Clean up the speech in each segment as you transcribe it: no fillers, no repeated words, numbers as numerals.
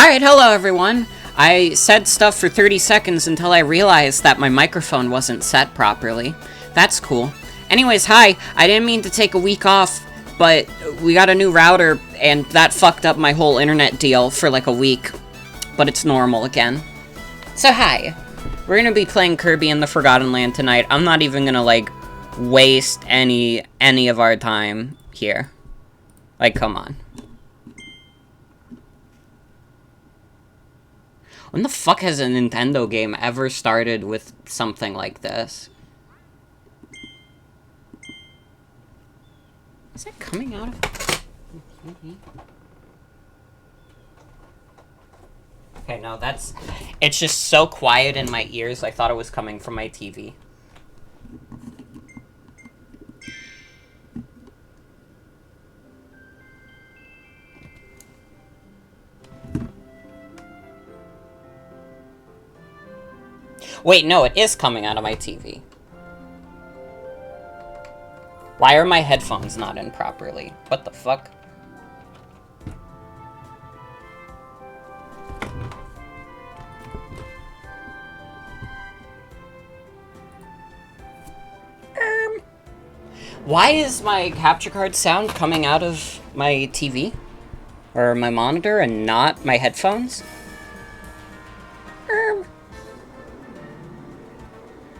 Alright, hello everyone. I said stuff for 30 seconds until I realized that my microphone wasn't set properly. That's cool. Anyways, hi. I didn't mean to take a week off, but we got a new router, and that fucked up my whole internet deal for like a week. But it's normal again. So hi. We're gonna be playing Kirby in the Forgotten Land tonight. I'm not even gonna, like, waste any of our time here. Like, come on. When the fuck has a Nintendo game ever started with something like this? Is it coming out of... Okay, no, that's... It's just so quiet in my ears, I thought it was coming from my TV. Wait, no, it is coming out of my TV. Why are my headphones not in properly? What the fuck? Why is my capture card sound coming out of my TV? Or my monitor and not my headphones?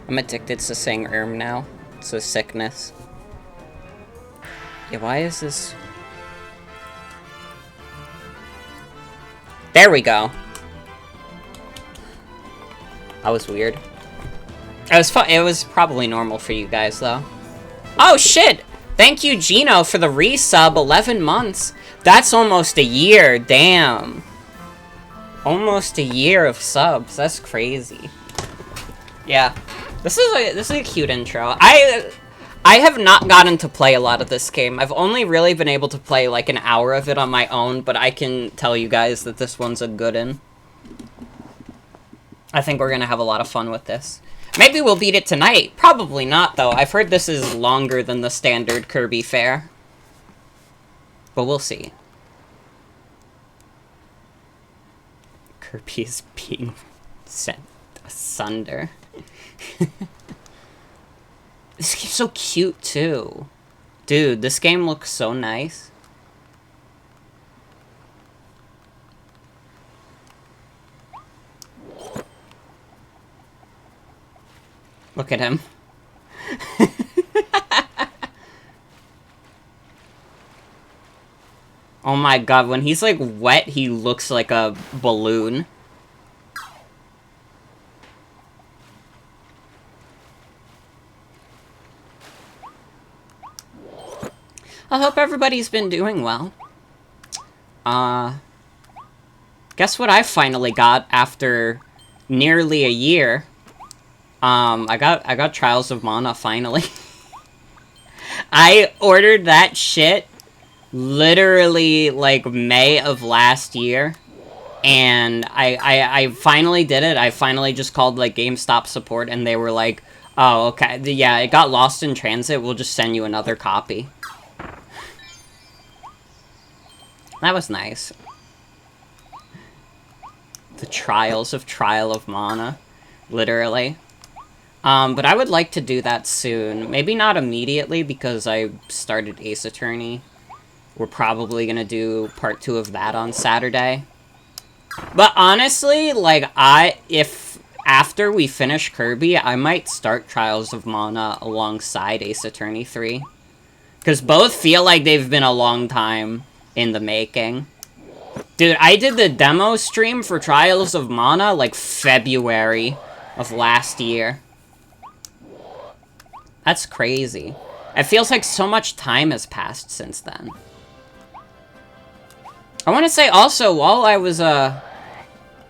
I'm addicted to saying now. It's a sickness. Yeah, why is this... There we go. That was weird. It was fun. It was probably normal for you guys, though. Oh, shit! Thank you, Gino, for the resub. 11 months. That's almost a year. Damn. Almost a year of subs. That's crazy. Yeah. This is a cute intro. I have not gotten to play a lot of this game. I've only really been able to play like an hour of it on my own, but I can tell you guys that this one's a good one. I think we're gonna have a lot of fun with this. Maybe we'll beat it tonight. Probably not, though. I've heard this is longer than the standard Kirby fare. But we'll see. Kirby is being sent asunder. This game's so cute, too. Dude, this game looks so nice. Look at him. Oh my god, when he's, like, wet, he looks like a balloon. I hope everybody's been doing well. Guess what I finally got after nearly a year? I got Trials of Mana, finally. I ordered that shit literally, like, May of last year. And I finally did it. I finally just called, like, GameStop support, and they were like, oh, okay, yeah, it got lost in transit, we'll just send you another copy. That was nice. The Trials of Trial of Mana. Literally. But I would like to do that soon. Maybe not immediately, because I started Ace Attorney. We're probably gonna do part 2 of that on Saturday. But honestly, like, if after we finish Kirby, I might start Trials of Mana alongside Ace Attorney 3. Because both feel like they've been a long time in the making. Dude, I did the demo stream for Trials of Mana, like, February of last year. That's crazy. It feels like so much time has passed since then. I want to say also, while I was,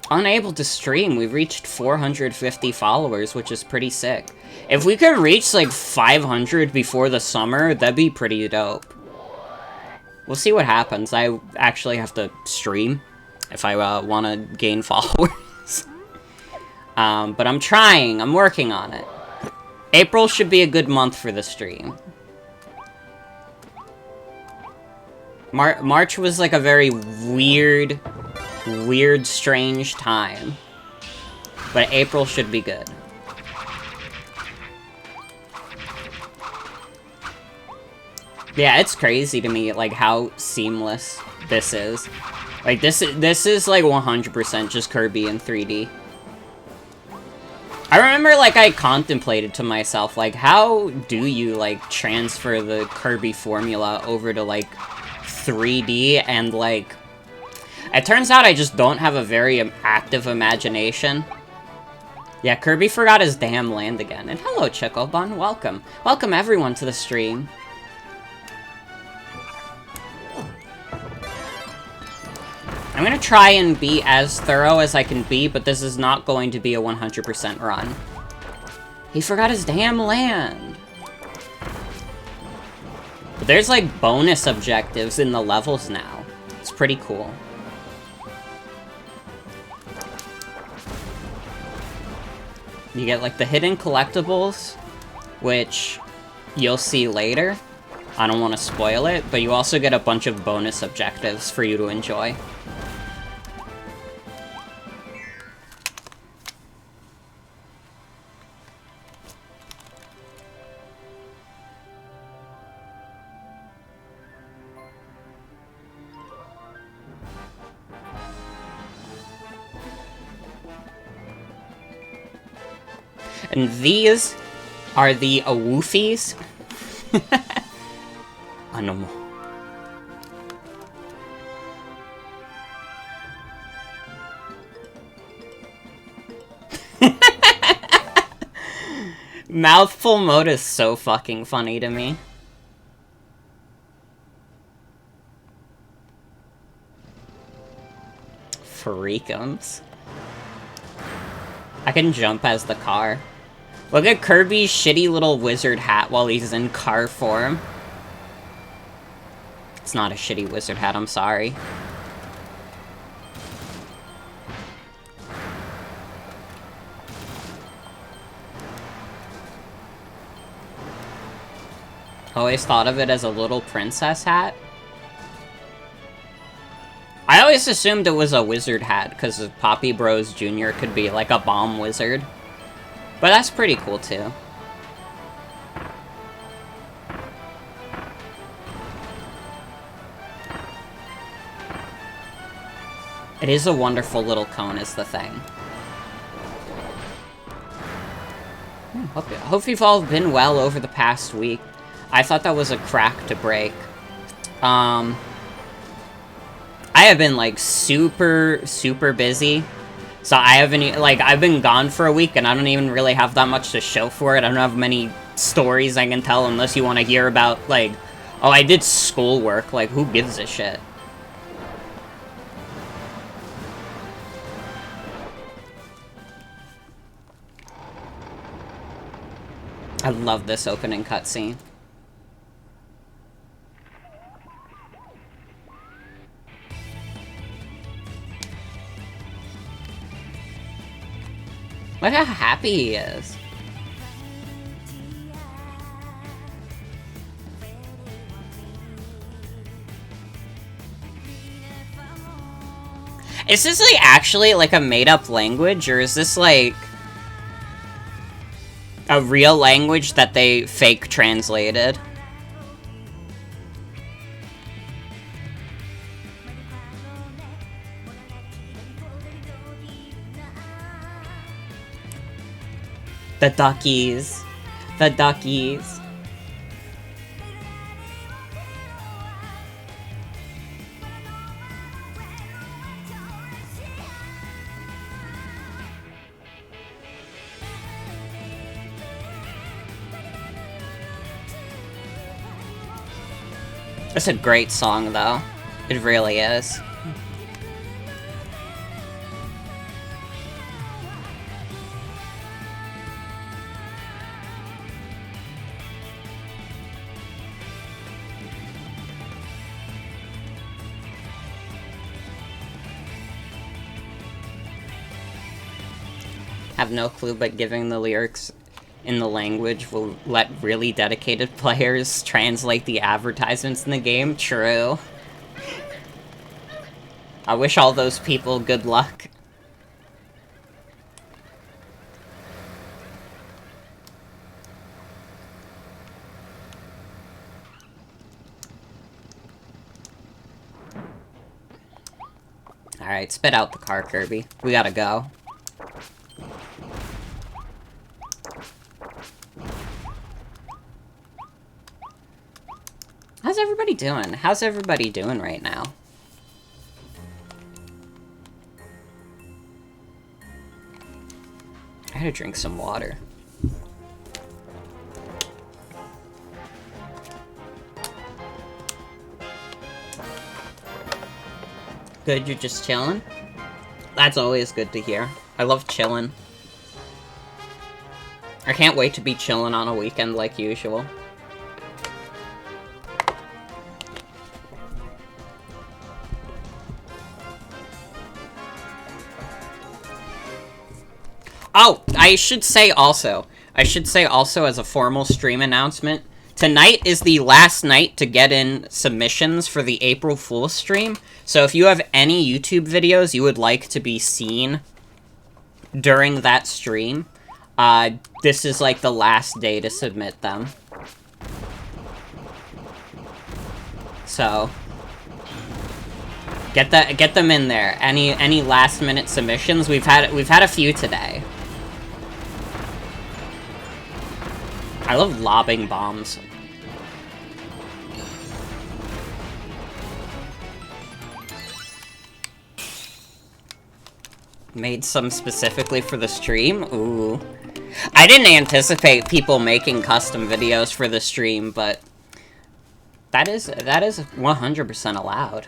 unable to stream, we reached 450 followers, which is pretty sick. If we could reach, like, 500 before the summer, that'd be pretty dope. We'll see what happens. I actually have to stream if I want to gain followers. But I'm trying. I'm working on it. April should be a good month for the stream. March was like a very weird weird, strange time. But April should be good. Yeah, it's crazy to me, like, how seamless this is. Like, this is like, 100% just Kirby in 3D. I remember, like, I contemplated to myself, like, how do you, like, transfer the Kirby formula over to, like, 3D, and, like... It turns out I just don't have a very active imagination. Yeah, Kirby forgot his damn land again. And hello, Chicobun, welcome. Welcome everyone to the stream. I'm gonna try and be as thorough as I can be, but this is not going to be a 100% run. He forgot his damn land! But there's, like, bonus objectives in the levels now. It's pretty cool. You get, like, the hidden collectibles, which you'll see later. I don't want to spoil it, but you also get a bunch of bonus objectives for you to enjoy. And these are the Awoofies. Animal. Mouthful mode is so fucking funny to me. Freakums. I can jump as the car. Look at Kirby's shitty little wizard hat while he's in car form. It's not a shitty wizard hat, I'm sorry. Always thought of it as a little princess hat. I always assumed it was a wizard hat, because Poppy Bros Jr. could be like a bomb wizard. But that's pretty cool, too. It is a wonderful little cone, is the thing. Hope you've all been well over the past week. I thought that was a crack to break. I have been, like, super busy. So I haven't, like, I've been gone for a week, and I don't even really have that much to show for it. I don't have many stories I can tell unless you want to hear about, like, oh, I did schoolwork. Like, who gives a shit? I love this opening cutscene. Look how happy he is. Is this, like, actually, like, a made-up language, or is this, like, a real language that they fake translated? The duckies. The duckies. It's a great song, though. It really is. Have no clue, but giving the lyrics in the language will let really dedicated players translate the advertisements in the game. True. I wish all those people good luck. Alright, spit out the car, Kirby. We gotta go. How's everybody doing? How's everybody doing right now? I gotta drink some water. Good, you're just chilling? That's always good to hear. I love chilling. I can't wait to be chilling on a weekend like usual. Oh, I should say also as a formal stream announcement, tonight is the last night to get in submissions for the April Fool's stream. So if you have any YouTube videos you would like to be seen during that stream, this is like the last day to submit them. So get them in there. Any last minute submissions? We've had a few today. I love lobbing bombs. Made some specifically for the stream? Ooh. I didn't anticipate people making custom videos for the stream, but that is 100% allowed.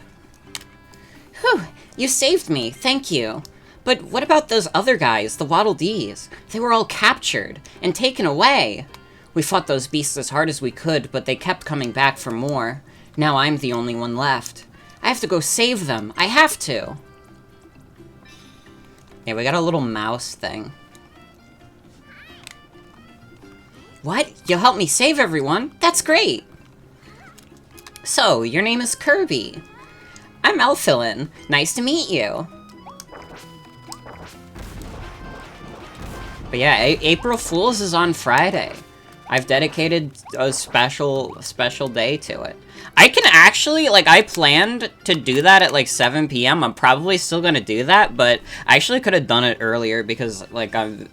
Whew, you saved me, thank you. But what about those other guys, the Waddle Dees? They were all captured and taken away. We fought those beasts as hard as we could, but they kept coming back for more. Now I'm the only one left. I have to go save them. I have to. Yeah, we got a little mouse thing. What? You'll help me save everyone? That's great! So, your name is Kirby. I'm Elfilin. Nice to meet you. But yeah, April Fool's is on Friday. I've dedicated a special day to it. I can actually, like, I planned to do that at, like, 7 p.m. I'm probably still gonna do that, but I actually could have done it earlier because, like, I'm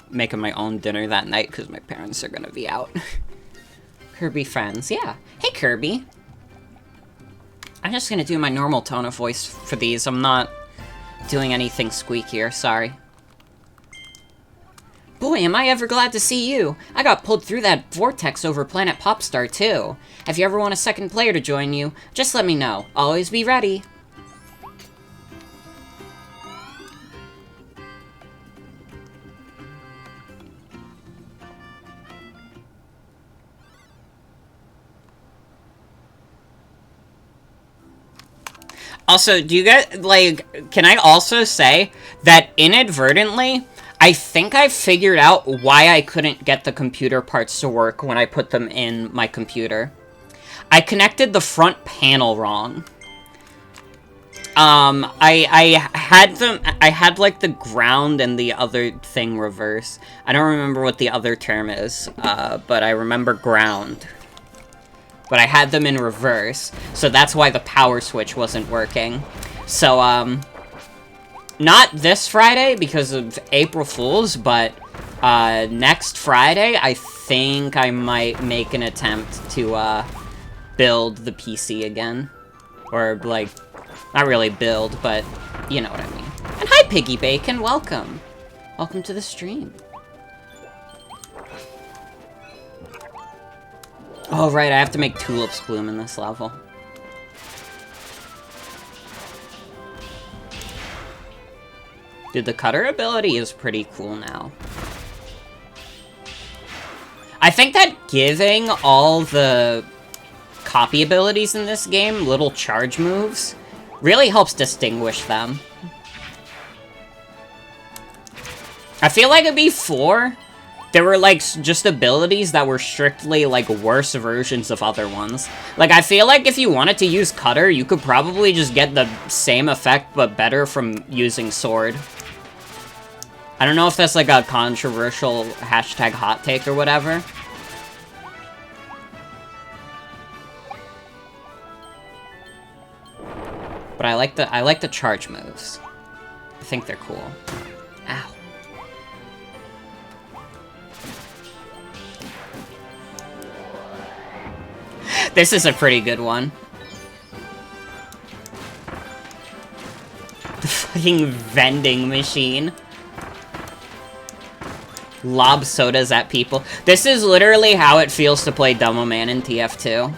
making my own dinner that night because my parents are gonna be out. Kirby friends, yeah. Hey, Kirby. I'm just gonna do my normal tone of voice for these. I'm not doing anything squeakier, sorry. Boy, am I ever glad to see you! I got pulled through that vortex over Planet Popstar, too. If you ever want a second player to join you, just let me know. Always be ready. Also, do you guys, like, can I also say that inadvertently, I think I figured out why I couldn't get the computer parts to work when I put them in my computer. I connected the front panel wrong. I had like the ground and the other thing reverse. I don't remember what the other term is, but I remember ground. But I had them in reverse, so that's why the power switch wasn't working. So, not this Friday because of April Fool's, but next Friday, I think I might make an attempt to build the PC again. Or, like, not really build, but you know what I mean. And hi, Piggy Bacon, welcome. Welcome to the stream. Oh, right, I have to make tulips bloom in this level. Dude, the cutter ability is pretty cool now. I think that giving all the copy abilities in this game little charge moves really helps distinguish them. I feel like before, There were, like, just abilities that were strictly, like, worse versions of other ones. Like, I feel like if you wanted to use Cutter, you could probably just get the same effect, but better from using Sword. I don't know if that's, like, a controversial hashtag hot take or whatever. But I like the charge moves. I think they're cool. Ow. This is a pretty good one. The fucking vending machine. Lob sodas at people. This is literally how it feels to play Demo Man in TF2.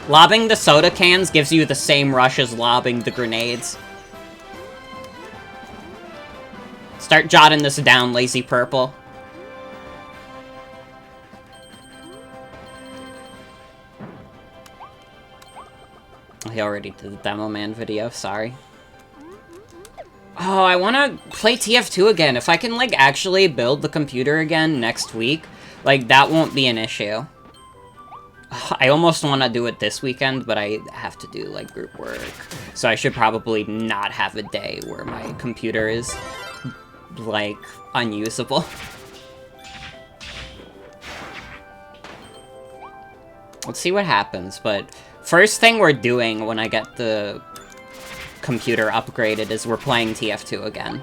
Lobbing the soda cans gives you the same rush as lobbing the grenades. Start jotting this down, Lazy Purple. He already did the Demo Man video, sorry. Oh, I want to play TF2 again. If I can, like, actually build the computer again next week, like, that won't be an issue. I almost want to do it this weekend, but I have to do, like, group work. So I should probably not have a day where my computer is, like, unusable. Let's see what happens, but first thing we're doing when I get the computer upgraded is we're playing TF2 again.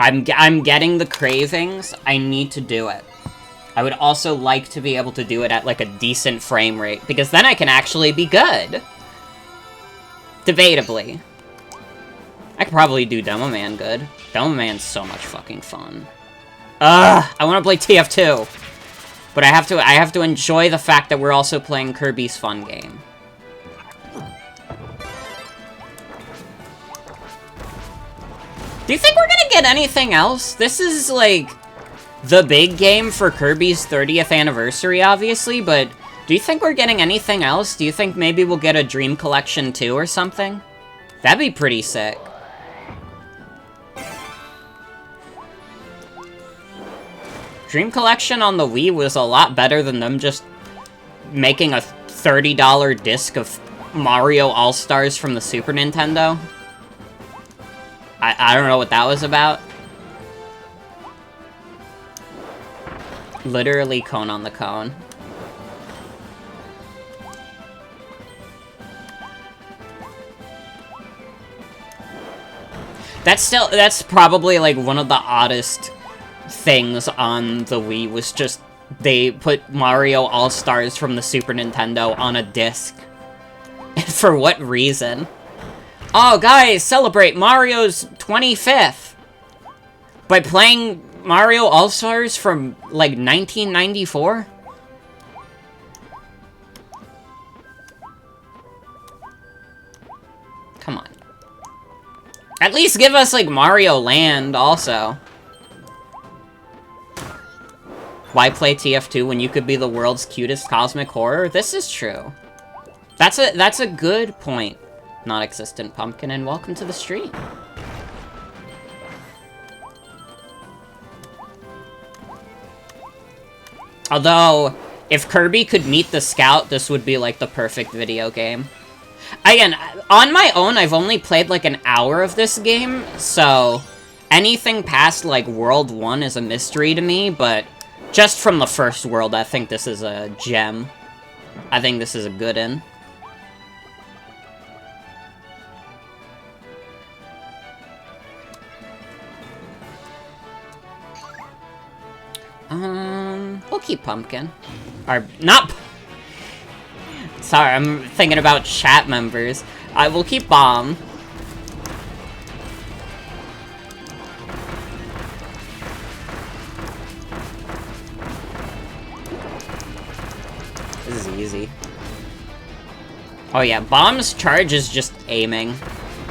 I'm getting the cravings. I need to do it. I would also like to be able to do it at, like, a decent frame rate, because then I can actually be good. Debatably. I could probably do Demo Man good. Demo Man's so much fucking fun. Ugh! I want to play TF2! But I have to enjoy the fact that we're also playing Kirby's fun game. Do you think we're gonna get anything else? This is, like, the big game for Kirby's 30th anniversary, obviously, but do you think we're getting anything else? Do you think maybe we'll get a Dream Collection 2 or something? That'd be pretty sick. Dream Collection on the Wii was a lot better than them just making a $30 disc of Mario All-Stars from the Super Nintendo. I don't know what that was about. Literally cone on the cone. That's probably, like, one of the oddest things on the Wii, was just they put Mario All-Stars from the Super Nintendo on a disc. For what reason? Oh, guys, celebrate Mario's 25th by playing Mario All-Stars from, like, 1994? Come on. At least give us, like, Mario Land, also. Why play TF2 when you could be the world's cutest cosmic horror? This is true. That's a good point. Non-existent pumpkin, and welcome to the stream. Although, if Kirby could meet the Scout, this would be, like, the perfect video game. Again, on my own, I've only played, like, an hour of this game, so anything past, like, World 1 is a mystery to me, but just from the first world, I think this is a gem. I think this is a good one. We'll keep Pumpkin. Or, not... Sorry, I'm thinking about chat members. I will keep Bomb. This is easy. Oh yeah, Bomb's charge is just aiming.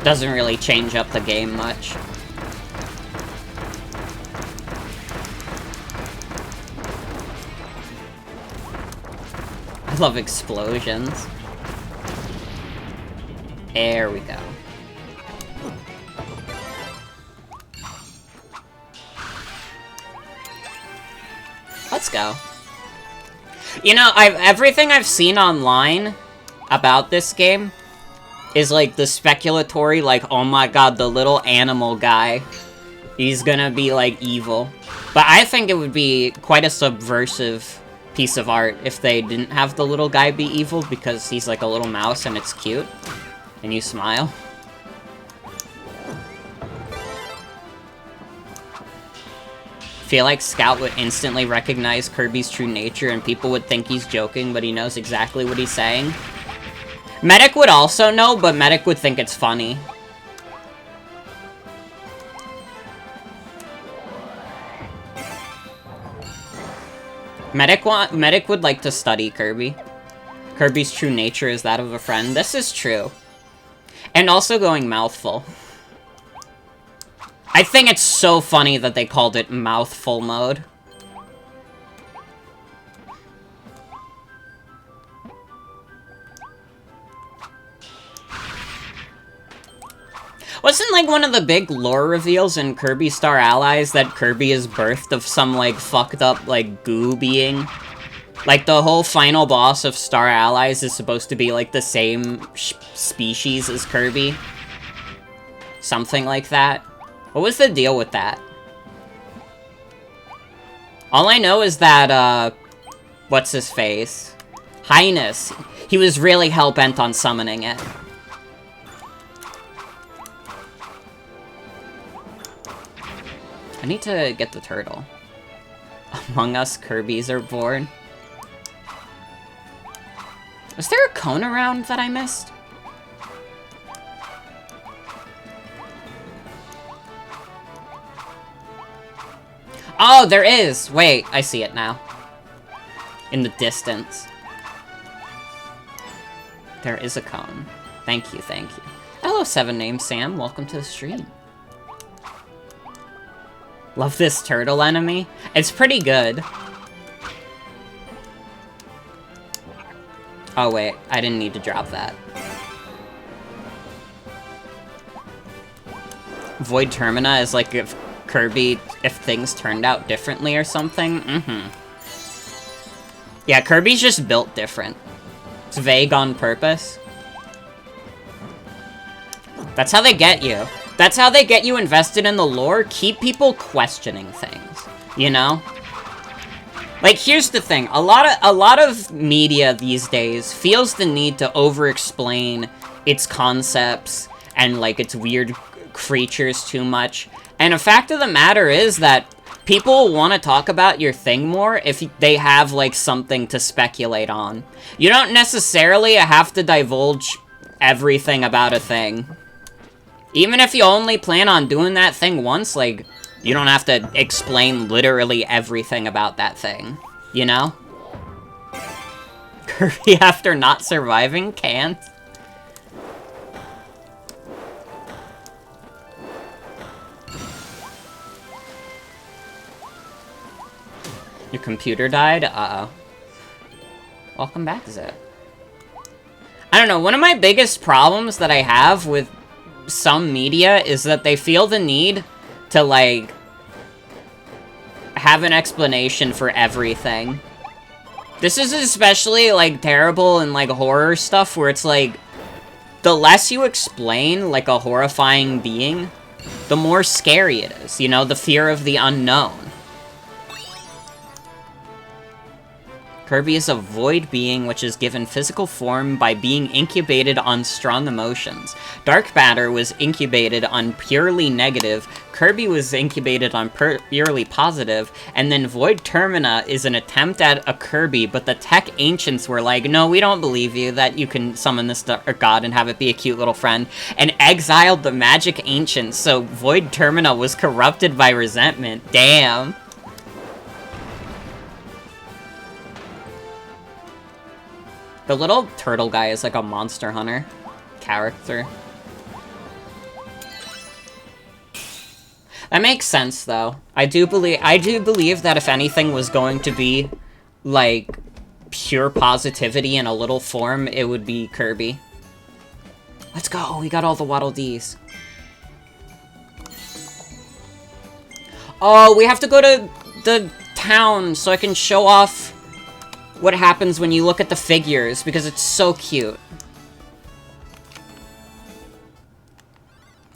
Doesn't really change up the game much. I love explosions. There we go. Let's go. You know, everything I've seen online about this game is, like, the speculatory, like, oh my god, the little animal guy, he's gonna be, like, evil. But I think it would be quite a subversive piece of art if they didn't have the little guy be evil, because he's, like, a little mouse and it's cute. And you smile. Feel like Scout would instantly recognize Kirby's true nature and people would think he's joking, but he knows exactly what he's saying. Medic would also know, but Medic would think it's funny. Medic would like to study Kirby. Kirby's true nature is that of a friend. This is true. And also going mouthful. I think it's so funny that they called it mouthful mode. Wasn't, like, one of the big lore reveals in Kirby Star Allies that Kirby is birthed of some, like, fucked up, like, goo being? Like, the whole final boss of Star Allies is supposed to be, like, the same species as Kirby. Something like that. What was the deal with that? All I know is that, what's his face? Highness. He was really hell-bent on summoning it. I need to get the turtle. Among Us Kirby's are born. Was there a cone around that I missed? Oh, there is! Wait, I see it now. In the distance. There is a cone. Thank you, thank you. Hello, 7-Name Sam. Welcome to the stream. Love this turtle enemy. It's pretty good. Oh, wait. I didn't need to drop that. Void Termina is like if Kirby, if things turned out differently or something. Yeah, Kirby's just built different. It's vague on purpose. That's how they get you. That's how they get you invested in the lore. Keep people questioning things, you know? Like, here's the thing. A lot of media these days feels the need to over-explain its concepts and, like, its weird creatures too much. And a fact of the matter is that people want to talk about your thing more if they have, like, something to speculate on. You don't necessarily have to divulge everything about a thing. Even if you only plan on doing that thing once, like, you don't have to explain literally everything about that thing, you know? Kirby, after not surviving, can't. Your computer died? Uh-oh. Welcome back, Zip. I don't know, one of my biggest problems that I have with some media is that they feel the need to, like, have an explanation for everything. This is especially, like, terrible in, like, horror stuff, where it's, like, the less you explain, like, a horrifying being, the more scary it is, you know? The fear of the unknown. Kirby is a void being which is given physical form by being incubated on strong emotions. Dark Matter was incubated on purely negative, Kirby was incubated on purely positive, and then Void Termina is an attempt at a Kirby, but the tech ancients were like, no, we don't believe you that you can summon this god and have it be a cute little friend, and exiled the magic ancients, so Void Termina was corrupted by resentment. Damn. The little turtle guy is like a Monster Hunter character. That makes sense, though. I do believe that if anything was going to be, like, pure positivity in a little form, it would be Kirby. Let's go! We got all the Waddle Dees. Oh, we have to go to the town so I can show off what happens when you look at the figures, because it's so cute.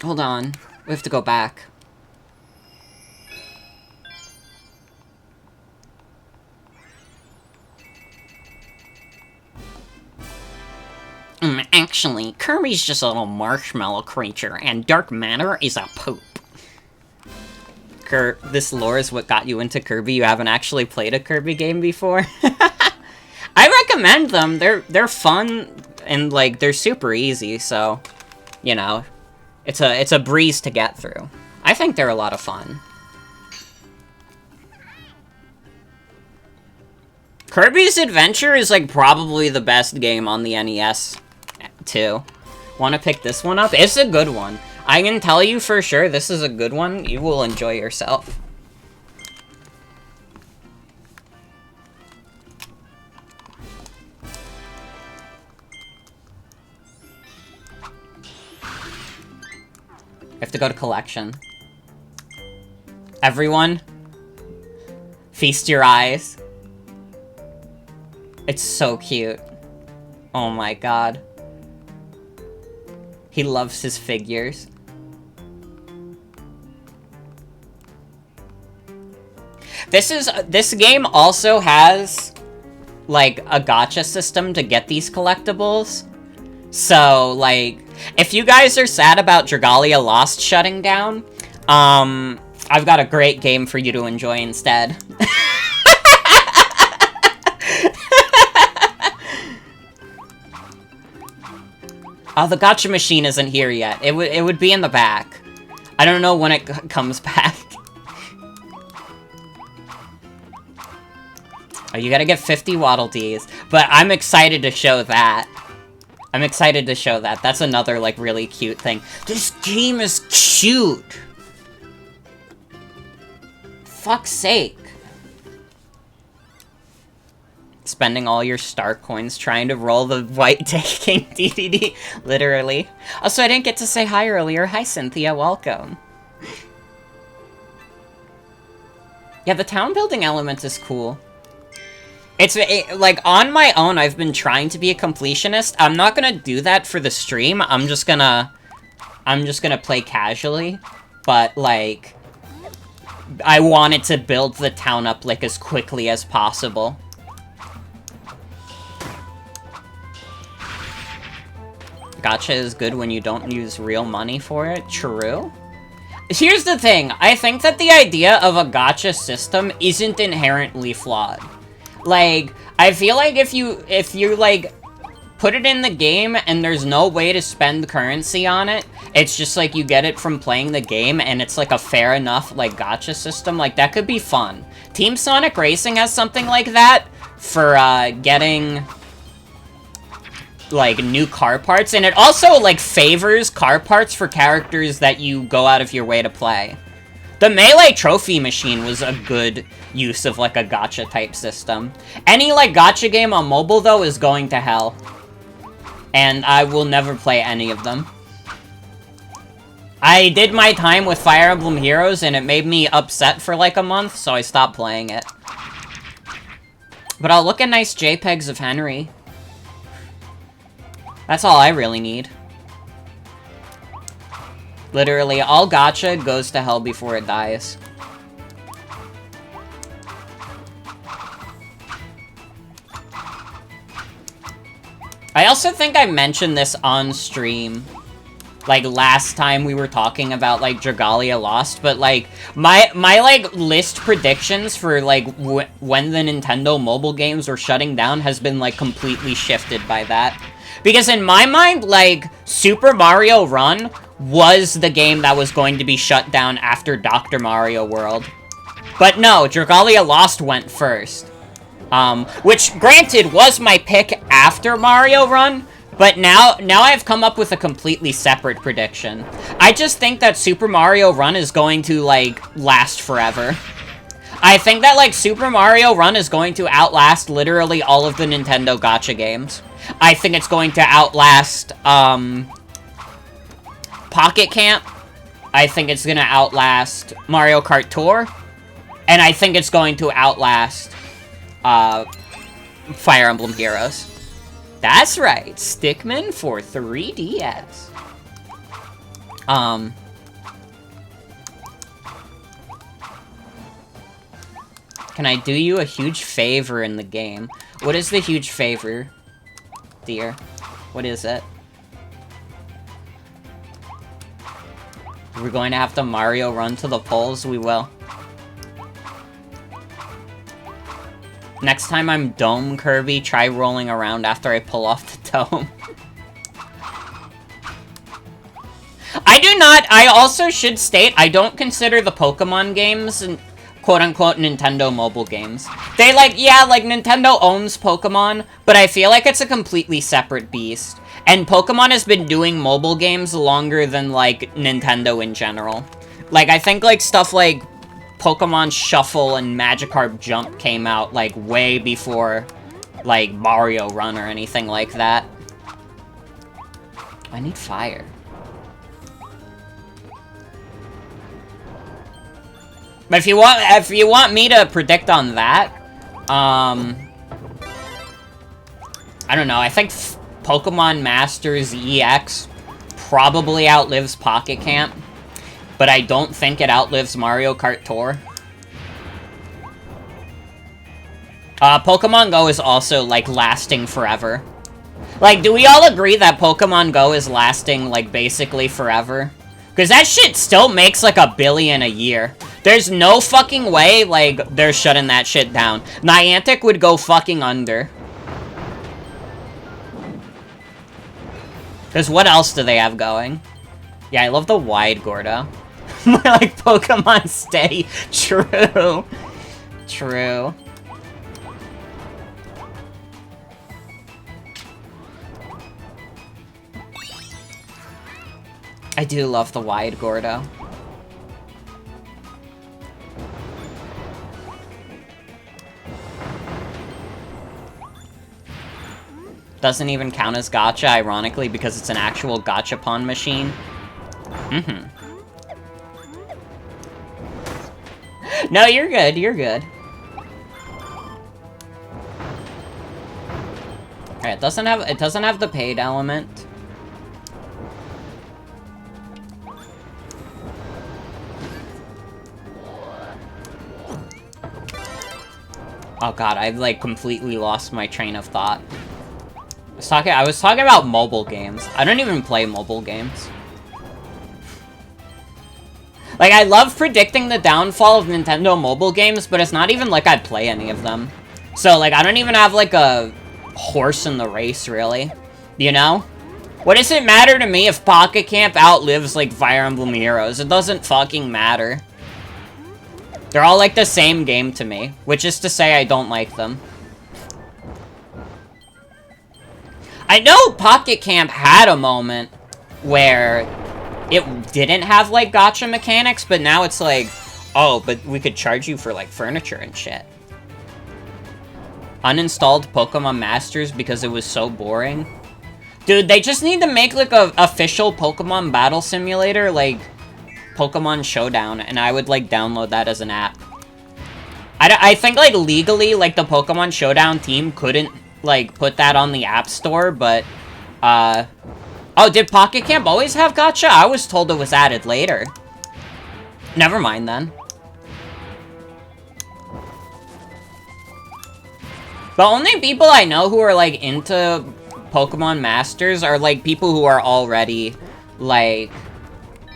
Hold on. We have to go back. Actually, Kirby's just a little marshmallow creature, and dark matter is a poop. This lore is what got you into Kirby. You haven't actually played a Kirby game before? I recommend them. They're fun, and, like, they're super easy, so, you know, it's a breeze to get through. I think they're a lot of fun. Kirby's Adventure is, like, probably the best game on the NES, too. Want to pick this one up? It's a good one. I can tell you for sure this is a good one. You will enjoy yourself. I have to go to collection. Everyone, feast your eyes. It's so cute. Oh my god. He loves his figures. This game also has, like, a gacha system to get these collectibles. So, like, if you guys are sad about Dragalia Lost shutting down, I've got a great game for you to enjoy instead. Oh, the gacha machine isn't here yet. It would be in the back. I don't know when it comes back. Oh, you gotta get 50 Waddle Dees. But I'm excited to show that. I'm excited to show that. That's another, like, really cute thing. This game is cute! Fuck's sake. Spending all your star coins trying to roll the white taking DDD. Literally. Also, I didn't get to say hi earlier. Hi, Cynthia. Welcome. Yeah, the town building element is cool. Like, on my own, I've been trying to be a completionist. I'm not gonna do that for the stream. I'm just gonna play casually. But, like, I wanted to build the town up, like, as quickly as possible. Gacha is good when you don't use real money for it. True. Here's the thing. I think that the idea of a gacha system isn't inherently flawed. Like, I feel like if you like, put it in the game and there's no way to spend currency on it, it's just like you get it from playing the game and it's like a fair enough, like, gacha system, like, that could be fun. Team Sonic Racing has something like that for, getting, like, new car parts, and it also, like, favors car parts for characters that you go out of your way to play. The Melee Trophy Machine was a good use of, like, a gacha-type system. Any, like, gacha game on mobile, though, is going to hell. And I will never play any of them. I did my time with Fire Emblem Heroes, and it made me upset for, like, a month, so I stopped playing it. But I'll look at nice JPEGs of Henry. That's all I really need. Literally, all gacha goes to hell before it dies. I also think I mentioned this on stream, like, last time we were talking about, like, Dragalia Lost, but, like, my like, list predictions for, like, when the Nintendo mobile games were shutting down has been, like, completely shifted by that. Because in my mind, like, Super Mario Run was the game that was going to be shut down after Dr. Mario World. But no, Dragalia Lost went first. Which, granted, was my pick after Mario Run, but now I've come up with a completely separate prediction. I just think that Super Mario Run is going to, like, last forever. I think that, like, Super Mario Run is going to outlast literally all of the Nintendo gacha games. I think it's going to outlast, Pocket Camp. I think it's gonna outlast Mario Kart Tour. And I think it's going to outlast Fire Emblem Heroes. That's right, Stickman for 3DS. Can I do you a huge favor in the game? What is the huge favor, dear? What is it? We're going to have to Mario run to the polls? We will. Next time I'm Dome Kirby, try rolling around after I pull off the dome. I also should state, I don't consider the Pokemon games quote-unquote Nintendo mobile games. They yeah, Nintendo owns Pokemon, but I feel like it's a completely separate beast. And Pokemon has been doing mobile games longer than, Nintendo in general. I think, stuff like Pokemon Shuffle and Magikarp Jump came out, way before, Mario Run or anything like that. I need fire. But if you want me to predict on that, I don't know, I think Pokemon Masters EX probably outlives Pocket Camp, but I don't think it outlives Mario Kart Tour. Pokemon Go is also, lasting forever. Do we all agree that Pokemon Go is lasting, basically forever? Because that shit still makes, $1 billion a year. There's no fucking way, they're shutting that shit down. Niantic would go fucking under. Because what else do they have going? Yeah, I love the wide Gordo. More like Pokemon Steady. True. True. I do love the wide Gordo. Doesn't even count as gacha, ironically, because it's an actual gachapon machine. Mm-hmm. No, you're good, you're good. Alright, it doesn't have the paid element. Oh god, I've completely lost my train of thought. I was talking about mobile games. I don't even play mobile games. I love predicting the downfall of Nintendo mobile games, but it's not even like I play any of them. So, I don't even have, a horse in the race, really. You know? What does it matter to me if Pocket Camp outlives, Fire Emblem Heroes? It doesn't fucking matter. They're all, the same game to me, which is to say I don't like them. I know Pocket Camp had a moment where it didn't have, gacha mechanics, but now it's oh, but we could charge you for, furniture and shit. Uninstalled Pokemon Masters because it was so boring. Dude, they just need to make, a official Pokemon battle simulator, Pokemon Showdown, and I would, download that as an app. I think, legally, the Pokemon Showdown team couldn't, put that on the App Store, but, oh, did Pocket Camp always have gacha? I was told it was added later. Never mind, then. The only people I know who are, into Pokemon Masters are, people who are already,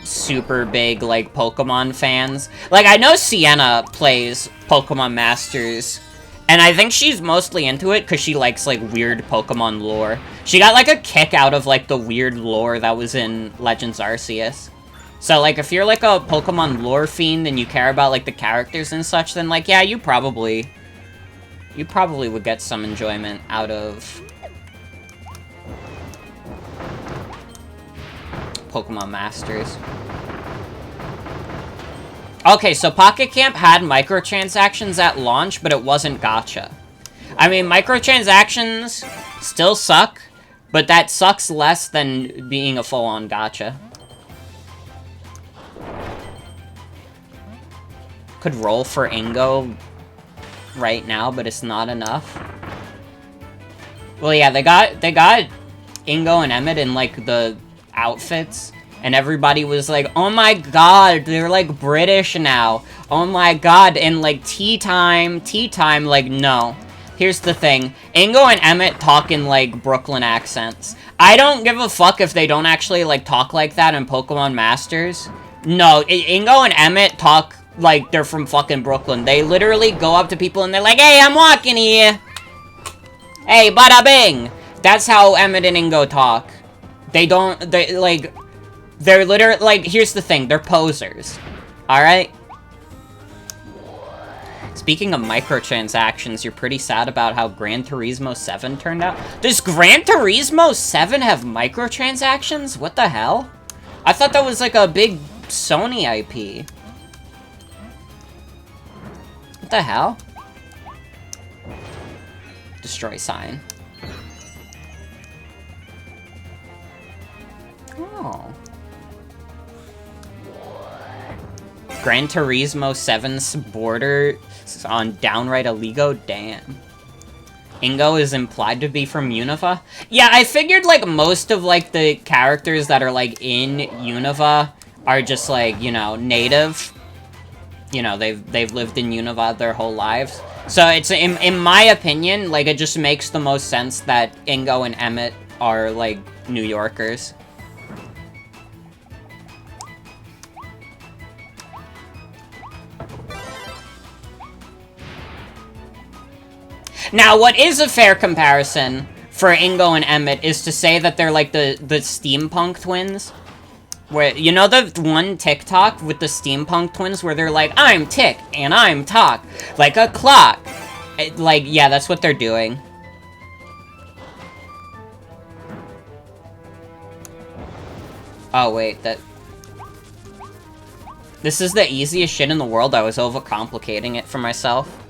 super big, Pokemon fans. I know Sienna plays Pokemon Masters, and I think she's mostly into it because she likes, weird Pokemon lore. She got, a kick out of, the weird lore that was in Legends Arceus. So, if you're, a Pokemon lore fiend and you care about, the characters and such, then, yeah, you probably would get some enjoyment out of Pokemon Masters. Okay, so Pocket Camp had microtransactions at launch, but it wasn't gacha. I mean, microtransactions still suck, but that sucks less than being a full-on gacha. could roll for Ingo right now, but it's not enough. Well, yeah, they got Ingo and Emmett in, like, the outfits, and everybody was like, oh my god, they're, like, British now. Oh my god, and, like, tea time, like, no. Here's the thing. Ingo and Emmett talk in, like, Brooklyn accents. I don't give a fuck if they don't actually, like, talk like that in Pokemon Masters. No, Ingo and Emmett talk like they're from fucking Brooklyn. They literally go up to people and they're like, hey, I'm walking here. Hey, bada bing. That's how Emmett and Ingo talk. They're literally, like, here's the thing. They're posers. Alright? Speaking of microtransactions, you're pretty sad about how Gran Turismo 7 turned out? Does Gran Turismo 7 have microtransactions? What the hell? I thought that was like a big Sony IP. What the hell? Destroy sign. Oh. Gran Turismo 7's border on downright Aligo? Damn. Ingo is implied to be from Unova? Yeah, I figured, like, most of, like, the characters that are, like, in Unova are just, like, you know, native. You know, they've lived in Unova their whole lives. So it's, in my opinion, like, it just makes the most sense that Ingo and Emmett are, like, New Yorkers. Now, what is a fair comparison for Ingo and Emmett is to say that they're like the steampunk twins. Where, you know the one TikTok with the steampunk twins where they're like, I'm tick and I'm tock, like a clock. Like, yeah, that's what they're doing. Oh, wait, this is the easiest shit in the world. I was overcomplicating it for myself.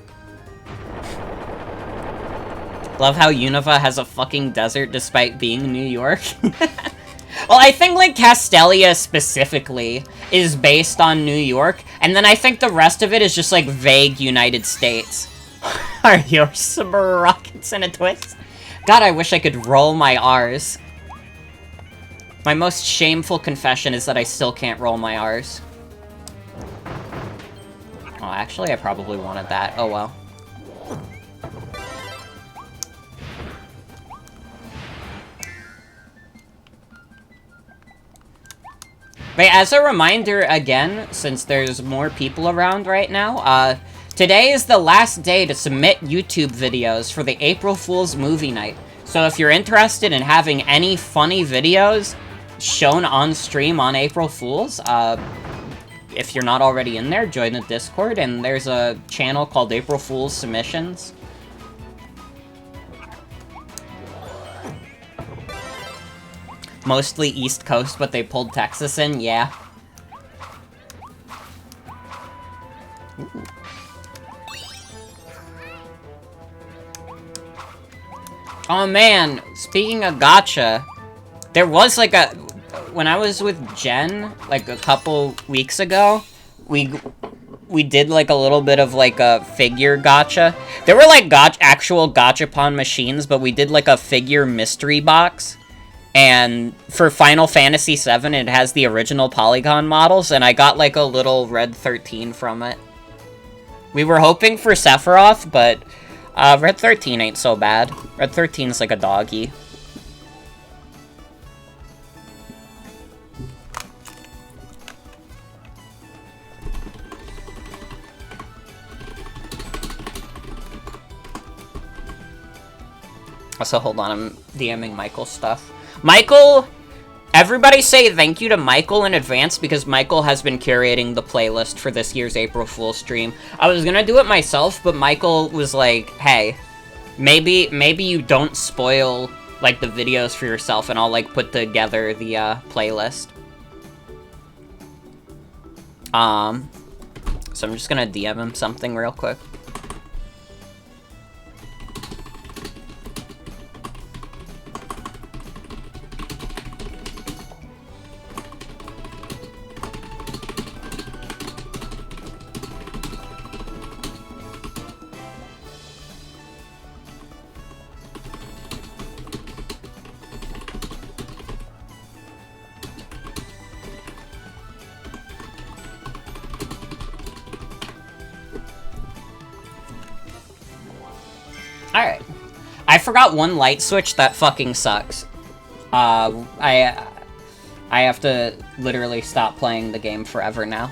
Love how Unova has a fucking desert despite being New York. Well, I think, like, Castelia specifically is based on New York, and then I think the rest of it is just, like, vague United States. Are your summer rockets in a twist? God, I wish I could roll my R's. My most shameful confession is that I still can't roll my R's. Oh, actually, I probably wanted that. Oh, well. But as a reminder, again, since there's more people around right now, today is the last day to submit YouTube videos for the April Fool's movie night. So if you're interested in having any funny videos shown on stream on April Fool's, if you're not already in there, join the Discord, and there's a channel called April Fool's Submissions. Mostly East Coast, but they pulled Texas in, yeah. Ooh. Oh man, speaking of gacha, there was like a... When I was with Jen, like a couple weeks ago, we did like a little bit of like a figure gacha. There were like actual gachapon machines, but we did like a figure mystery box. And for Final Fantasy VII, it has the original Polygon models, and I got, like, a little Red 13 from it. We were hoping for Sephiroth, but Red 13 ain't so bad. Red 13's like a doggy. Also, hold on, I'm DMing Michael stuff. Michael, everybody say thank you to Michael in advance because Michael has been curating the playlist for this year's April Fool's stream. I was gonna do it myself, but Michael was like, hey, maybe you don't spoil, like, the videos for yourself and I'll, like, put together the, playlist. So I'm just gonna DM him something real quick. Alright. I forgot one light switch that fucking sucks. I have to literally stop playing the game forever now.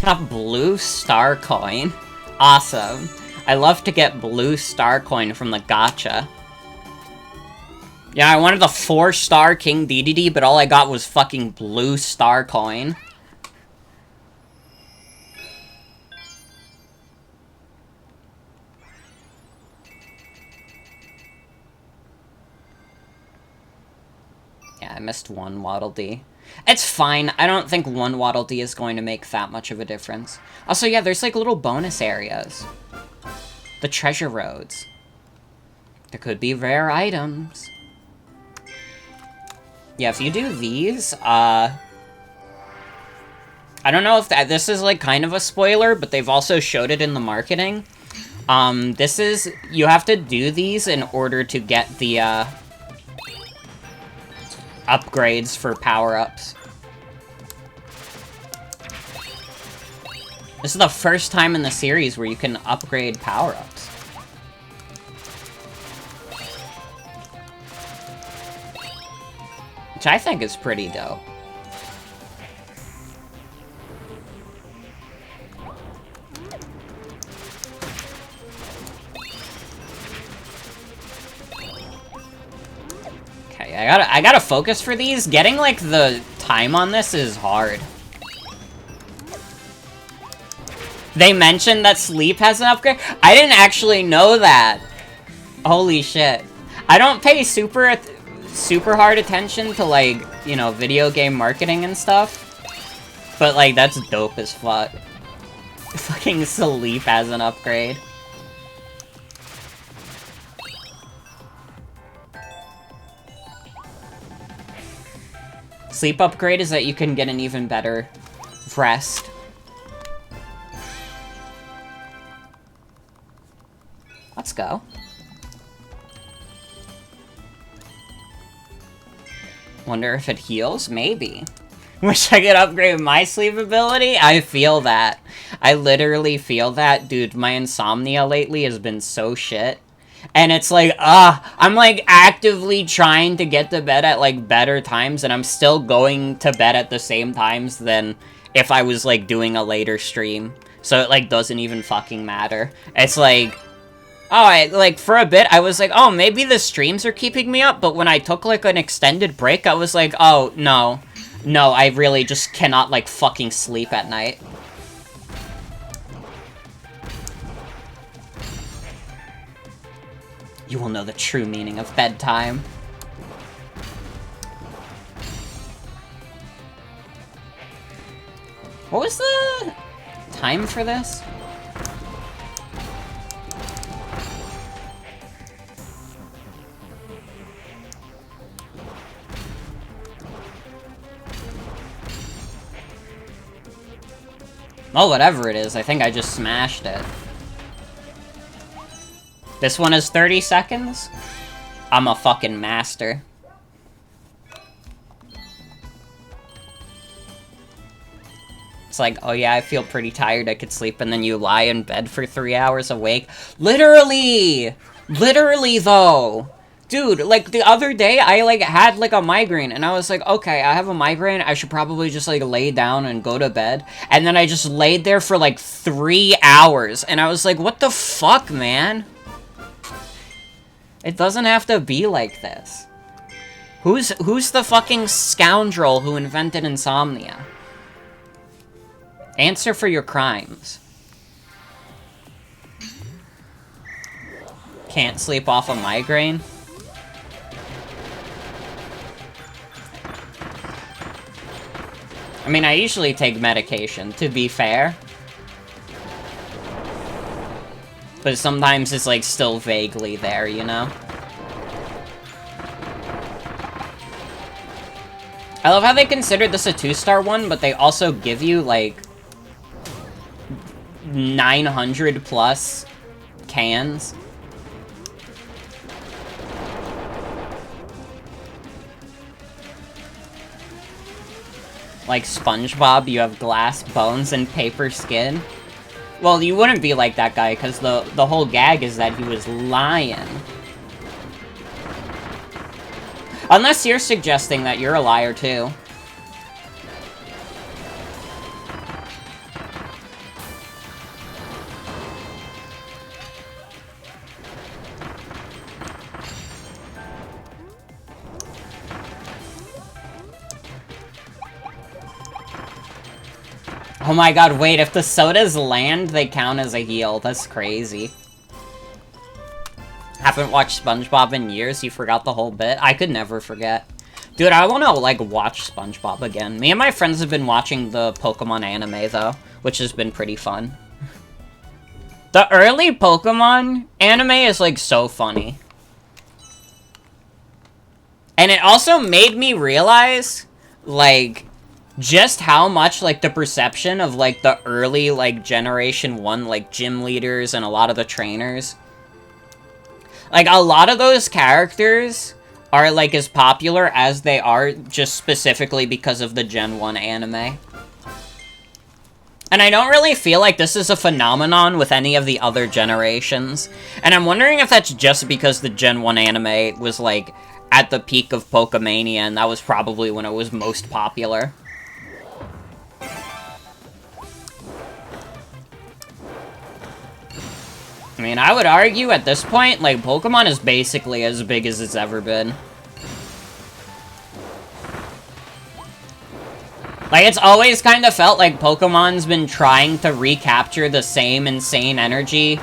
A blue star coin. Awesome. I love to get blue star coin from the gacha. Yeah, I wanted the 4-star King Dedede, but all I got was fucking blue star coin. Yeah, I missed one Waddle Dee. It's fine. I don't think one Waddle Dee is going to make that much of a difference. Also, yeah, there's like little bonus areas. The treasure roads. There could be rare items. Yeah, if you do these, I don't know if this is like kind of a spoiler, but they've also showed it in the marketing. You have to do these in order to get the, upgrades for power-ups. This is the first time in the series where you can upgrade power-ups. Which I think is pretty dope. Okay, I gotta focus for these. Getting, like, the time on this is hard. They mentioned that sleep has an upgrade? I didn't actually know that. Holy shit. I don't pay super hard attention to, like, you know, video game marketing and stuff. But, like, that's dope as fuck. Fucking sleep has an upgrade. Sleep upgrade is that you can get an even better rest. Let's go. Wonder if it heals? Maybe. Wish I could upgrade my sleep ability? I feel that. I literally feel that. Dude, my insomnia lately has been so shit. And it's like, I'm like actively trying to get to bed at like better times, and I'm still going to bed at the same times than if I was like doing a later stream. So it like doesn't even fucking matter. It's like, like for a bit I was like, oh, maybe the streams are keeping me up, but when I took like an extended break, I was like, oh, no, I really just cannot like fucking sleep at night. You will know the true meaning of bedtime. What was the time for this? Oh, whatever it is, I think I just smashed it. This one is 30 seconds? I'm a fucking master. It's like, oh yeah, I feel pretty tired, I could sleep, and then you lie in bed for 3 hours awake. Literally! Literally, though! Dude, like, the other day, I, like, had, like, a migraine, and I was like, okay, I have a migraine, I should probably just, like, lay down and go to bed. And then I just laid there for, like, 3 hours, and I was like, what the fuck, man? It doesn't have to be like this. Who's the fucking scoundrel who invented insomnia? Answer for your crimes. Can't sleep off a migraine? I mean, I usually take medication, to be fair. But sometimes it's, like, still vaguely there, you know? I love how they considered this a 2-star one, but they also give you, like, 900 plus cans. Like SpongeBob, you have glass bones and paper skin. Well, you wouldn't be like that guy, because the whole gag is that he was lying. Unless you're suggesting that you're a liar, too. Oh my god, wait, if the sodas land, they count as a heal. That's crazy. Haven't watched SpongeBob in years, you forgot the whole bit? I could never forget. Dude, I wanna, like, watch SpongeBob again. Me and my friends have been watching the Pokemon anime, though, which has been pretty fun. The early Pokemon anime is, like, so funny. And it also made me realize, like, just how much, like, the perception of, like, the early, like, Generation 1, like, gym leaders and a lot of the trainers. Like, a lot of those characters are, like, as popular as they are just specifically because of the Gen 1 anime. And I don't really feel like this is a phenomenon with any of the other generations. And I'm wondering if that's just because the Gen 1 anime was, like, at the peak of Pokemania, and that was probably when it was most popular. I mean, I would argue at this point, like, Pokemon is basically as big as it's ever been. Like, it's always kind of felt like Pokemon's been trying to recapture the same insane energy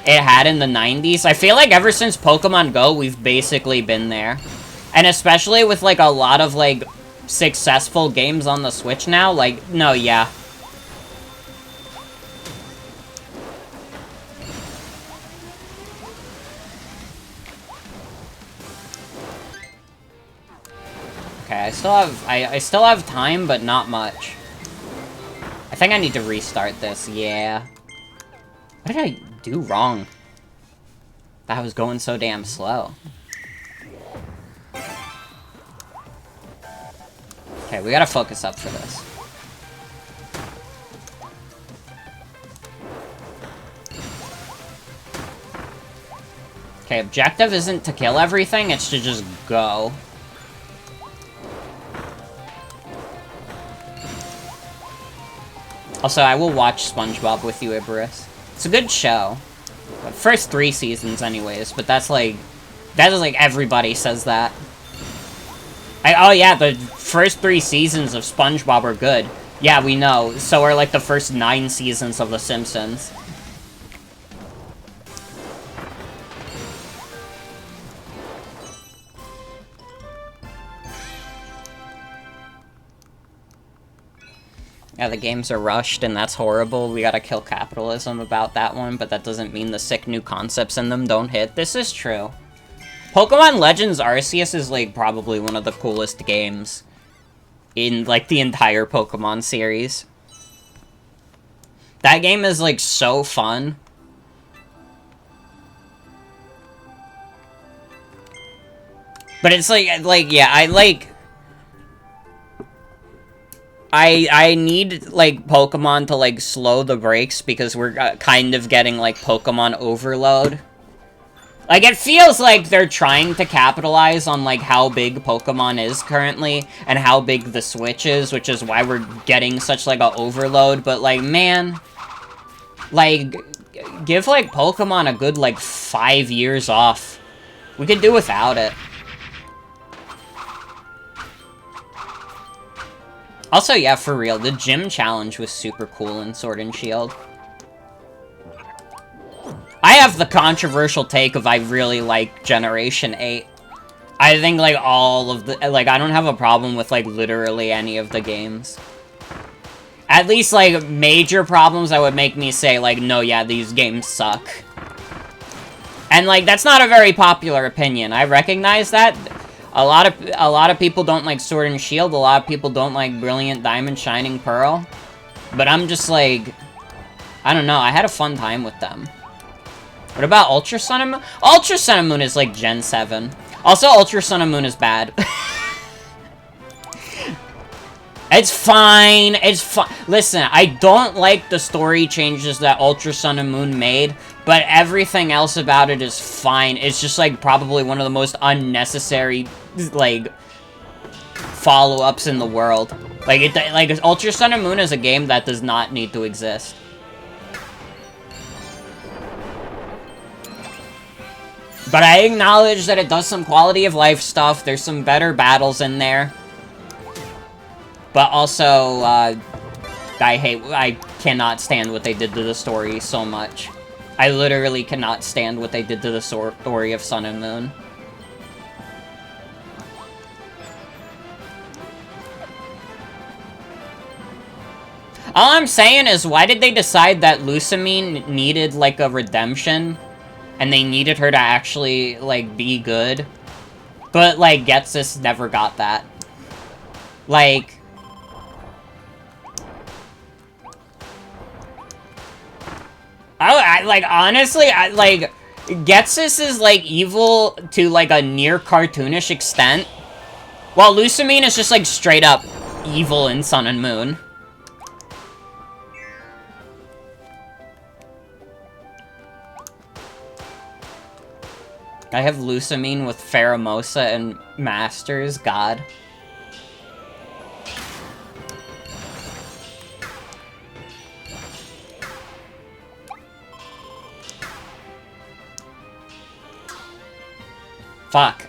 it had in the 90s. I feel like ever since Pokemon Go, we've basically been there. And especially with, like, a lot of, like, successful games on the Switch now, like, no, yeah. Okay, I still have time, but not much. I think I need to restart this, yeah. What did I do wrong? That was going so damn slow. Okay, we gotta focus up for this. Okay, objective isn't to kill everything, it's to just go. Also, I will watch SpongeBob with you, Ibarus. It's a good show. But first 3 seasons, anyways, but that's like... That is like everybody says that. Oh yeah, the first 3 seasons of SpongeBob are good. Yeah, we know. So are like the first 9 seasons of The Simpsons. Yeah, the games are rushed, and that's horrible. We gotta kill capitalism about that one, but that doesn't mean the sick new concepts in them don't hit. This is true. Pokemon Legends Arceus is, like, probably one of the coolest games in, like, the entire Pokemon series. That game is, like, so fun. But it's, like, yeah, I need, like, Pokemon to, like, slow the brakes because we're kind of getting, like, Pokemon overload. Like, it feels like they're trying to capitalize on, like, how big Pokemon is currently and how big the Switch is, which is why we're getting such, like, a overload. But, like, man, like, give, like, Pokemon a good, like, 5 years off. We could do without it. Also, yeah, for real, the gym challenge was super cool in Sword and Shield. I have the controversial take of I really like Generation 8. I think, like, all of the... Like, I don't have a problem with, like, literally any of the games. At least, like, major problems that would make me say, like, no, yeah, these games suck. And, like, that's not a very popular opinion. I recognize that. A lot of people don't like Sword and Shield. A lot of people don't like Brilliant Diamond, Shining Pearl. But I'm just like... I don't know. I had a fun time with them. What about Ultra Sun and Moon? Ultra Sun and Moon is like Gen 7. Also, Ultra Sun and Moon is bad. It's fine. It's fine. Listen, I don't like the story changes that Ultra Sun and Moon made, but everything else about it is fine. It's just, like, probably one of the most unnecessary, like, follow-ups in the world. Like, Ultra Sun and Moon is a game that does not need to exist. But I acknowledge that it does some quality of life stuff. There's some better battles in there. But also, I cannot stand what they did to the story so much. I literally cannot stand what they did to the story of Sun and Moon. All I'm saying is, why did they decide that Lusamine needed, like, a redemption? And they needed her to actually, like, be good? But, like, Getsus never got that. Like... like, honestly, like, Getsus is, like, evil to, like, a near cartoonish extent. While Lusamine is just, like, straight up evil in Sun and Moon. I have Lusamine with Pheromosa and Masters, God. Fuck.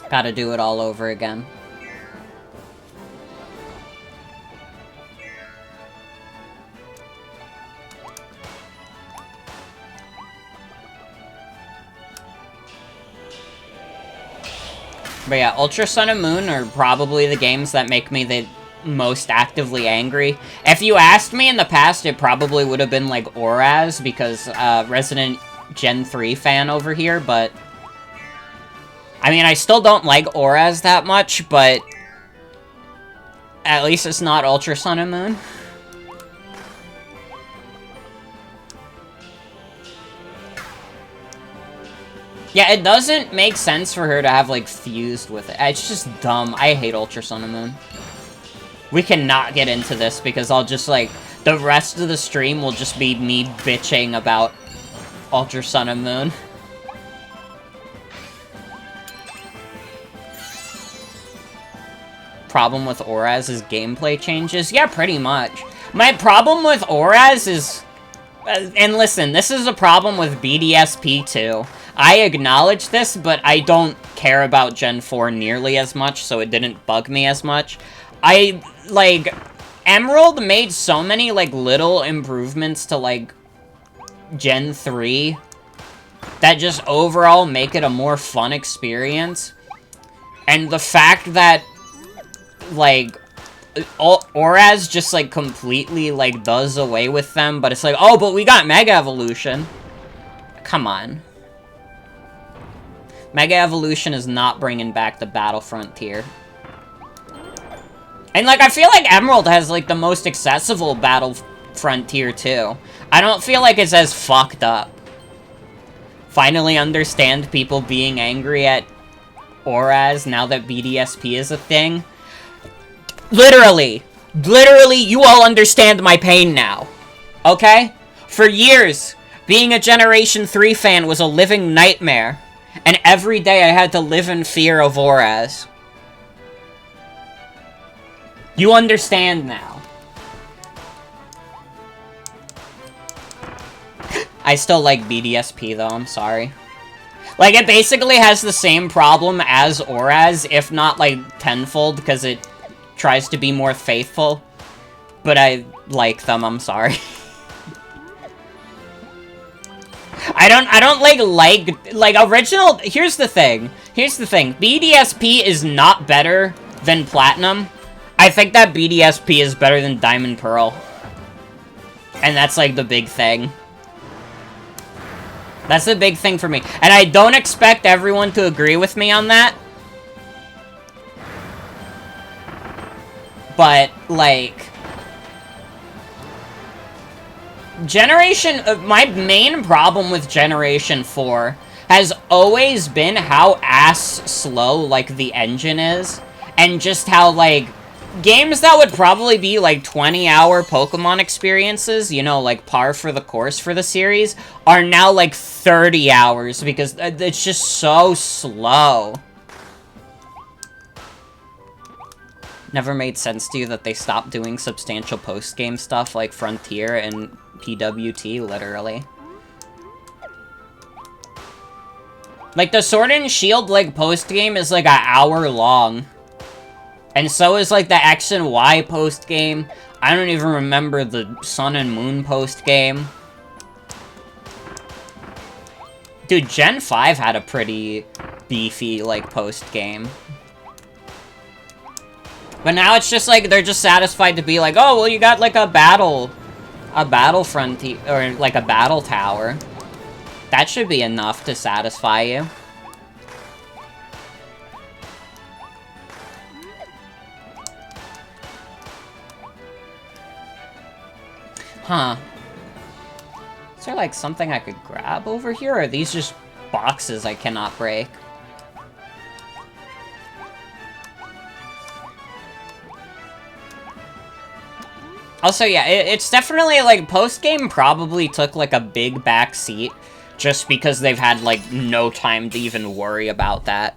Gotta do it all over again. But yeah, Ultra Sun and Moon are probably the games that make me the most actively angry. If you asked me in the past, it probably would have been like Oraz, because Resident Gen 3 fan over here, but... I mean, I still don't like Oraz that much, but... at least it's not Ultra Sun and Moon. Yeah, it doesn't make sense for her to have, like, fused with it. It's just dumb. I hate Ultra Sun and Moon. We cannot get into this, because I'll just, like... the rest of the stream will just be me bitching about Ultra Sun and Moon. Problem with Oraz is gameplay changes? Yeah, pretty much. My problem with Oraz is... and listen, this is a problem with BDSP too. I acknowledge this, but I don't care about Gen 4 nearly as much, so it didn't bug me as much. Like, Emerald made so many, like, little improvements to, like, Gen 3 that just overall make it a more fun experience. And the fact that, like, Oraz just, like, completely, like, does away with them, but it's like, oh, but we got Mega Evolution. Come on. Mega Evolution is not bringing back the Battle Frontier. And, like, I feel like Emerald has, like, the most accessible Battle Frontier, too. I don't feel like it's as fucked up. Finally understand people being angry at Oraz now that BDSP is a thing. Literally, you all understand my pain now. Okay? For years, being a Generation 3 fan was a living nightmare. And every day I had to live in fear of Oraz. You understand now. I still like BDSP though, I'm sorry. Like, it basically has the same problem as Oraz, if not, like, tenfold, because it tries to be more faithful. But I like them, I'm sorry. I don't like original. Here's the thing. BDSP is not better than Platinum. I think that BDSP is better than Diamond Pearl. And that's, like, the big thing. That's the big thing for me. And I don't expect everyone to agree with me on that. But, like... my main problem with Generation 4 has always been how ass slow, like, the engine is. And just how, like, games that would probably be like 20-hour Pokemon experiences, you know, like par for the course for the series, are now like 30 hours because it's just so slow. Never made sense to you that they stopped doing substantial post-game stuff like Frontier and PWT, literally. Like, the Sword and Shield, like, post-game is, like, an hour long. And so is, like, the X and Y post-game. I don't even remember the Sun and Moon post-game. Dude, Gen 5 had a pretty beefy, like, post-game. But now it's just, like, they're just satisfied to be like, oh, well, you got, like, a battle frontier, or, like, a battle tower. That should be enough to satisfy you. Huh. Is there, like, something I could grab over here? Or are these just boxes I cannot break? Also, yeah, it's definitely, like, post-game probably took, like, a big back seat just because they've had, like, no time to even worry about that.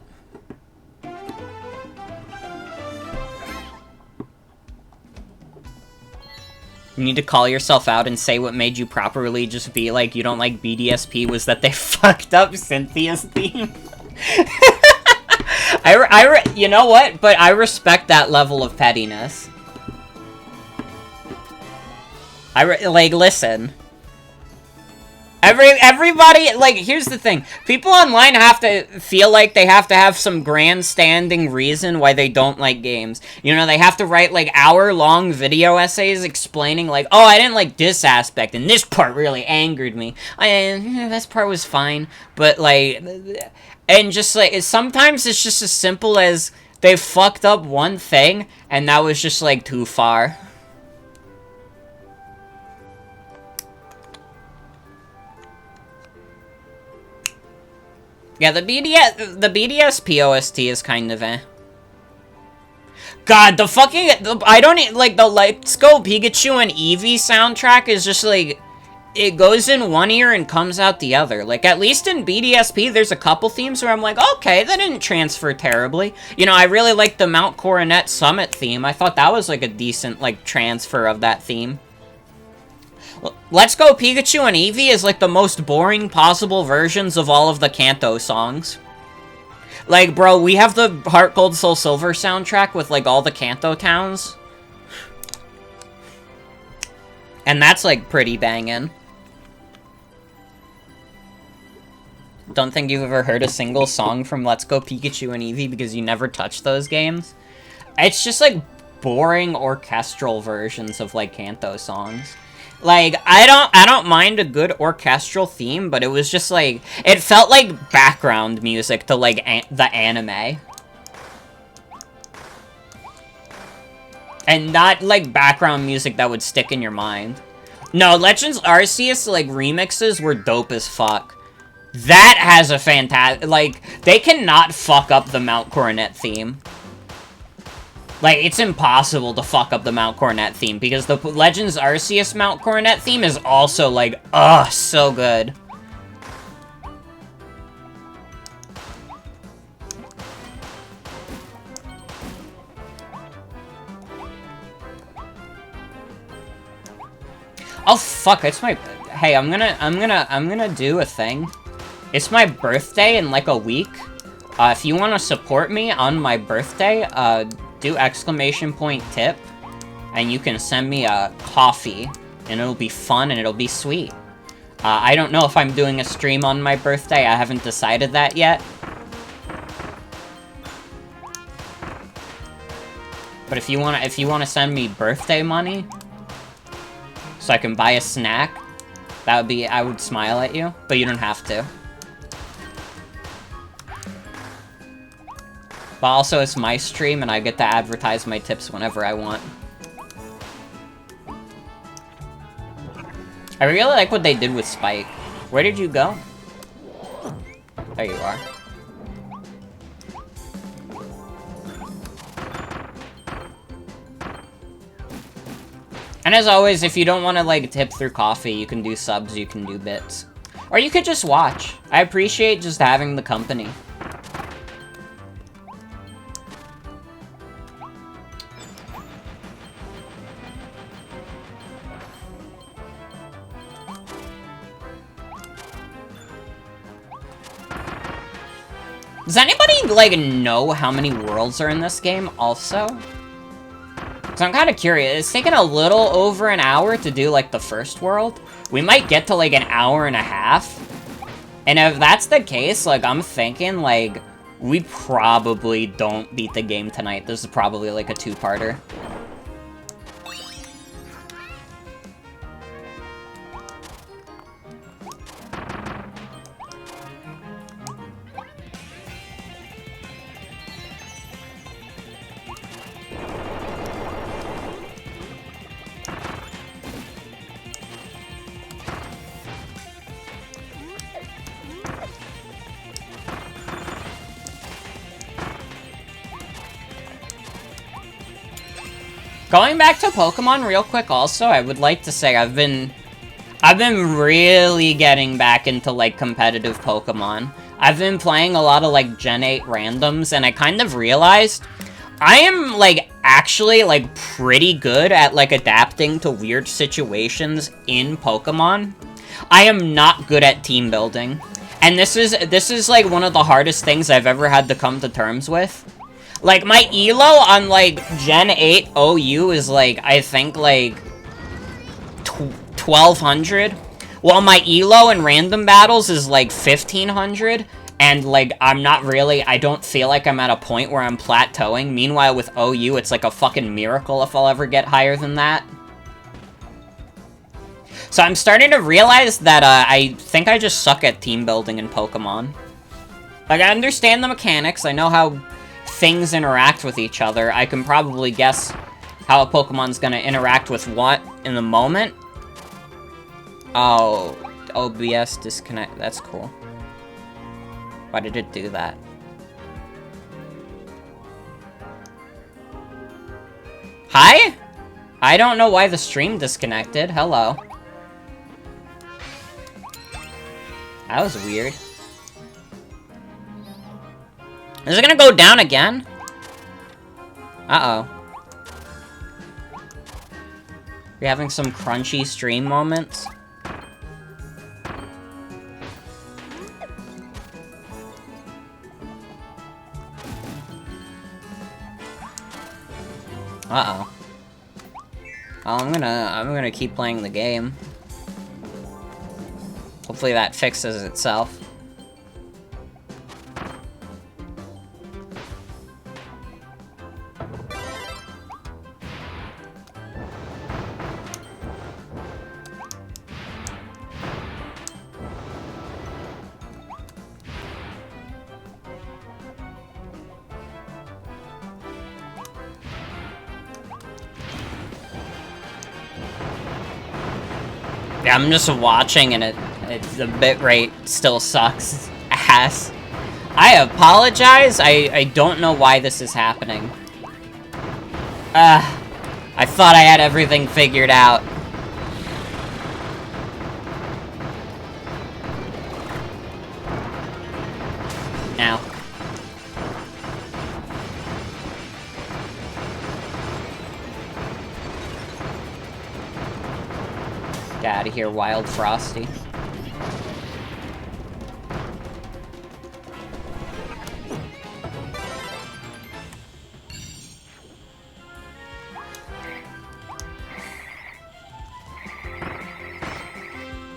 You need to call yourself out and say what made you properly just be like, you don't like BDSP was that they fucked up Cynthia's theme. You know what? But I respect that level of pettiness. Like, listen. Everybody, like, here's the thing. People online have to feel like they have to have some grandstanding reason why they don't like games. You know, they have to write, like, hour-long video essays explaining, like, oh, I didn't like this aspect, and this part really angered me. This part was fine, but, like, and just, like, sometimes it's just as simple as they fucked up one thing, and that was just, like, too far. Yeah, the BDS POST is kind of eh. God, the fucking... I don't... Like, the Let's Go Pikachu and Eevee soundtrack is just, like... It goes in one ear and comes out the other. Like, at least in BDSP, there's a couple themes where I'm like, okay, that didn't transfer terribly. You know, I really like the Mount Coronet Summit theme. I thought that was, like, a decent, like, transfer of that theme. Let's Go Pikachu and Eevee is, like, the most boring possible versions of all of the Kanto songs. Like, bro, we have the Heart Gold Soul Silver soundtrack with, like, all the Kanto towns. And that's, like, pretty bangin'. Don't think you've ever heard a single song from Let's Go Pikachu and Eevee because you never touched those games. It's just, like, boring orchestral versions of, like, Kanto songs. Like, I don't mind a good orchestral theme, but it was just, like, it felt like background music to, like, the anime. And not, like, background music that would stick in your mind. No, Legends Arceus, like, remixes were dope as fuck. That has a fantastic, like, they cannot fuck up the Mount Coronet theme. Like, it's impossible to fuck up the Mount Coronet theme, because the Legends Arceus Mount Coronet theme is also, like, ugh, so good. Oh, fuck, it's my... Hey, I'm gonna do a thing. It's my birthday in, like, a week. If you want to support me on my birthday, do !tip, and you can send me a coffee, and it'll be fun and it'll be sweet. I don't know if I'm doing a stream on my birthday. I haven't decided that yet. But if you wanna send me birthday money, so I can buy a snack, that would be, I would smile at you, but you don't have to. But also, it's my stream, and I get to advertise my tips whenever I want. I really like what they did with Spike. Where did you go? There you are. And as always, if you don't want to, like, tip through coffee, you can do subs, you can do bits. Or you could just watch. I appreciate just having the company. Does anybody, like, know how many worlds are in this game, also? Because I'm kind of curious. It's taken a little over an hour to do, like, the first world. We might get to, like, an hour and a half. And if that's the case, like, I'm thinking, like, we probably don't beat the game tonight. This is probably, like, a two-parter. Going back to Pokemon real quick also, I would like to say I've been really getting back into, like, competitive Pokemon. I've been playing a lot of, like, Gen 8 randoms, and I kind of realized I am, like, actually, like, pretty good at, like, adapting to weird situations in Pokemon. I am not good at team building. And this is, like, one of the hardest things I've ever had to come to terms with. Like, my elo on, like, Gen 8 OU is, like, I think, like, 1,200. While my elo in random battles is, like, 1,500. And, like, I don't feel like I'm at a point where I'm plateauing. Meanwhile, with OU, it's, like, a fucking miracle if I'll ever get higher than that. So I'm starting to realize that, I think I just suck at team building in Pokemon. Like, I understand the mechanics. I know how things interact with each other. I can probably guess how a Pokemon's gonna interact with what in the moment. Oh, OBS disconnect. That's cool. Why did it do that? Hi? I don't know why the stream disconnected. Hello. That was weird. Is it gonna go down again? Uh-oh. You're having some crunchy stream moments? Uh-oh. Oh, I'm gonna keep playing the game. Hopefully that fixes itself. Yeah, I'm just watching and the bitrate still sucks ass. I apologize. I don't know why this is happening. I thought I had everything figured out. Now. Get out of here, Wild Frosty.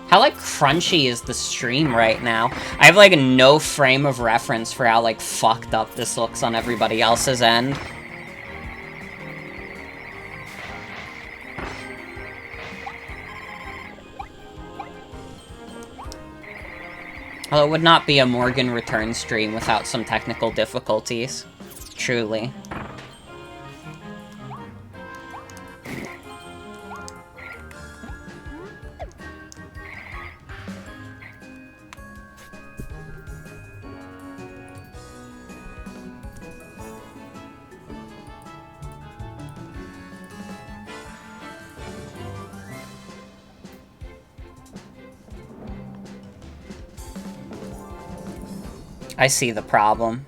How, like, crunchy is the stream right now? I have, like, no frame of reference for how, like, fucked up this looks on everybody else's end. Well, it would not be a Morgan Return stream without some technical difficulties. Truly. I see the problem.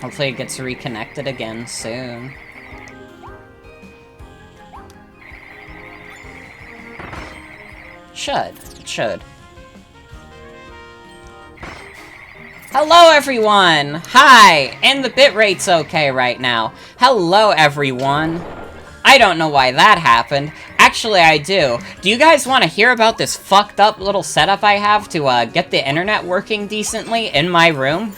Hopefully it gets reconnected again soon. It should. Hello everyone! Hi! And the bitrate's okay right now. Hello everyone! I don't know why that happened. Actually, I do. Do you guys want to hear about this fucked up little setup I have to get the internet working decently in my room?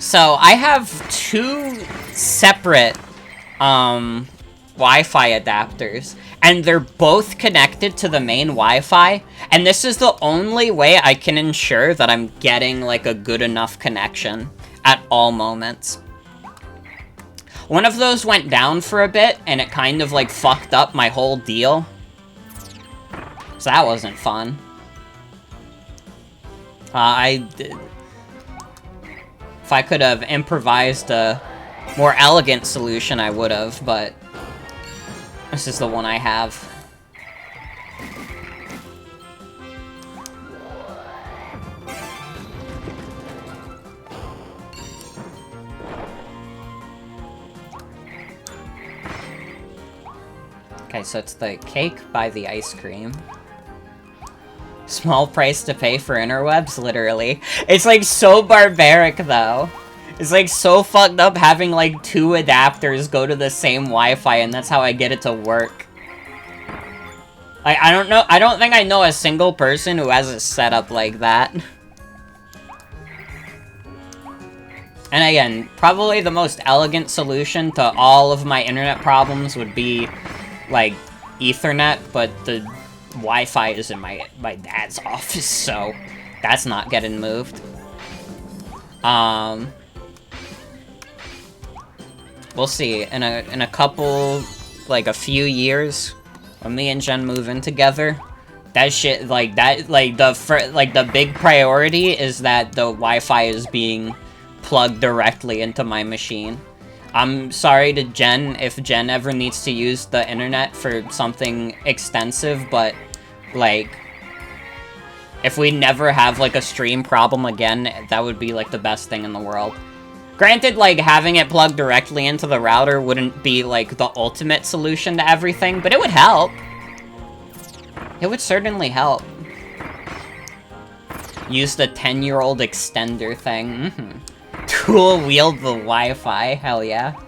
So, I have two separate, Wi-Fi adapters, and they're both connected to the main Wi-Fi, and this is the only way I can ensure that I'm getting, like, a good enough connection at all moments. One of those went down for a bit, and it kind of, like, fucked up my whole deal. So that wasn't fun. If I could have improvised a more elegant solution, I would have, but this is the one I have. Okay, so it's the cake by the ice cream. Small price to pay for interwebs, literally. It's, like, so barbaric, though. It's, like, so fucked up having, like, two adapters go to the same Wi-Fi, and that's how I get it to work. Like, I don't think I know a single person who has a setup like that. And again, probably the most elegant solution to all of my internet problems would be, like, Ethernet, but the Wi-Fi is in my dad's office, so that's not getting moved. We'll see. In a couple, like, a few years, when me and Jen move in together, that shit, like, the big priority is that the Wi-Fi is being plugged directly into my machine. I'm sorry to Jen if Jen ever needs to use the internet for something extensive, but, like, if we never have, like, a stream problem again, that would be, like, the best thing in the world. Granted, like, having it plugged directly into the router wouldn't be, like, the ultimate solution to everything, but it would help. It would certainly help. Use the 10-year-old extender thing. Dual wield the Wi-Fi, hell yeah.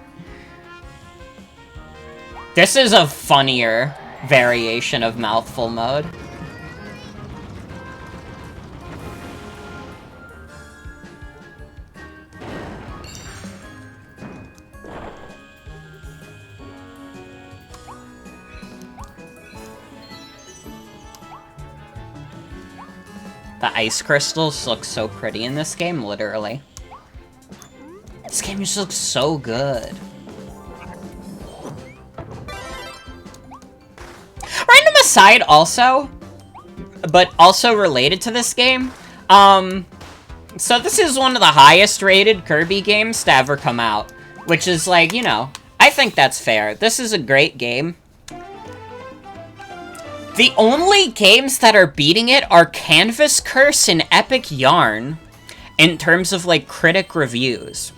This is a funnier variation of mouthful mode. The ice crystals look so pretty in this game, literally. This game just looks so good. Random aside also, but also related to this game, so this is one of the highest rated Kirby games to ever come out, which is like, you know, I think that's fair. This is a great game. The only games that are beating it are Canvas Curse and Epic Yarn in terms of, like, critic reviews.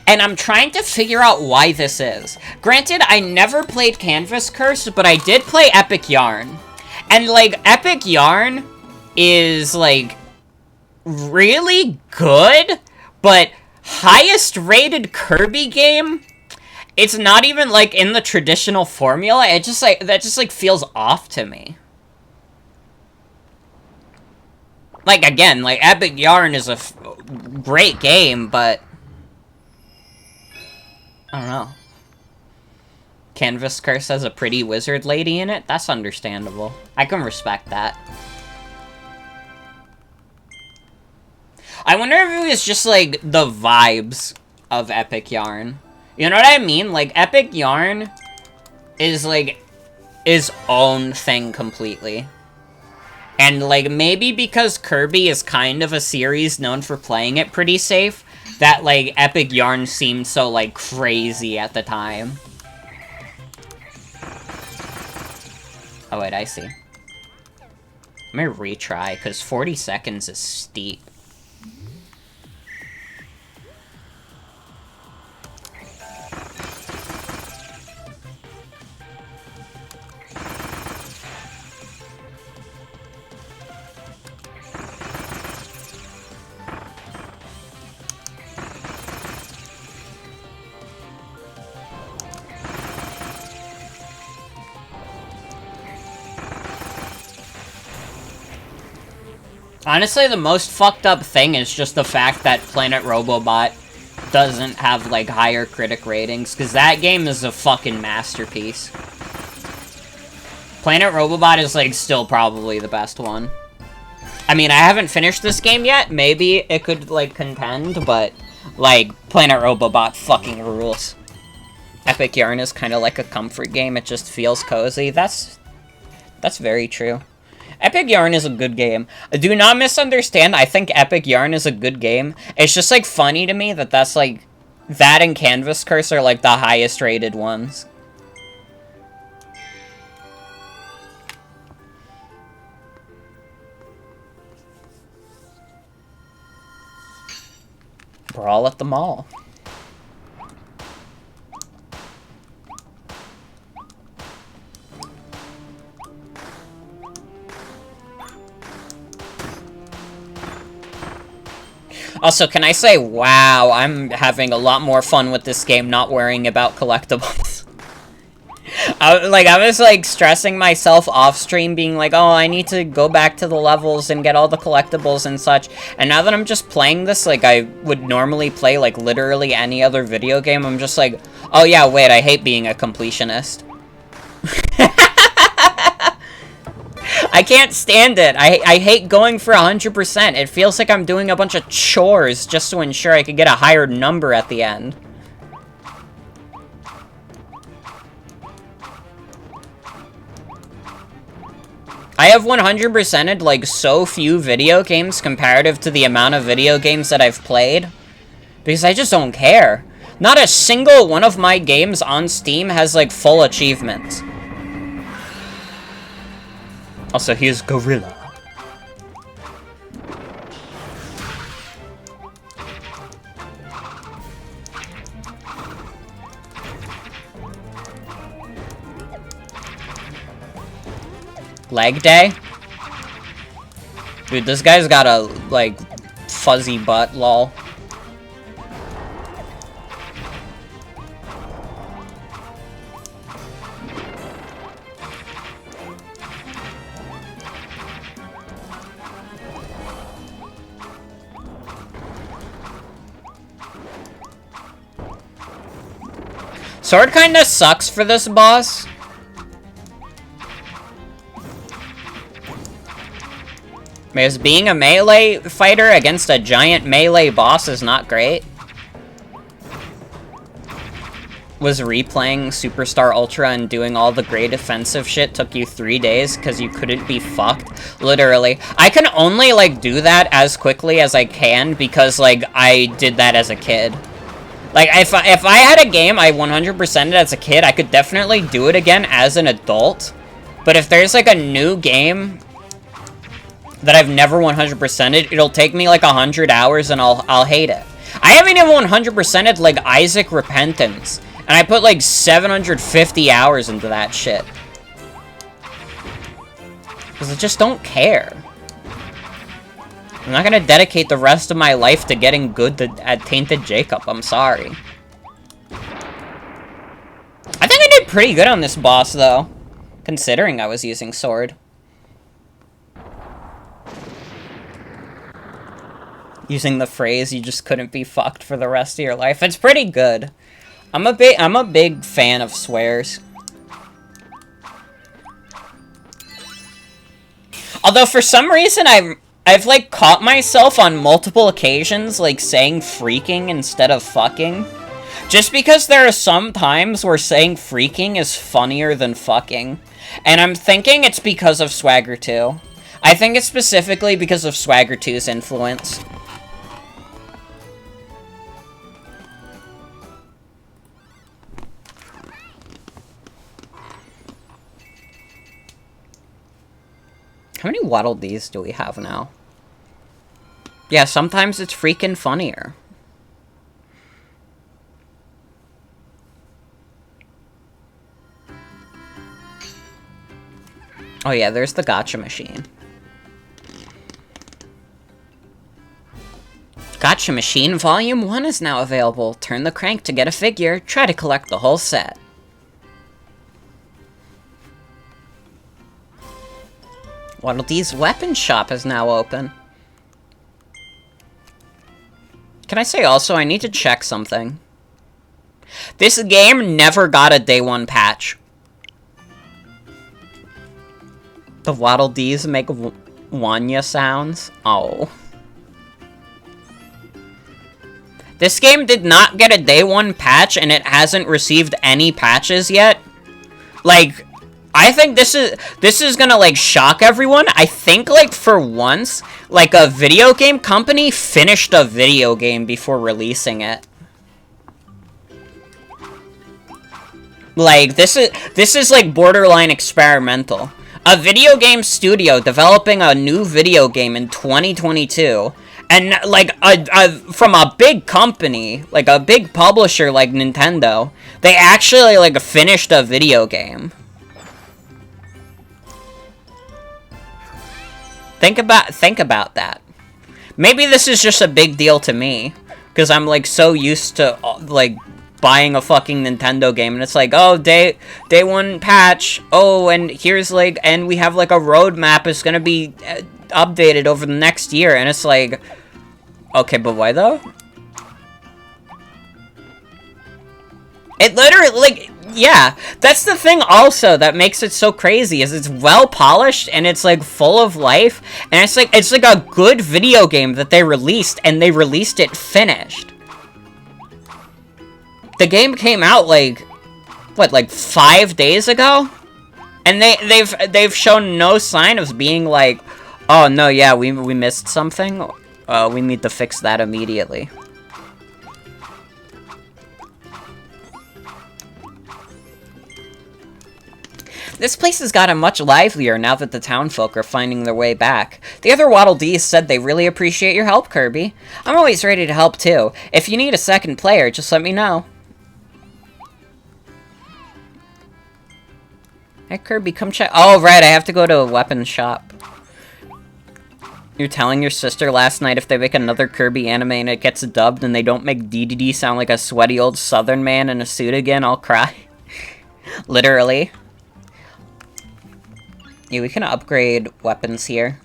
And I'm trying to figure out why this is. Granted, I never played Canvas Curse, but I did play Epic Yarn. And, like, Epic Yarn is, like, really good, but highest rated Kirby game? It's not even, like, in the traditional formula. It just, like, that just, like, feels off to me. Like, again, like, Epic Yarn is a great game, but I don't know. Canvas Curse has a pretty wizard lady in it, that's understandable. I can respect that. I wonder if it was just, like, the vibes of Epic Yarn. You know what I mean? Like, Epic Yarn is, like, its own thing completely. And, like, maybe because Kirby is kind of a series known for playing it pretty safe, that, like, Epic Yarn seemed so, like, crazy at the time. Oh, wait, I see. I'm gonna retry, because 40 seconds is steep. Honestly, the most fucked up thing is just the fact that Planet Robobot doesn't have, like, higher critic ratings, because that game is a fucking masterpiece. Planet Robobot is, like, still probably the best one. I mean, I haven't finished this game yet. Maybe it could, like, contend, but, like, Planet Robobot fucking rules. Epic Yarn is kind of like a comfort game. It just feels cozy. That's very true. Epic Yarn is a good game. Do not misunderstand, I think Epic Yarn is a good game. It's just, like, funny to me that that's, like... That and Canvas Curse are, like, the highest rated ones. Brawl at the mall. Also, can I say, wow, I'm having a lot more fun with this game not worrying about collectibles. I was, like, stressing myself off-stream, being like, oh, I need to go back to the levels and get all the collectibles and such. And now that I'm just playing this like I would normally play, like, literally any other video game, I'm just like, oh yeah, wait, I hate being a completionist. I can't stand it. I hate going for 100%. It feels like I'm doing a bunch of chores just to ensure I could get a higher number at the end. I have 100%ed, like, so few video games comparative to the amount of video games that I've played. Because I just don't care. Not a single one of my games on Steam has, like, full achievements. Also, here's Gorilla. Leg day? Dude, this guy's got a, like, fuzzy butt, lol. Sword kinda sucks for this boss. Because being a melee fighter against a giant melee boss is not great. Was replaying Superstar Ultra and doing all the great offensive shit took you 3 days because you couldn't be fucked? Literally. I can only, like, do that as quickly as I can because, like, I did that as a kid. Like, if I had a game I 100%ed as a kid, I could definitely do it again as an adult. But if there's, like, a new game that I've never 100%ed, it'll take me, like, 100 hours and I'll hate it. I haven't even 100%ed, like, Isaac Repentance. And I put, like, 750 hours into that shit. Because I just don't care. I'm not gonna dedicate the rest of my life to getting good at Tainted Jacob. I'm sorry. I think I did pretty good on this boss, though. Considering I was using sword. Using the phrase, you just couldn't be fucked for the rest of your life. It's pretty good. I'm a big fan of swears. Although for some reason I've like caught myself on multiple occasions like saying freaking instead of fucking. Just because there are some times where saying freaking is funnier than fucking. And I'm thinking it's because of Swagger 2. I think it's specifically because of Swagger 2's influence. How many Waddle Dees do we have now? Yeah, sometimes it's freaking funnier. Oh yeah, there's the gotcha machine. Gotcha Machine Volume 1 is now available. Turn the crank to get a figure. Try to collect the whole set. Waddle Dee's weapon shop is now open. Can I say also, I need to check something. This game never got a day 1 patch. The Waddle Dees make Wanya sounds. Oh. This game did not get a day 1 patch, and it hasn't received any patches yet. Like, I think this is gonna, like, shock everyone. I think, like, for once, like, a video game company finished a video game before releasing it. Like, this is, like, borderline experimental. A video game studio developing a new video game in 2022, and, like, from a big company, like, a big publisher like Nintendo, they actually, like, finished a video game. Think about that. Maybe this is just a big deal to me, because I'm, like, so used to, like, buying a fucking Nintendo game, and it's like, oh, day 1 patch, oh, and here's, like, and we have, like, a roadmap, it's gonna be updated over the next year, and it's like, okay, but why, though? It literally, like, yeah, that's the thing also that makes it so crazy, is it's well polished, and it's, like, full of life, and it's like a good video game that they released, and they released it finished. The game came out, like, what, like 5 days ago? And they've shown no sign of being like, oh, no, yeah, we missed something. We need to fix that immediately. This place has gotten much livelier now that the townfolk are finding their way back. The other Waddle Dees said they really appreciate your help, Kirby. I'm always ready to help, too. If you need a second player, just let me know. Hey, Kirby, come check. Oh, right, I have to go to a weapons shop. You're telling your sister last night if they make another Kirby anime and it gets dubbed and they don't make DDD sound like a sweaty old southern man in a suit again, I'll cry. Literally. Yeah, we can upgrade weapons here.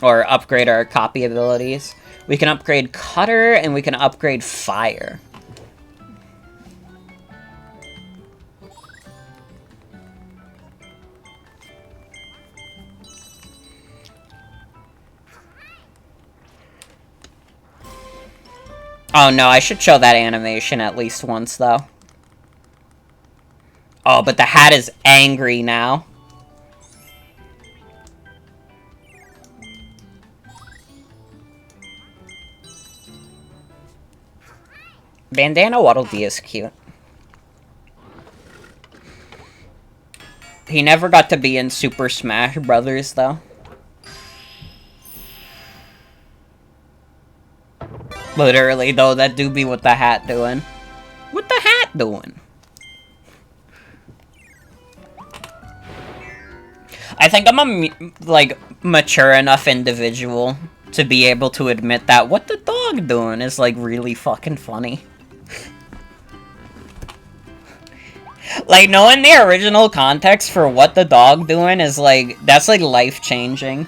Or upgrade our copy abilities. We can upgrade Cutter and we can upgrade Fire. Oh no, I should show that animation at least once, though. Oh, but the hat is angry now. Bandana Waddle Dee is cute. He never got to be in Super Smash Brothers, though. Literally, though, that do be what the hat doing. What the hat doing? I think I'm a, like, mature enough individual to be able to admit that what the dog doing is, like, really fucking funny. Like, knowing the original context for what the dog doing is, like, that's, like, life-changing.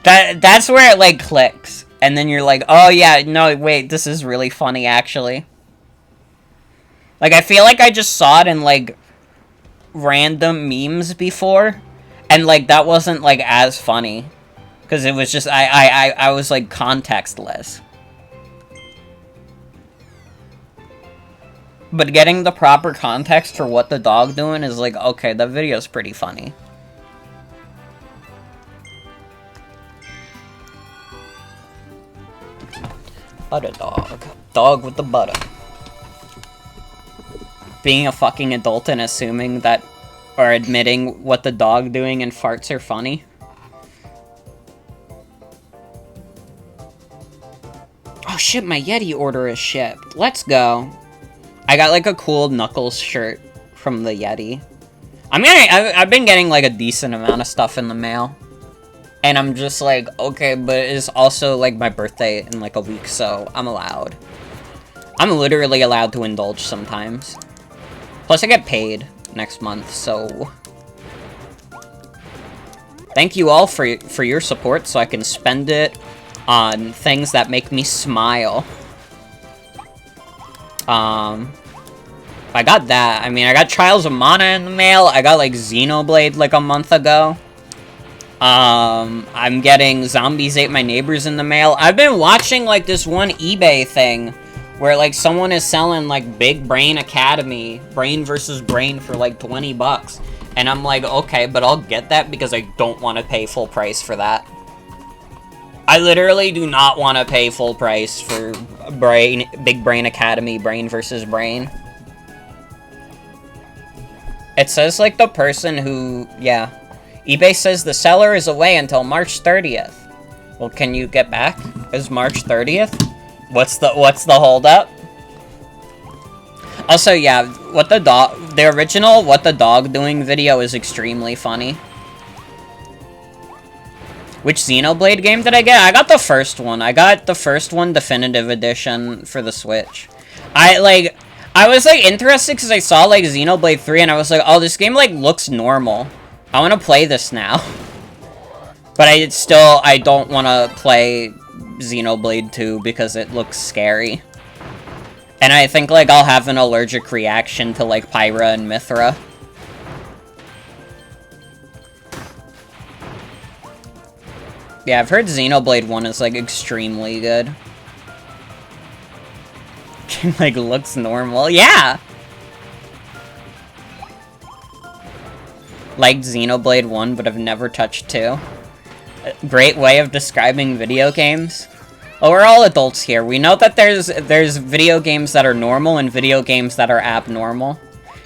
That's where it, like, clicks. And then you're like, oh yeah, no, wait, this is really funny, actually. Like, I feel like I just saw it in, like, random memes before. And, like, that wasn't, like, as funny. Because it was just, I was, like, contextless. But getting the proper context for what the dog doing is like, okay, that video's pretty funny. Butter dog. Dog with the butter. Being a fucking adult and assuming that, or admitting what the dog doing and farts are funny. Oh shit, my Yeti order is shipped. Let's go. I got like a cool Knuckles shirt from the Yeti. I've been getting like a decent amount of stuff in the mail. And I'm just like, okay, but it's also like my birthday in like a week, so I'm allowed. I'm literally allowed to indulge sometimes. Plus I get paid next month, so... Thank you all for your support so I can spend it on things that make me smile. I got that. I mean, I got Trials of Mana in the mail. I got, like, Xenoblade, like, a month ago. I'm getting Zombies Ate My Neighbors in the mail. I've been watching, like, this one eBay thing where, like, someone is selling, like, Big Brain Academy, Brain versus Brain for, like, 20 bucks. And I'm like, okay, but I'll get that because I don't want to pay full price for that. I literally do not want to pay full price for Big Brain Academy, Brain versus Brain. It says, like, the person who... Yeah. eBay says the seller is away until March 30th. Well, can you get back? Is March 30th? What's the holdup? Also, yeah, the original What the Dog Doing video is extremely funny. Which Xenoblade game did I get? I got the first one. I got the first one, Definitive Edition, for the Switch. I was, like, interested because I saw, like, Xenoblade 3, and I was like, oh, this game, like, looks normal. I want to play this now. But I don't want to play Xenoblade 2 because it looks scary. And I think, like, I'll have an allergic reaction to, like, Pyra and Mithra. Yeah, I've heard Xenoblade 1 is, like, extremely good. Like, looks normal. Yeah! Liked Xenoblade 1, but I've never touched 2. Great way of describing video games. Oh, we're all adults here. We know that there's video games that are normal and video games that are abnormal.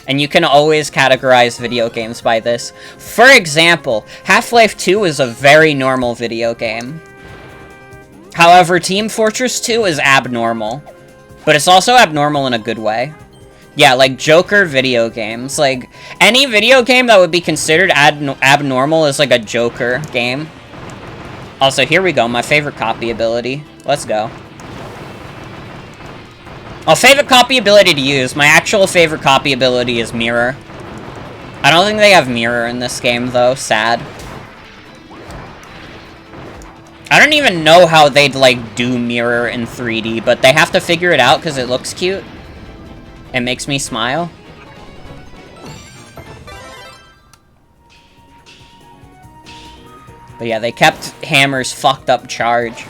And you can always categorize video games by this. For example, Half-Life 2 is a very normal video game. However, Team Fortress 2 is abnormal. But it's also abnormal in a good way. Yeah, like Joker video games. Like, any video game that would be considered abnormal is like a Joker game. Also, here we go, my favorite copy ability. Let's go. Oh, favorite copy ability to use. My actual favorite copy ability is Mirror. I don't think they have Mirror in this game, though. Sad. I don't even know how they'd, like, do Mirror in 3D, but they have to figure it out because it looks cute. It makes me smile. But yeah, they kept Hammer's fucked up charge.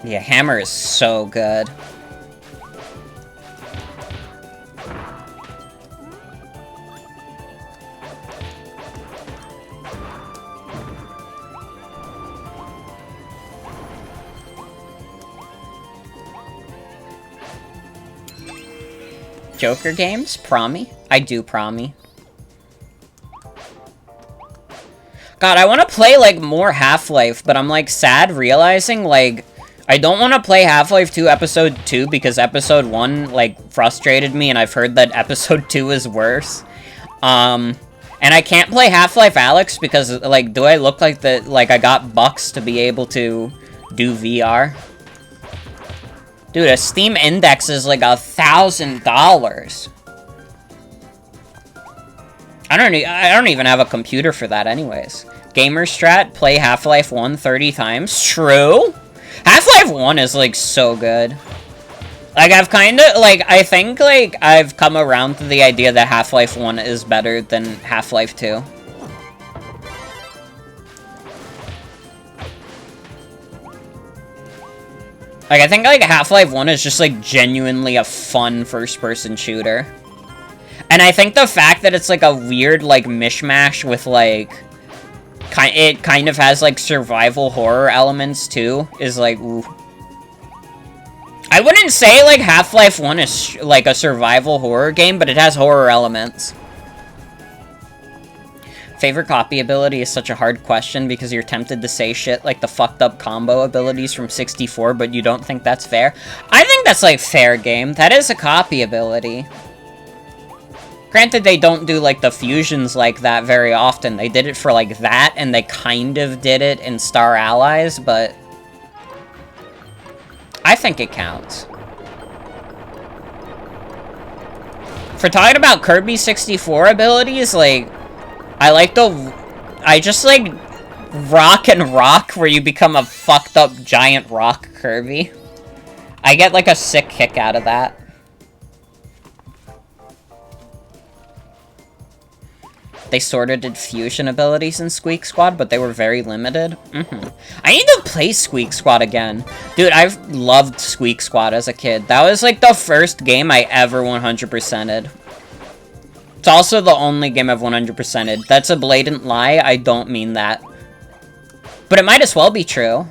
Yeah, Hammer is so good. Joker games? Promi? I do Promi. God, I want to play, like, more Half-Life, but I'm, like, sad realizing, like, I don't want to play Half-Life 2 Episode 2 because Episode 1, like, frustrated me, and I've heard that Episode 2 is worse. And I can't play Half-Life Alyx because, like, do I look like I got bucks to be able to do VR? Dude, a Steam Index is like $1,000. I don't even have a computer for that anyways. Gamerstrat, play Half-Life 1 30 times. True! Half-Life 1 is, like, so good. Like, I've kind of, like, I think, like, I've come around to the idea that Half-Life 1 is better than Half-Life 2. Like, I think, like, Half-Life 1 is just, like, genuinely a fun first-person shooter. And I think the fact that it's, like, a weird, like, mishmash with, like... It kind of has, like, survival horror elements, too, is, like, ooh. I wouldn't say, like, Half-Life 1 is, like, a survival horror game, but it has horror elements. Favorite copy ability is such a hard question because you're tempted to say shit like the fucked up combo abilities from 64, but you don't think that's fair. I think that's, like, fair game. That is a copy ability. Granted, they don't do, like, the fusions like that very often. They did it for, like, that, and they kind of did it in Star Allies, but... I think it counts. For talking about Kirby 64 abilities, like... I just, like, rock and rock, where you become a fucked up giant rock Kirby. I get, like, a sick kick out of that. They sort of did fusion abilities in Squeak Squad, but they were very limited. I need to play Squeak Squad again. Dude, I've loved Squeak Squad as a kid. That was, like, the first game I ever 100%ed. It's also the only game I've 100%ed. That's a blatant lie. I don't mean that. But it might as well be true.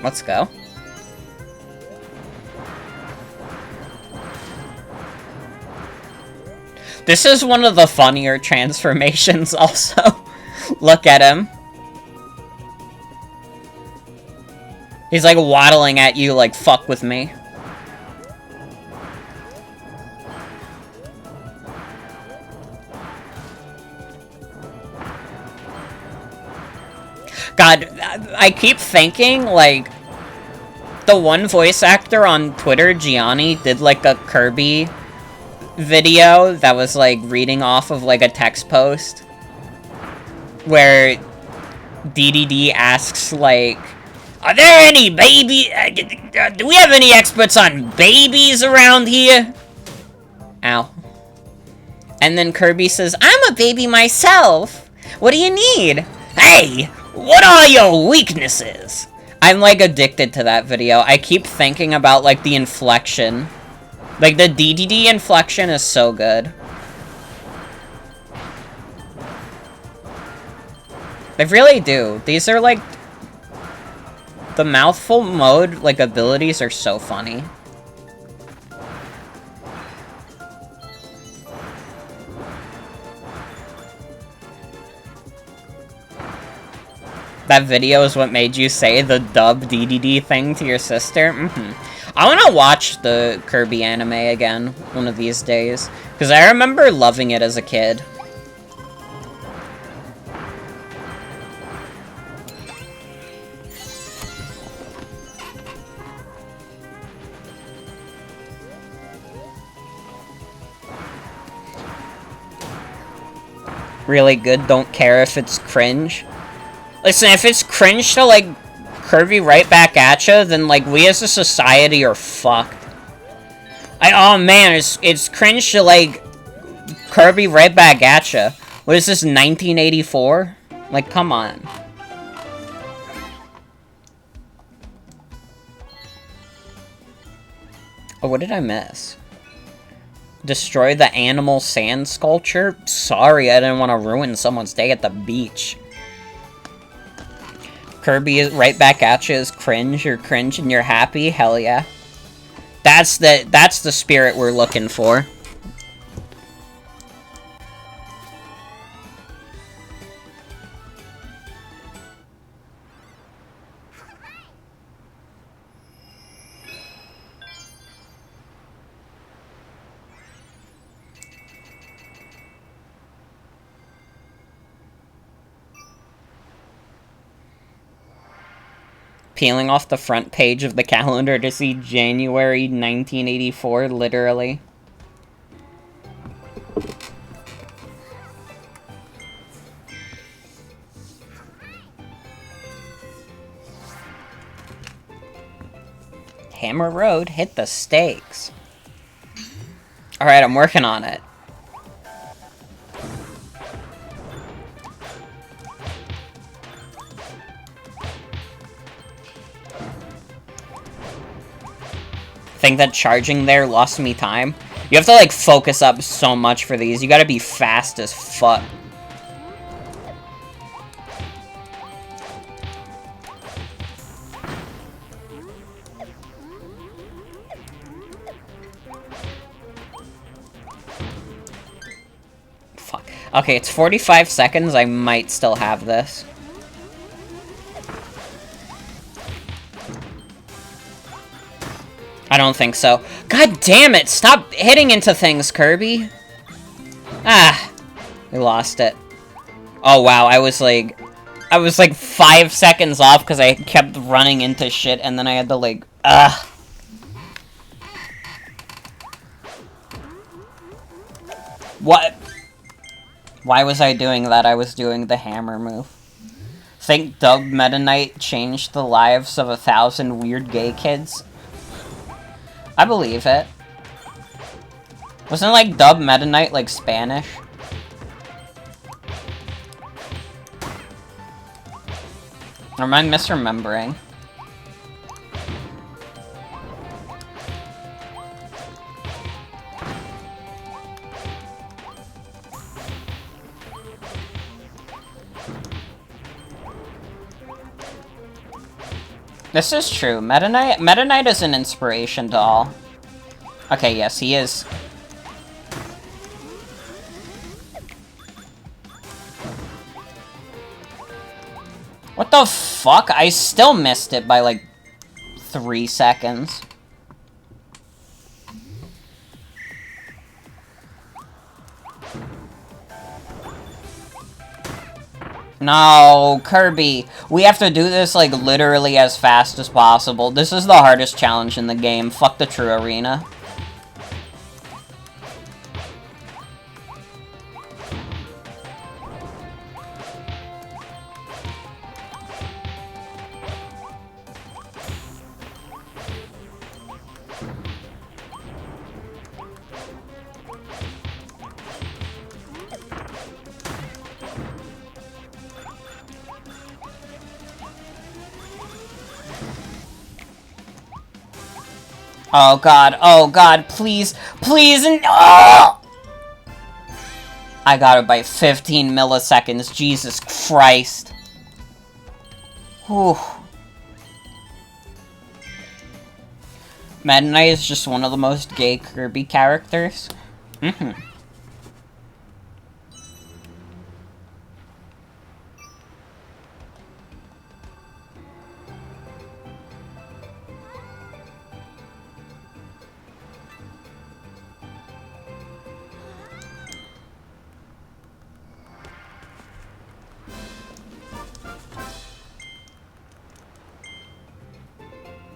Let's go. This is one of the funnier transformations also. Look at him. He's like waddling at you like, fuck with me. God, I keep thinking, like, the one voice actor on Twitter, Gianni, did, like, a Kirby video that was, like, reading off of, like, a text post. Where DDD asks, like, are there any baby... do we have any experts on babies around here? Ow. And then Kirby says, I'm a baby myself. What do you need? Hey! What are your weaknesses? I'm, like, addicted to that video. I keep thinking about, like, the inflection. Like, the DDD inflection is so good. They really do. These are, like... The mouthful mode, like, abilities are so funny. That video is what made you say the dub DDD thing to your sister? I want to watch the Kirby anime again one of these days. Because I remember loving it as a kid. Really good, don't care if it's cringe. Listen, if it's cringe to, like, Kirby right back at you, then, like, we as a society are fucked. Oh, man, it's cringe to, like, Kirby right back at you. What is this, 1984? Like, come on. Oh, what did I miss? Destroy the animal sand sculpture? Sorry, I didn't want to ruin someone's day at the beach. Kirby is right back at you is cringe. You're cringe and you're happy. Hell yeah. That's the spirit we're looking for. Peeling off the front page of the calendar to see January 1984, literally. Hammer Road, hit the stakes. Alright, I'm working on it. Think that charging there lost me time. You have to, like, focus up so much for these. You gotta be fast as fuck. Fuck. Okay, it's 45 seconds. I might still have this. I don't think so. God damn it! Stop hitting into things, Kirby! Ah! We lost it. Oh wow, I was like 5 seconds off because I kept running into shit and then I had to like, What? Why was I doing that? I was doing the hammer move. Think Dub Meta Knight changed the lives of 1,000 weird gay kids? I believe it. Wasn't, like, Dub Meta Knight, like, Spanish? Or am I misremembering? This is true. Meta Knight is an inspiration to all. Okay, yes, he is. What the fuck? I still missed it by, like, 3 seconds. No, Kirby. We have to do this, like, literally as fast as possible. This is the hardest challenge in the game. Fuck the true arena. Oh god, please, please, and oh! I got it by 15 milliseconds, Jesus Christ. Whew. Meta Knight is just one of the most gay Kirby characters.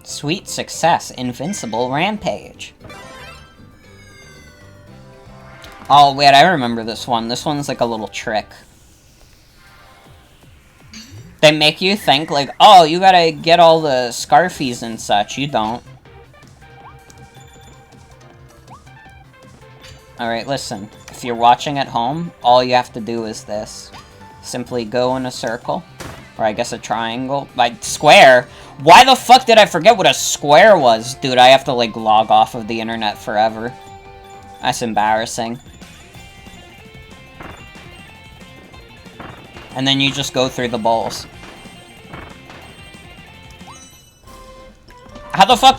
Sweet success, Invincible Rampage. Oh, wait, I remember this one. This one's like a little trick. They make you think, like, oh, you gotta get all the Scarfies and such. You don't. Alright, listen. If you're watching at home, all you have to do is this. Simply go in a circle. Or I guess a triangle. Like, square? Why the fuck did I forget what a square was? Dude, I have to, like, log off of the internet forever. That's embarrassing. And then you just go through the bowls. How the fuck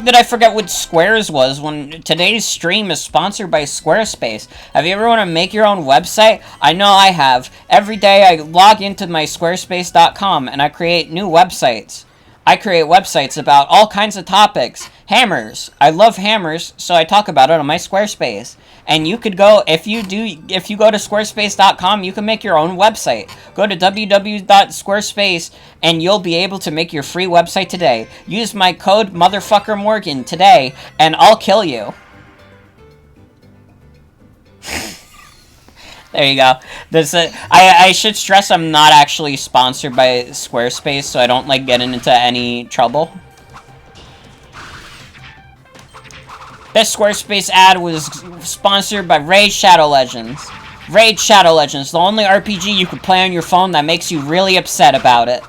did I forget what squares was when today's stream is sponsored by Squarespace? Have you ever want to make your own website? I know I have. Every day I log into my squarespace.com and I create new websites. I create websites about all kinds of topics. Hammers. I love hammers, so I talk about it on my Squarespace. And you could go, if you go to squarespace.com, you can make your own website. Go to www.squarespace and you'll be able to make your free website today. Use my code motherfuckermorgan today and I'll kill you. There you go. I should stress I'm not actually sponsored by Squarespace, so I don't, like, get into any trouble. This Squarespace ad was sponsored by Raid Shadow Legends. Raid Shadow Legends, the only RPG you can play on your phone that makes you really upset about it.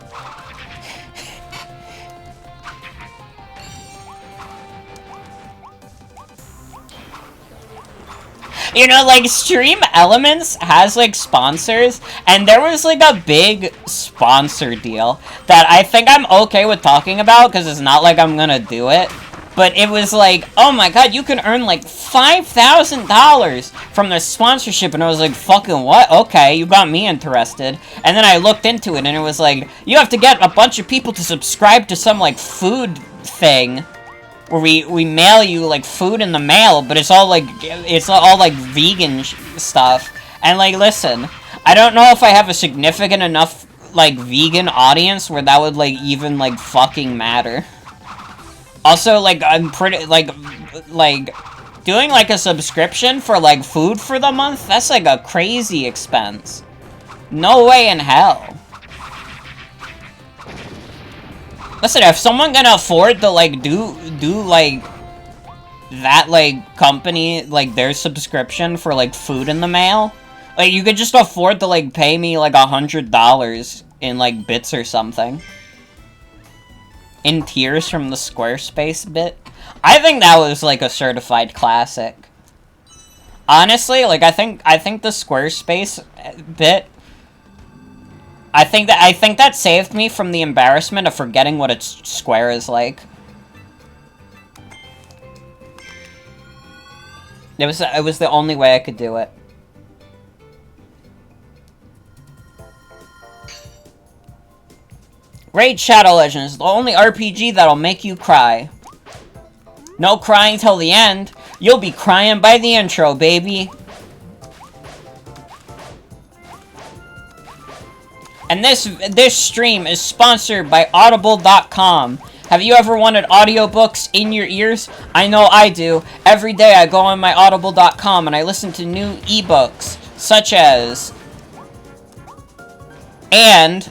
You know, like, Stream Elements has, like, sponsors, and there was, like, a big sponsor deal that I think I'm okay with talking about, because it's not like I'm gonna do it. But it was like, oh my god, you can earn, like, $5,000 from the sponsorship, and I was like, fucking what? Okay, you got me interested. And then I looked into it, and it was like, you have to get a bunch of people to subscribe to some, like, food thing, where we mail you, like, food in the mail, but it's all, like, vegan stuff. And, like, listen, I don't know if I have a significant enough, like, vegan audience where that would, like, even, like, fucking matter. Also, like, I'm pretty, like, doing, like, a subscription for, like, food for the month, that's, like, a crazy expense. No way in hell. Listen, if someone can afford to, like, do, like, that, like, company, like, their subscription for, like, food in the mail, like, you could just afford to, like, pay me, like, $100 in, like, bits or something. In tears from the Squarespace bit. I think that was, like, a certified classic. Honestly, like, I think the Squarespace bit, I think that saved me from the embarrassment of forgetting what a square is like. It was the only way I could do it. Raid Shadow Legends, the only RPG that'll make you cry. No crying till the end. You'll be crying by the intro, baby. And this stream is sponsored by Audible.com. Have you ever wanted audiobooks in your ears? I know I do. Every day I go on my Audible.com and I listen to new ebooks, such as... And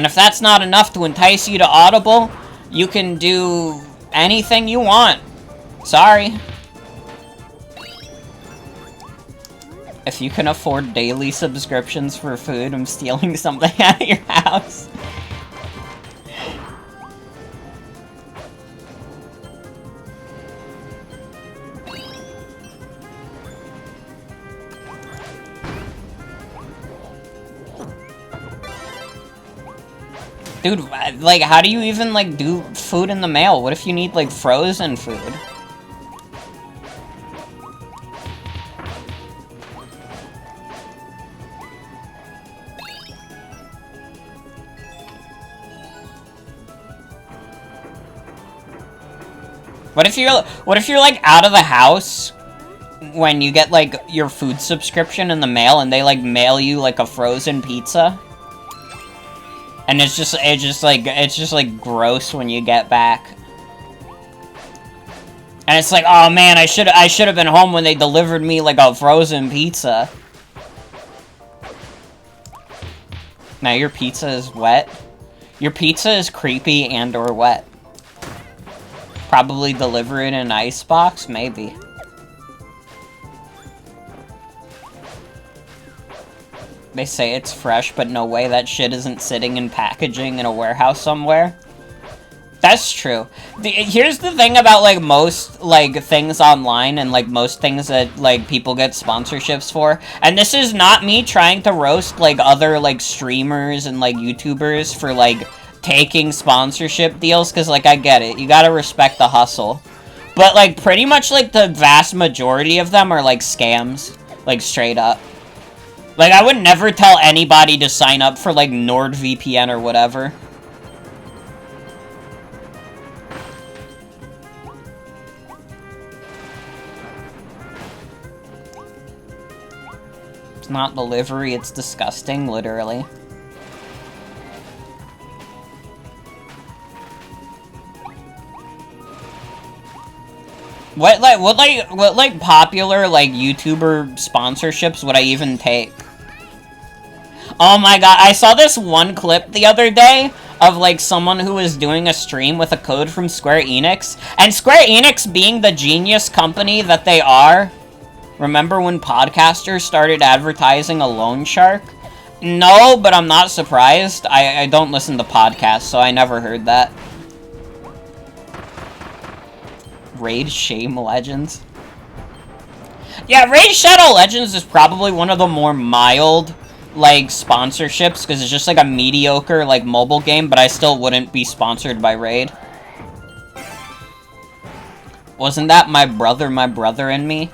if that's not enough to entice you to Audible, you can do anything you want. Sorry. If you can afford daily subscriptions for food, I'm stealing something out of your house. Dude, like, how do you even, like, do food in the mail? What if you need, like, frozen food? What if you're, like, out of the house when you get, like, your food subscription in the mail and they, like, mail you, like, a frozen pizza? And it's just like gross when you get back. And it's like, oh man, I should have been home when they delivered me like a frozen pizza. Now your pizza is wet. Your pizza is creepy and or wet. Probably deliver it in an icebox, maybe. They say it's fresh, but no way, that shit isn't sitting in packaging in a warehouse somewhere. That's true. Here's the thing about, like, most, like, things online and, like, most things that, like, people get sponsorships for. And this is not me trying to roast, like, other, like, streamers and, like, YouTubers for, like, taking sponsorship deals, because, like, I get it. You gotta respect the hustle. But, like, pretty much, like, the vast majority of them are, like, scams. Like, straight up. Like, I would never tell anybody to sign up for, like, NordVPN or whatever. It's not delivery, it's disgusting, literally. What popular, like, YouTuber sponsorships would I even take? Oh my god, I saw this one clip the other day of, like, someone who was doing a stream with a code from Square Enix, and Square Enix being the genius company that they are, remember when podcasters started advertising a loan shark? No, but I'm not surprised. I don't listen to podcasts, so I never heard that. Raid Shame Legends. Yeah, Raid Shadow Legends is probably one of the more mild, like, sponsorships, because it's just, like, a mediocre, like, mobile game, but I still wouldn't be sponsored by Raid. Wasn't that my brother and me?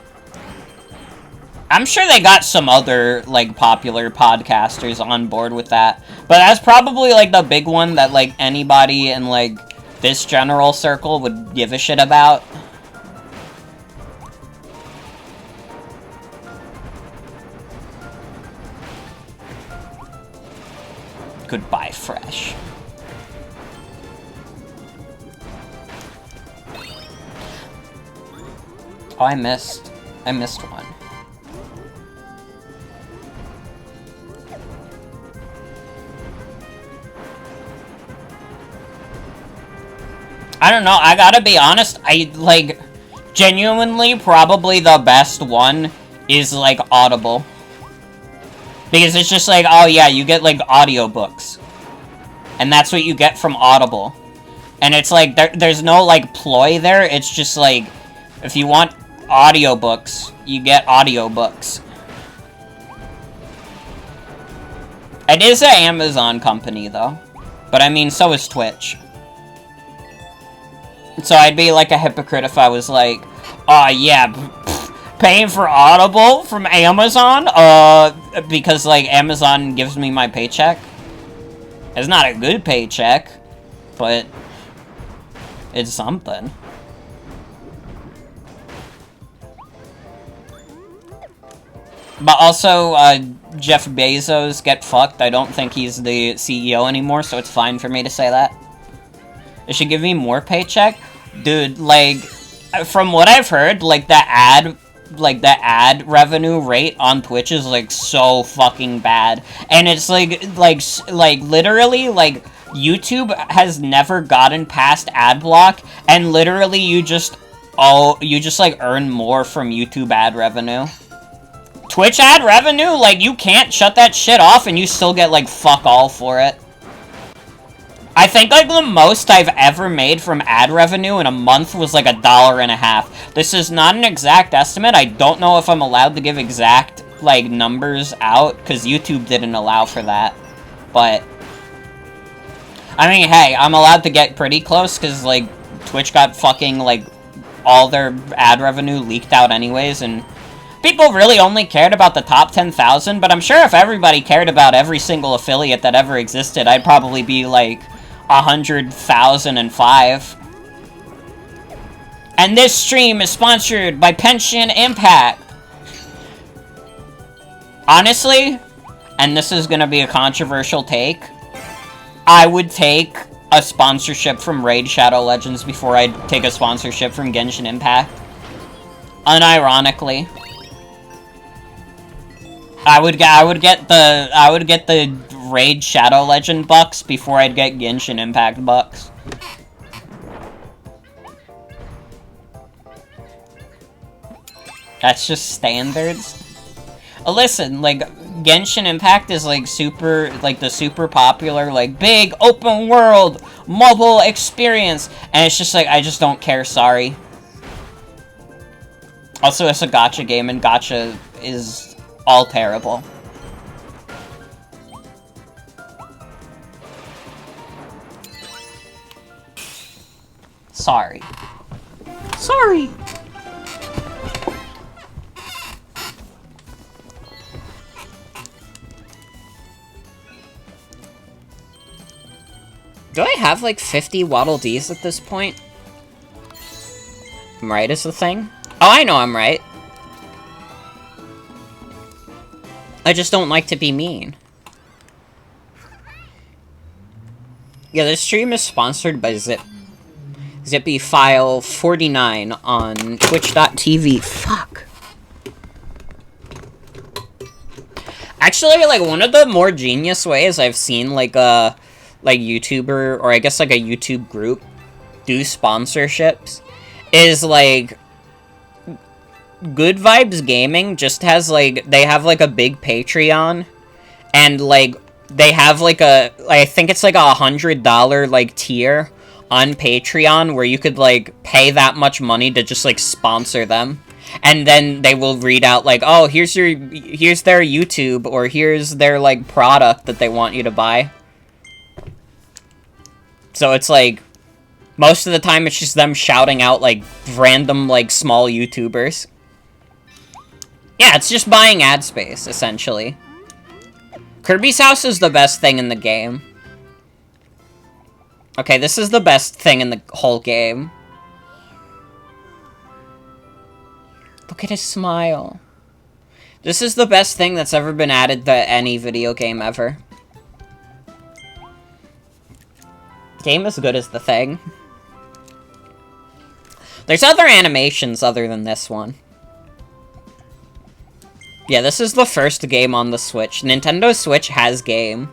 I'm sure they got some other, like, popular podcasters on board with that, but that's probably, like, the big one that, like, anybody in, like, this general circle would give a shit about. Goodbye, Fresh. Oh, I missed one. I don't know, I gotta be honest, I, like, genuinely, probably the best one is, like, Audible. Because it's just like, oh yeah, you get, like, audiobooks. And that's what you get from Audible. And it's like, there's no, like, ploy there, it's just like, if you want audiobooks, you get audiobooks. It is an Amazon company, though. But I mean, so is Twitch. So I'd be like a hypocrite if I was like, oh yeah, paying for Audible from Amazon? Because, like, Amazon gives me my paycheck. It's not a good paycheck, but it's something. But also, Jeff Bezos, get fucked. I don't think he's the CEO anymore, so it's fine for me to say that. It should give me more paycheck? Dude, like, from what I've heard, like, the ad revenue rate on Twitch is, like, so fucking bad. And it's, like, literally, like, YouTube has never gotten past ad block, and literally you just, like, earn more from YouTube ad revenue. Twitch ad revenue? Like, you can't shut that shit off and you still get, like, fuck all for it. I think, like, the most I've ever made from ad revenue in a month was, like, $1.50. This is not an exact estimate. I don't know if I'm allowed to give exact, like, numbers out, because YouTube didn't allow for that. But, I mean, hey, I'm allowed to get pretty close, because, like, Twitch got fucking, like, all their ad revenue leaked out anyways, and people really only cared about the top 10,000, but I'm sure if everybody cared about every single affiliate that ever existed, I'd probably be, like, 100,005. And this stream is sponsored by Pension Impact. Honestly, and this is gonna be a controversial take, I would take a sponsorship from Raid Shadow Legends before I'd take a sponsorship from Genshin Impact. Unironically. I would get the Raid Shadow Legend bucks before I'd get Genshin Impact bucks. That's just standards. Listen, like, Genshin Impact is, like, super, like, the super popular, like, big open world mobile experience, and it's just like, I just don't care, sorry. Also, it's a gacha game, and gacha is all terrible. Sorry. Sorry! Do I have, like, 50 Waddle Dees at this point? I'm right is the thing? Oh, I know I'm right. I just don't like to be mean. Yeah, this stream is sponsored by Zip. Zippy File 49 on twitch.tv. Fuck. Actually, like, one of the more genius ways I've seen, like, a YouTuber, or I guess, like, a YouTube group do sponsorships is, like, Good Vibes Gaming just has, like, they have, like, a big Patreon, and, like, they have, like, I think it's, like, $100, like, tier on Patreon where you could, like, pay that much money to just, like, sponsor them. And then they will read out, like, oh, here's their YouTube, or here's their, like, product that they want you to buy. So it's, like, most of the time it's just them shouting out, like, random, like, small YouTubers. Yeah, it's just buying ad space, essentially. Kirby's house is the best thing in the game. Okay, this is the best thing in the whole game. Look at his smile. This is the best thing that's ever been added to any video game ever. Game as good as the thing. There's other animations other than this one. Yeah, this is the first game on the Switch. Nintendo Switch has game.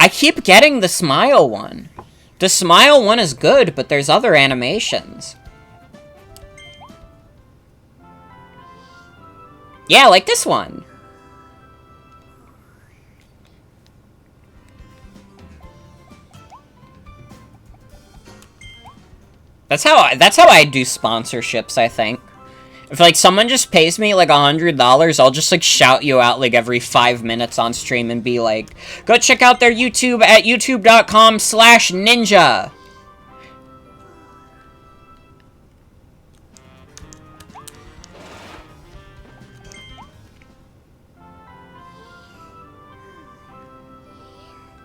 I keep getting the Smile one. The Smile one is good, but there's other animations. Yeah, like this one. That's how I do sponsorships, I think. If, like, someone just pays me, like, $100, I'll just, like, shout you out, like, every 5 minutes on stream and be like, go check out their YouTube at youtube.com/ninja.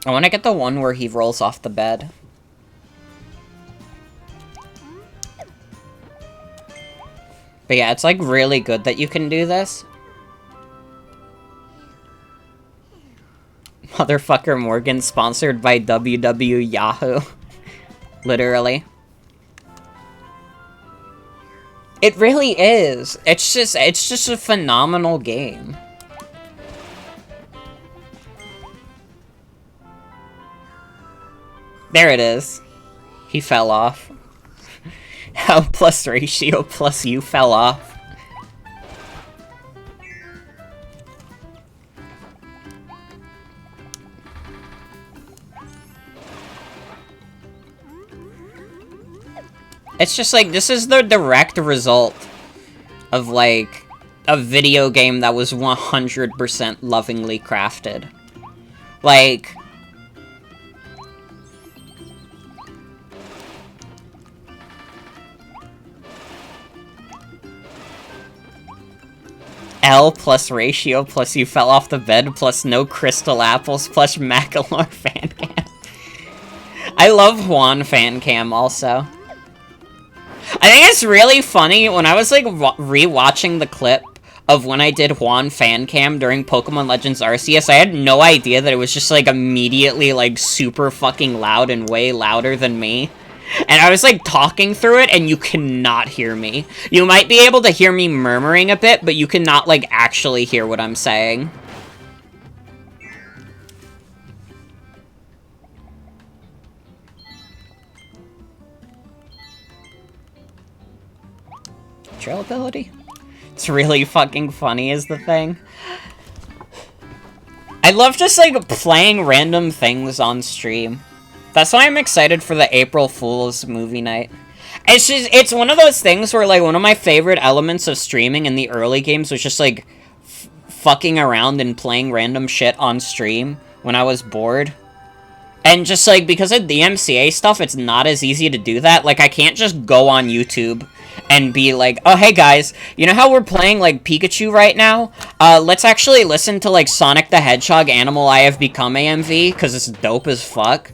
I want to get the one where he rolls off the bed. But yeah, it's, like, really good that you can do this. Motherfucker Morgan, sponsored by WW Yahoo. Literally. It really is. It's just a phenomenal game. There it is. He fell off. How plus ratio plus you fell off. It's just like, this is the direct result of, like, a video game that was 100% lovingly crafted. Like, L plus ratio plus you fell off the bed plus no crystal apples plus Macklemore fan cam. I love Juan fan cam also. I think it's really funny when I was, like, re-watching the clip of when I did Juan fan cam during Pokemon Legends Arceus. I had no idea that it was just, like, immediately, like, super fucking loud and way louder than me. And I was, like, talking through it, and you cannot hear me. You might be able to hear me murmuring a bit, but you cannot, like, actually hear what I'm saying. Trail ability? It's really fucking funny is the thing. I love just, like, playing random things on stream. That's why I'm excited for the April Fool's movie night. It's just, it's one of those things where, like, one of my favorite elements of streaming in the early games was just, like, fucking around and playing random shit on stream when I was bored. And just, like, because of the MCA stuff, it's not as easy to do that. Like, I can't just go on YouTube and be like, oh, hey, guys, you know how we're playing, like, Pikachu right now? Let's actually listen to, like, Sonic the Hedgehog Animal I Have Become AMV, because it's dope as fuck.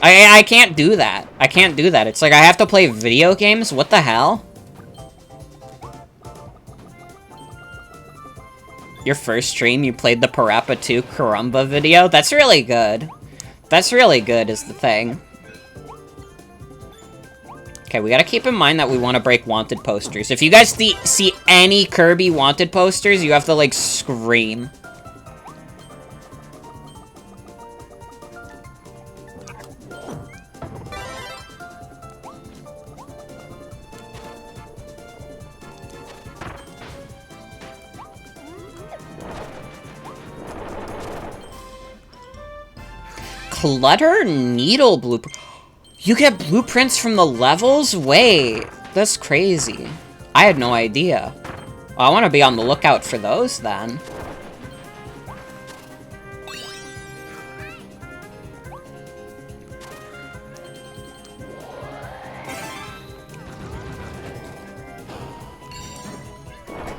I can't do that. I can't do that. It's like I have to play video games? What the hell? Your first stream, you played the Parappa 2 Karumba video? That's really good. That's really good, is the thing. Okay, we gotta keep in mind that we want to break wanted posters. If you guys see any Kirby wanted posters, you have to, like, scream. Clutter needle blueprint. You get blueprints from the levels? Wait, that's crazy. I had no idea. Well, I want to be on the lookout for those then.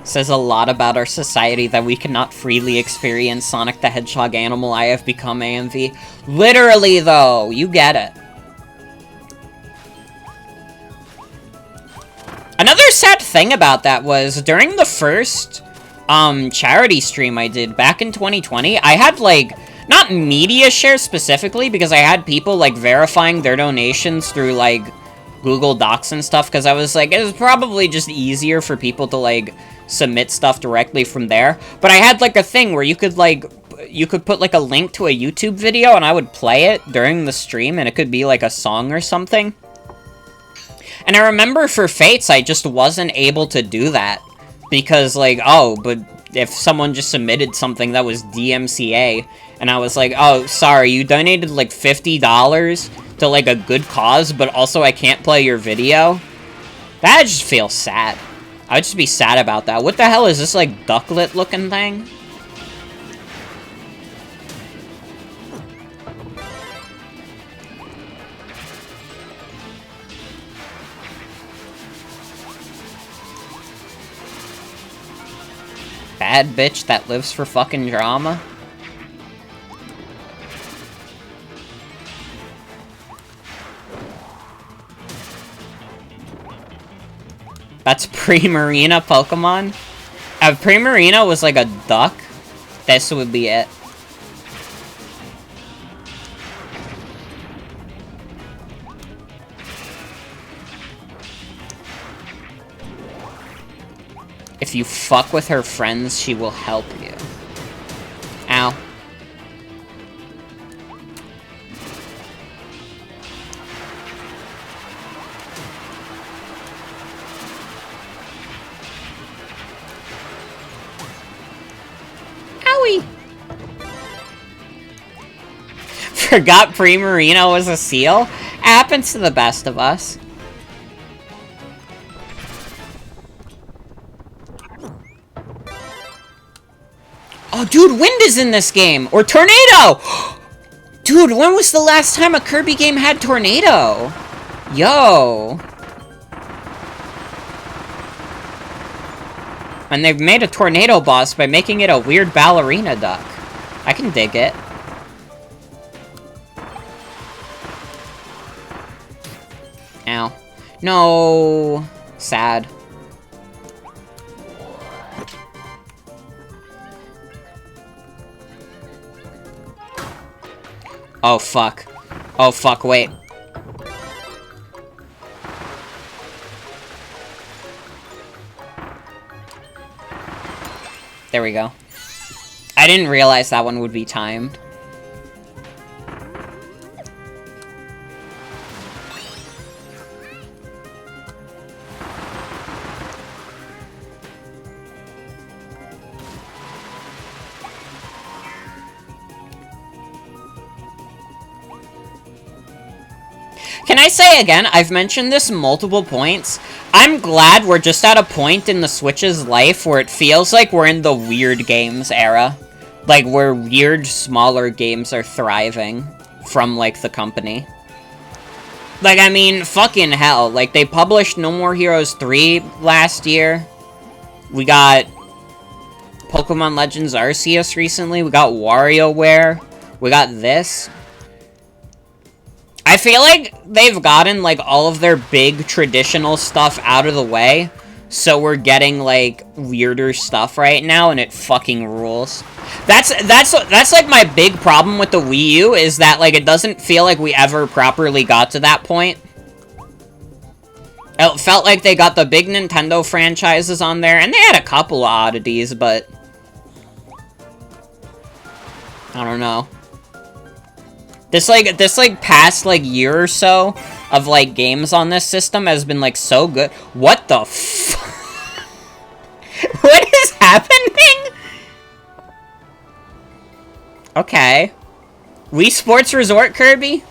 Says a lot about our society that we cannot freely experience Sonic the Hedgehog Animal I Have Become AMV. Literally, though, you get it. Another sad thing about that was, during the first, charity stream I did back in 2020, I had, like, not media share specifically, because I had people, like, verifying their donations through, like, Google Docs and stuff, because I was like, it was probably just easier for people to, like, submit stuff directly from there. But I had, like, a thing where you could, like, put, like, a link to a YouTube video, and I would play it during the stream, and it could be, like, a song or something. And I remember for Fates, I just wasn't able to do that. Because, like, oh, but if someone just submitted something that was DMCA, and I was like, oh, sorry, you donated, like, $50 to, like, a good cause, but also I can't play your video? That just feels sad. I would just be sad about that. What the hell is this, like, ducklet-looking thing? Bad bitch that lives for fucking drama? That's Primarina Pokemon? If Primarina was like a duck, this would be it. If you fuck with her friends, she will help you. Ow. Owie! Forgot Primarina was a seal? Happens to the best of us. Oh, dude, wind is in this game! Or tornado! Dude, when was the last time a Kirby game had tornado? Yo. And they've made a tornado boss by making it a weird ballerina duck. I can dig it. Ow. No. Sad. Oh, fuck. Oh, fuck, wait. There we go. I didn't realize that one would be timed. Can I say again, I've mentioned this multiple points. I'm glad we're just at a point in the Switch's life where it feels like we're in the weird games era. Like, where weird, smaller games are thriving from, like, the company. Like, I mean, fucking hell. Like, they published No More Heroes 3 last year. We got Pokemon Legends Arceus recently. We got WarioWare. We got this. I feel like they've gotten, like, all of their big traditional stuff out of the way, so we're getting, like, weirder stuff right now, and it fucking rules. That's like, my big problem with the Wii U, is that, like, it doesn't feel like we ever properly got to that point. It felt like they got the big Nintendo franchises on there, and they had a couple of oddities, but... I don't know. This past, like, year or so of, like, games on this system has been, like, so good. What the f... What is happening? Okay. Wii Sports Resort, Kirby?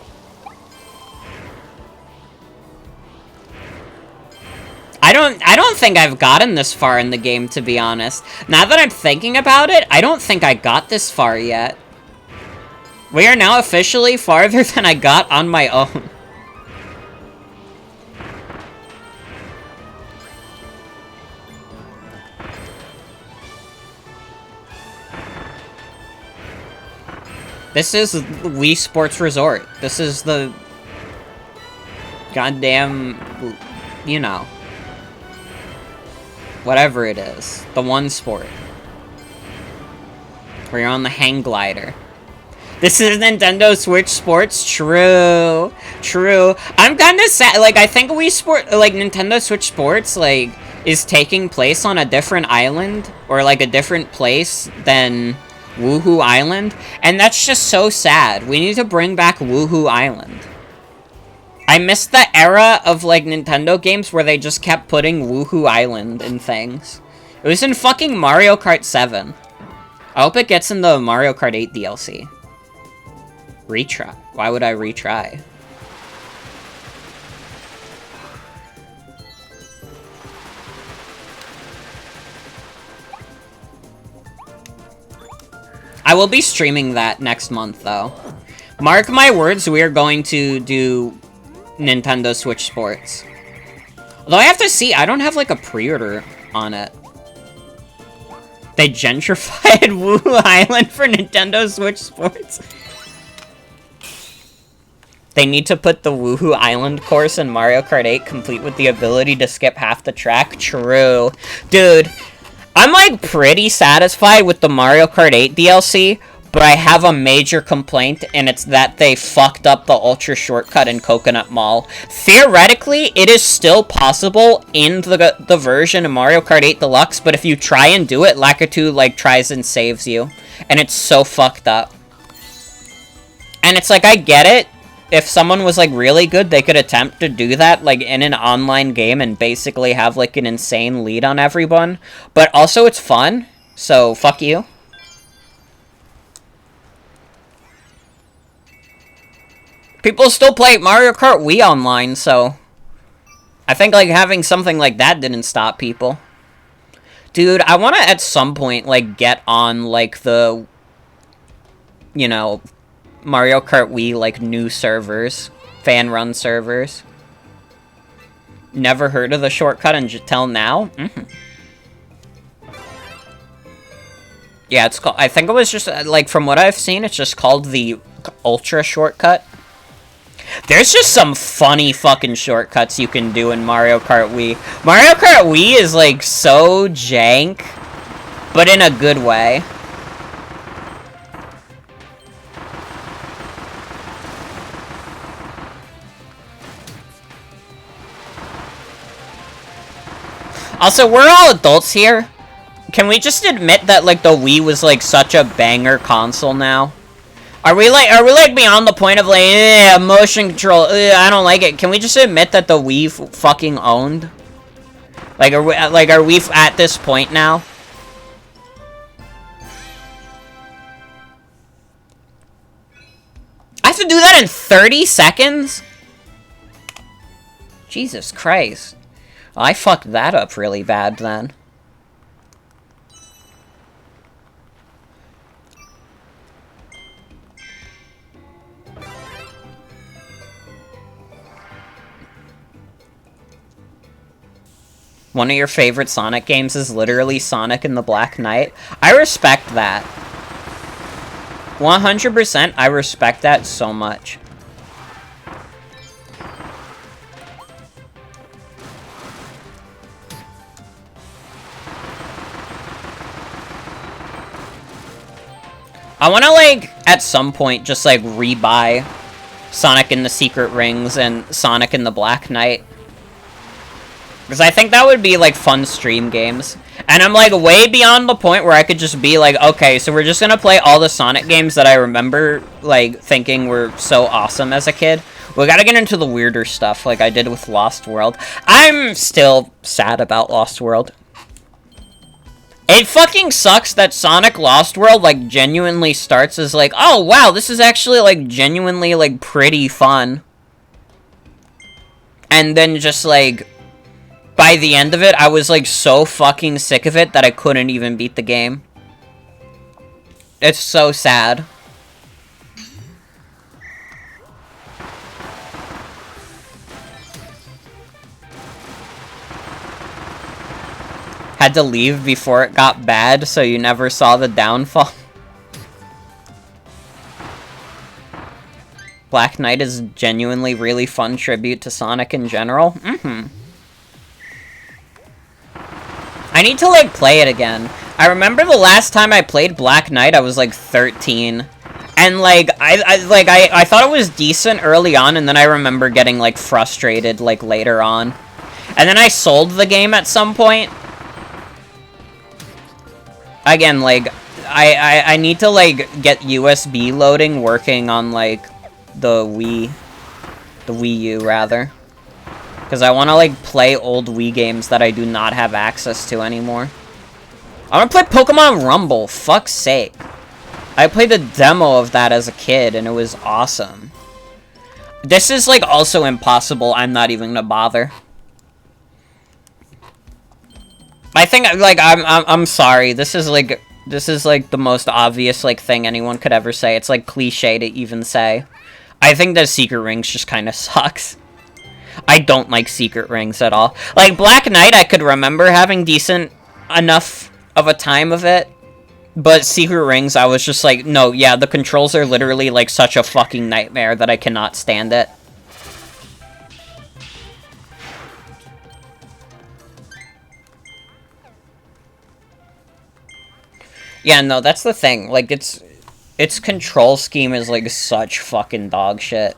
I don't think I've gotten this far in the game, to be honest. Now that I'm thinking about it, I don't think I got this far yet. We are now officially farther than I got on my own. This is Wii Sports Resort. This is the goddamn, you know, whatever it is. The one sport. Where you're on the hang glider. This is Nintendo Switch Sports? True. True. I'm kinda sad, like, I think Nintendo Switch Sports, like, is taking place on a different island, or, like, a different place than Woohoo Island, and that's just so sad. We need to bring back Woohoo Island. I miss the era of, like, Nintendo games where they just kept putting Woohoo Island in things. It was in fucking Mario Kart 7. I hope it gets in the Mario Kart 8 DLC. Retry. Why would I retry? I will be streaming that next month, though. Mark my words, we are going to do Nintendo Switch Sports. Although I have to see, I don't have, like, a pre-order on it. They gentrified Woohoo Island for Nintendo Switch Sports. They need to put the Woohoo Island course in Mario Kart 8 complete with the ability to skip half the track. True. Dude, I'm, like, pretty satisfied with the Mario Kart 8 DLC, but I have a major complaint, and it's that they fucked up the Ultra Shortcut in Coconut Mall. Theoretically, it is still possible in the version of Mario Kart 8 Deluxe, but if you try and do it, Lakitu, like, tries and saves you. And it's so fucked up. And it's like, I get it. If someone was, like, really good, they could attempt to do that, like, in an online game and basically have, like, an insane lead on everyone. But also, it's fun, so fuck you. People still play Mario Kart Wii online, so... I think, like, having something like that didn't stop people. Dude, I want to, at some point, like, get on, like, the... You know... Mario Kart Wii, like, new servers. Fan-run servers. Never heard of the shortcut until now? Mm-hmm. Yeah, it's called... I think it was just, like, from what I've seen, it's just called the Ultra Shortcut. There's just some funny fucking shortcuts you can do in Mario Kart Wii. Mario Kart Wii is, like, so jank, but in a good way. Also, we're all adults here. Can we just admit that, like, the Wii was, like, such a banger console now? Are we beyond the point of, like, motion control, I don't like it. Can we just admit that the Wii fucking owned? Like, are we at this point now? I have to do that in 30 seconds? Jesus Christ. I fucked that up really bad, then. One of your favorite Sonic games is literally Sonic and the Black Knight. I respect that. 100%, I respect that so much. I want to, like, at some point, just, like, rebuy Sonic and the Secret Rings and Sonic and the Black Knight. Because I think that would be, like, fun stream games. And I'm, like, way beyond the point where I could just be like, okay, so we're just gonna play all the Sonic games that I remember, like, thinking were so awesome as a kid. We gotta get into the weirder stuff, like I did with Lost World. I'm still sad about Lost World. It fucking sucks that Sonic Lost World, like, genuinely starts as, like, oh, wow, this is actually, like, genuinely, like, pretty fun. And then just, like, by the end of it, I was, like, so fucking sick of it that I couldn't even beat the game. It's so sad. Had to leave before it got bad, so you never saw the downfall. Black Knight is genuinely really fun tribute to Sonic in general. I need to, like, play it again. I remember the last time I played Black Knight, I was, like, 13. And, like, I thought it was decent early on, and then I remember getting, like, frustrated, like, later on. And then I sold the game at some point. Again, like, I need to, like, get USB loading working on, like, the Wii U, rather. Because I want to, like, play old Wii games that I do not have access to anymore. I want to play Pokemon Rumble, fuck's sake. I played the demo of that as a kid, and it was awesome. This is, like, also impossible. I'm not even gonna bother. I think, like, I'm sorry. This is, like, the most obvious, like, thing anyone could ever say. It's, like, cliche to even say. I think that Secret Rings just kind of sucks. I don't like Secret Rings at all. Like, Black Knight, I could remember having decent enough of a time of it. But Secret Rings, I was just like, no, yeah, the controls are literally, like, such a fucking nightmare that I cannot stand it. Yeah, no, that's the thing. Like, its control scheme is, like, such fucking dog shit.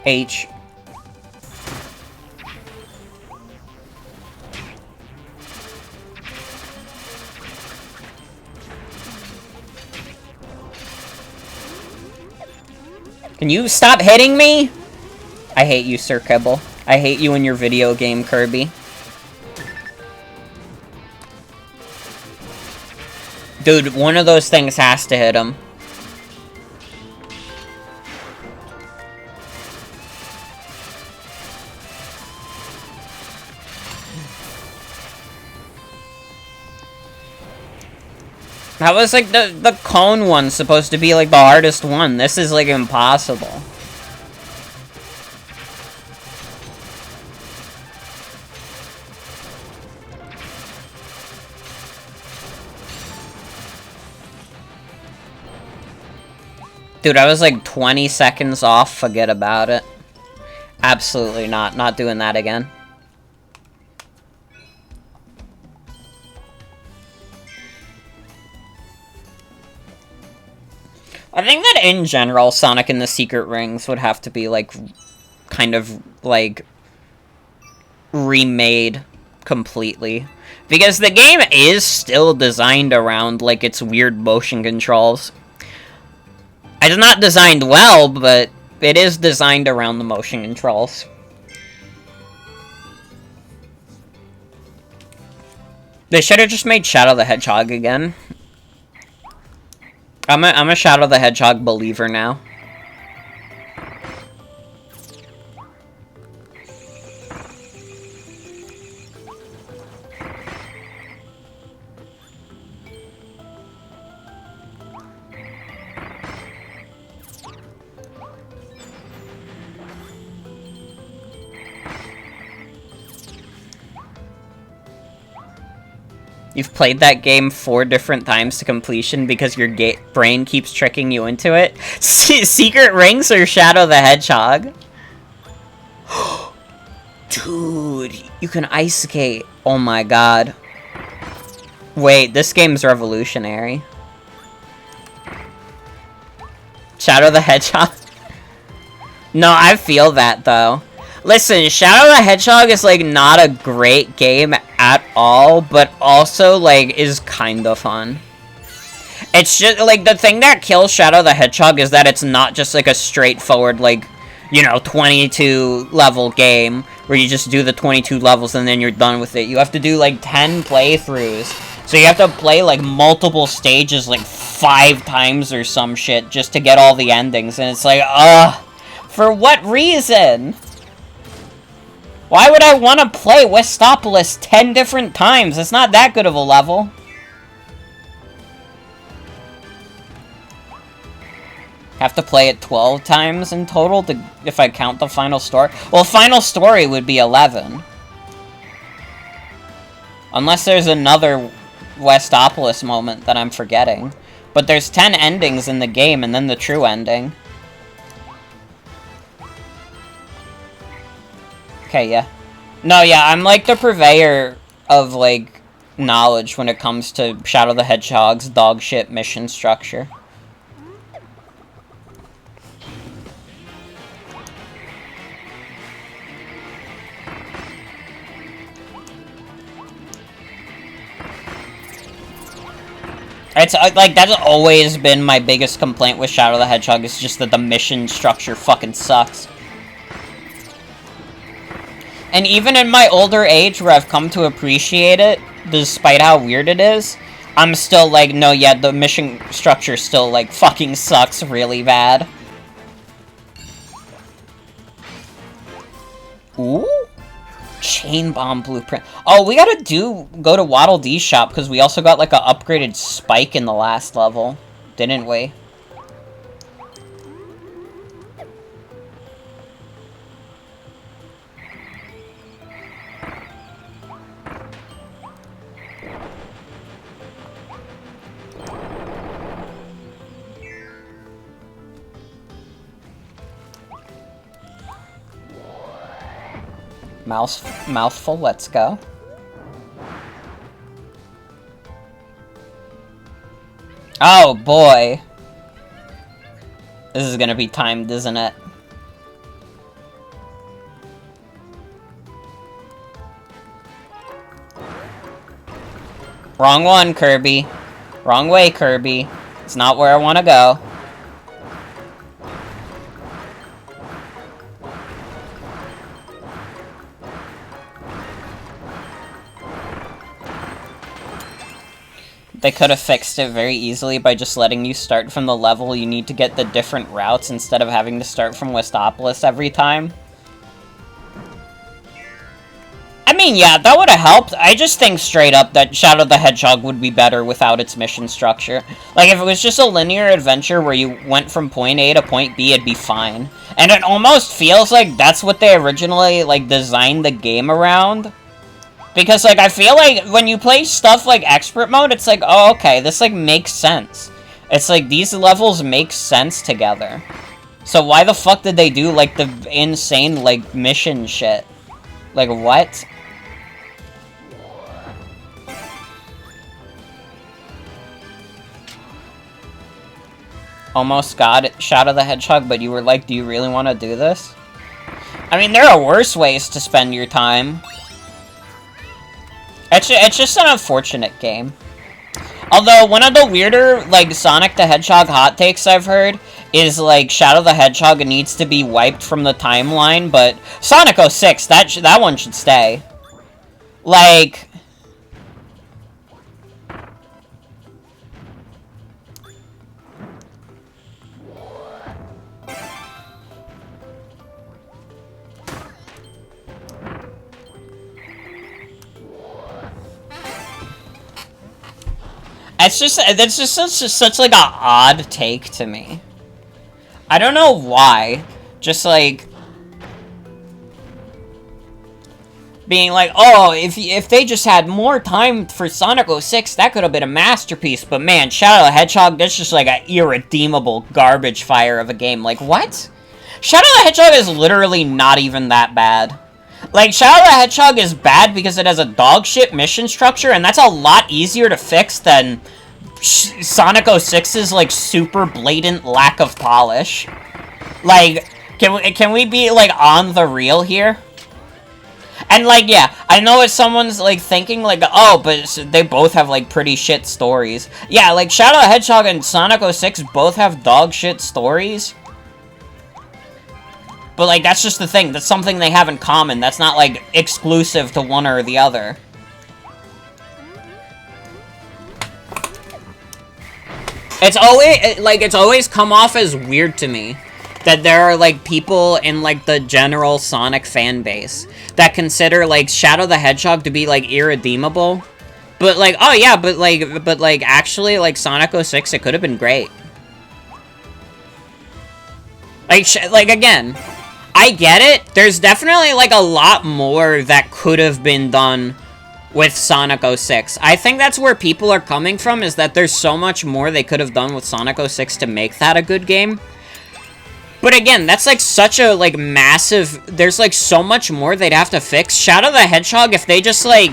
H. Can you stop hitting me? I hate you, Sir Kibble. I hate you in your video game, Kirby. Dude, one of those things has to hit him. That was, like, the cone one supposed to be, like, the hardest one. This is, like, impossible. Dude, I was, like, 20 seconds off. Forget about it. Absolutely not. Not doing that again. I think that in general, Sonic and the Secret Rings would have to be, like, kind of, like, remade completely. Because the game is still designed around, like, its weird motion controls. It's not designed well, but it is designed around the motion controls. They should have just made Shadow the Hedgehog again. I'm a Shadow the Hedgehog believer now. You've played that game 4 different times to completion because your brain keeps tricking you into it. Secret Rings or Shadow the Hedgehog? Dude, you can ice skate. Oh my god. Wait, this game's revolutionary. Shadow the Hedgehog? No, I feel that, though. Listen, Shadow the Hedgehog is, like, not a great game at all, but also, like, is kinda fun. It's just, like, the thing that kills Shadow the Hedgehog is that it's not just, like, a straightforward, like, you know, 22-level game where you just do the 22 levels and then you're done with it. You have to do, like, 10 playthroughs. So you have to play, like, multiple stages, like, 5 times or some shit just to get all the endings. And it's like, ugh. For what reason? Why would I want to play Westopolis 10 different times? It's not that good of a level. Have to play it 12 times in total to, if I count the final story. Well, final story would be 11. Unless there's another Westopolis moment that I'm forgetting. But there's 10 endings in the game and then the true ending. Okay, yeah. No, yeah, I'm like the purveyor of, like, knowledge when it comes to Shadow the Hedgehog's dogshit mission structure. It's, like, that's always been my biggest complaint with Shadow the Hedgehog, is just that the mission structure fucking sucks. And even in my older age, where I've come to appreciate it, despite how weird it is, I'm still like, no, yeah, the mission structure still, like, fucking sucks really bad. Ooh? Chain Bomb Blueprint. Oh, we gotta go to Waddle Dee's shop, because we also got, like, an upgraded spike in the last level. Didn't we? Mouthful, let's go. Oh, boy. This is gonna be timed, isn't it? Wrong one, Kirby. Wrong way, Kirby. It's not where I want to go. They could have fixed it very easily by just letting you start from the level you need to get the different routes instead of having to start from Westopolis every time. I mean, yeah, that would have helped. I just think straight up that Shadow the Hedgehog would be better without its mission structure. Like, if it was just a linear adventure where you went from point A to point B, it'd be fine. And it almost feels like that's what they originally, like, designed the game around. Because, like, I feel like when you play stuff like Expert Mode, it's like, oh, okay, this, like, makes sense. It's like, these levels make sense together. So why the fuck did they do, like, the insane, like, mission shit? Like, what? Almost got it, Shadow the Hedgehog, but you were like, do you really want to do this? I mean, there are worse ways to spend your time. It's just an unfortunate game. Although, one of the weirder, like, Sonic the Hedgehog hot takes I've heard is, like, Shadow the Hedgehog needs to be wiped from the timeline, but Sonic 06, that one should stay. Like... that's just such like a odd take to me. I don't know why. Just like being like, oh, if they just had more time for Sonic 06, that could have been a masterpiece. But man, Shadow the Hedgehog, that's just like an irredeemable garbage fire of a game. Like, what? Shadow the Hedgehog is literally not even that bad. Like, Shadow the Hedgehog is bad because it has a dog shit mission structure, and that's a lot easier to fix than Sonic 06's, like, super blatant lack of polish. Like, can we be, like, on the real here? And, like, yeah, I know if someone's, like, thinking, like, oh, but they both have, like, pretty shit stories. Yeah, like, Shadow the Hedgehog and Sonic 06 both have dog shit stories. But, like, that's just the thing. That's something they have in common. That's not, like, exclusive to one or the other. It's always come off as weird to me that there are, like, people in, like, the general Sonic fan base that consider, like, Shadow the Hedgehog to be, like, irredeemable. But, like, oh, yeah, but, actually, like, Sonic 06, it could have been great. Like, again, I get it. There's definitely, like, a lot more that could have been done with Sonic 06. I think that's where people are coming from, is that there's so much more they could have done with Sonic 06 to make that a good game. But again, that's, like, such a, like, massive... There's, like, so much more they'd have to fix. Shadow the Hedgehog, if they just, like,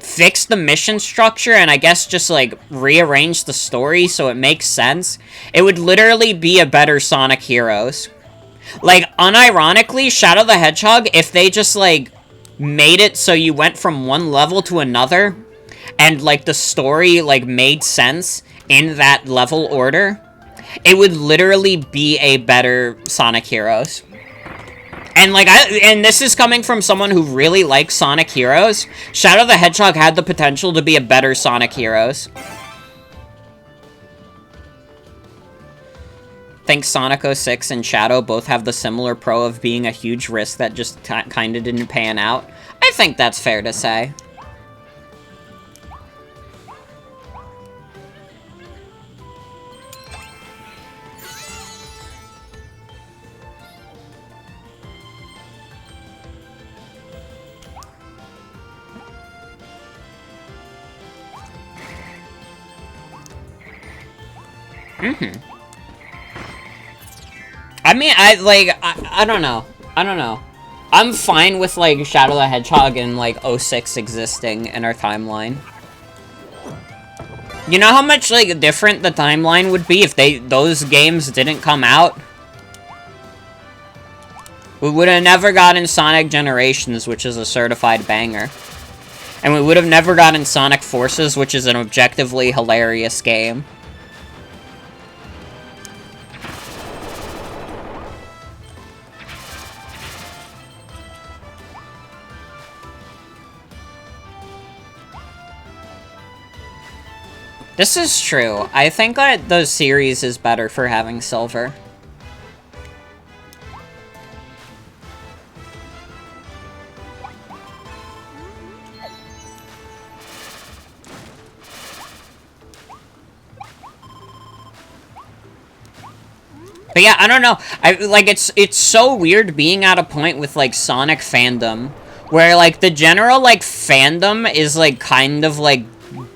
fix the mission structure and I guess just, like, rearrange the story so it makes sense, it would literally be a better Sonic Heroes. Like, unironically, Shadow the Hedgehog, if they just, like, made it so you went from one level to another, and, like, the story, like, made sense in that level order, it would literally be a better Sonic Heroes. And, like, and this is coming from someone who really likes Sonic Heroes. Shadow the Hedgehog had the potential to be a better Sonic Heroes. I think Sonic 06 and Shadow both have the similar pro of being a huge risk that just kind of didn't pan out. I think that's fair to say. I mean, I don't know. I don't know. I'm fine with, like, Shadow the Hedgehog and, like, 06 existing in our timeline. You know how much, like, different the timeline would be if those games didn't come out? We would have never gotten Sonic Generations, which is a certified banger. And we would have never gotten Sonic Forces, which is an objectively hilarious game. This is true. I think that the series is better for having silver. But yeah, I don't know. It's so weird being at a point with, like, Sonic fandom where, like, the general, like, fandom is, like, kind of, like,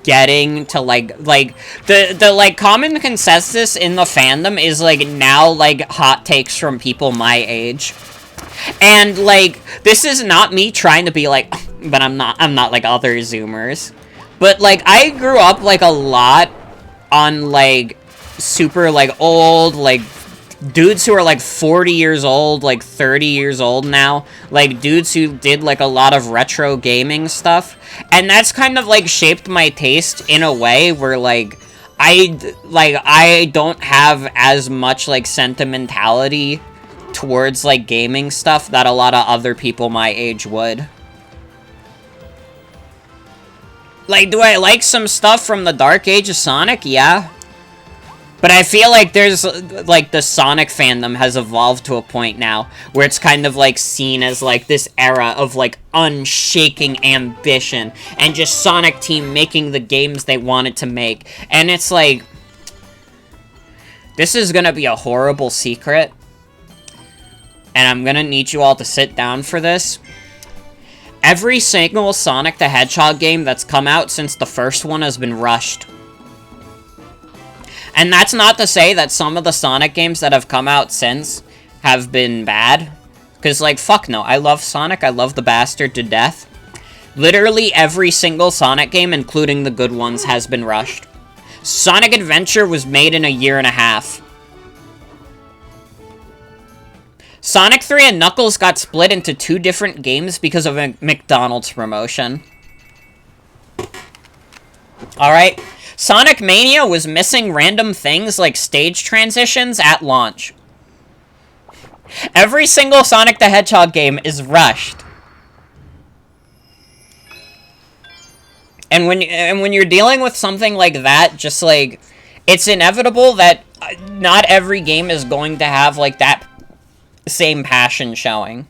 getting to, like, the like, common consensus in the fandom is, like, now, like, hot takes from people my age. And, like, this is not me trying to be, like, but I'm not, like, other Zoomers. But, like, I grew up, like, a lot on, like, super, like, old, like, dudes who are, like, 40 years old, like, 30 years old now. Like, dudes who did, like, a lot of retro gaming stuff. And that's kind of, like, shaped my taste in a way where, like, I don't have as much, like, sentimentality towards, like, gaming stuff that a lot of other people my age would. Like, do I like some stuff from the Dark Age of Sonic? Yeah. But I feel like there's, like, the Sonic fandom has evolved to a point now where it's kind of, like, seen as, like, this era of, like, unshaking ambition and just Sonic Team making the games they wanted to make. And it's like, this is gonna be a horrible secret. And I'm gonna need you all to sit down for this. Every single Sonic the Hedgehog game that's come out since the first one has been rushed. And that's not to say that some of the Sonic games that have come out since have been bad. Because, like, fuck no. I love Sonic. I love the bastard to death. Literally every single Sonic game, including the good ones, has been rushed. Sonic Adventure was made in a year and a half. Sonic 3 and Knuckles got split into 2 different games because of a McDonald's promotion. Alright? Sonic Mania was missing random things like stage transitions at launch. Every single Sonic the Hedgehog game is rushed. And when you're dealing with something like that, just like, it's inevitable that not every game is going to have like that same passion showing.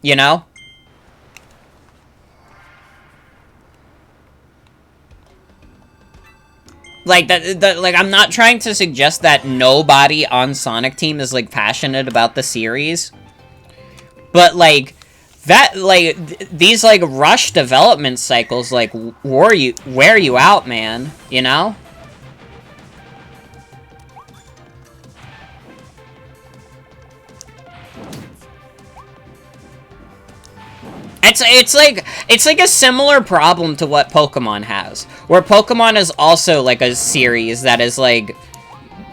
You know? Like, like, I'm not trying to suggest that nobody on Sonic Team is, like, passionate about the series. But, like, that, like, these, like, rush development cycles, like, wear you out, man. You know? It's like a similar problem to what Pokemon has, where Pokemon is also like a series that is like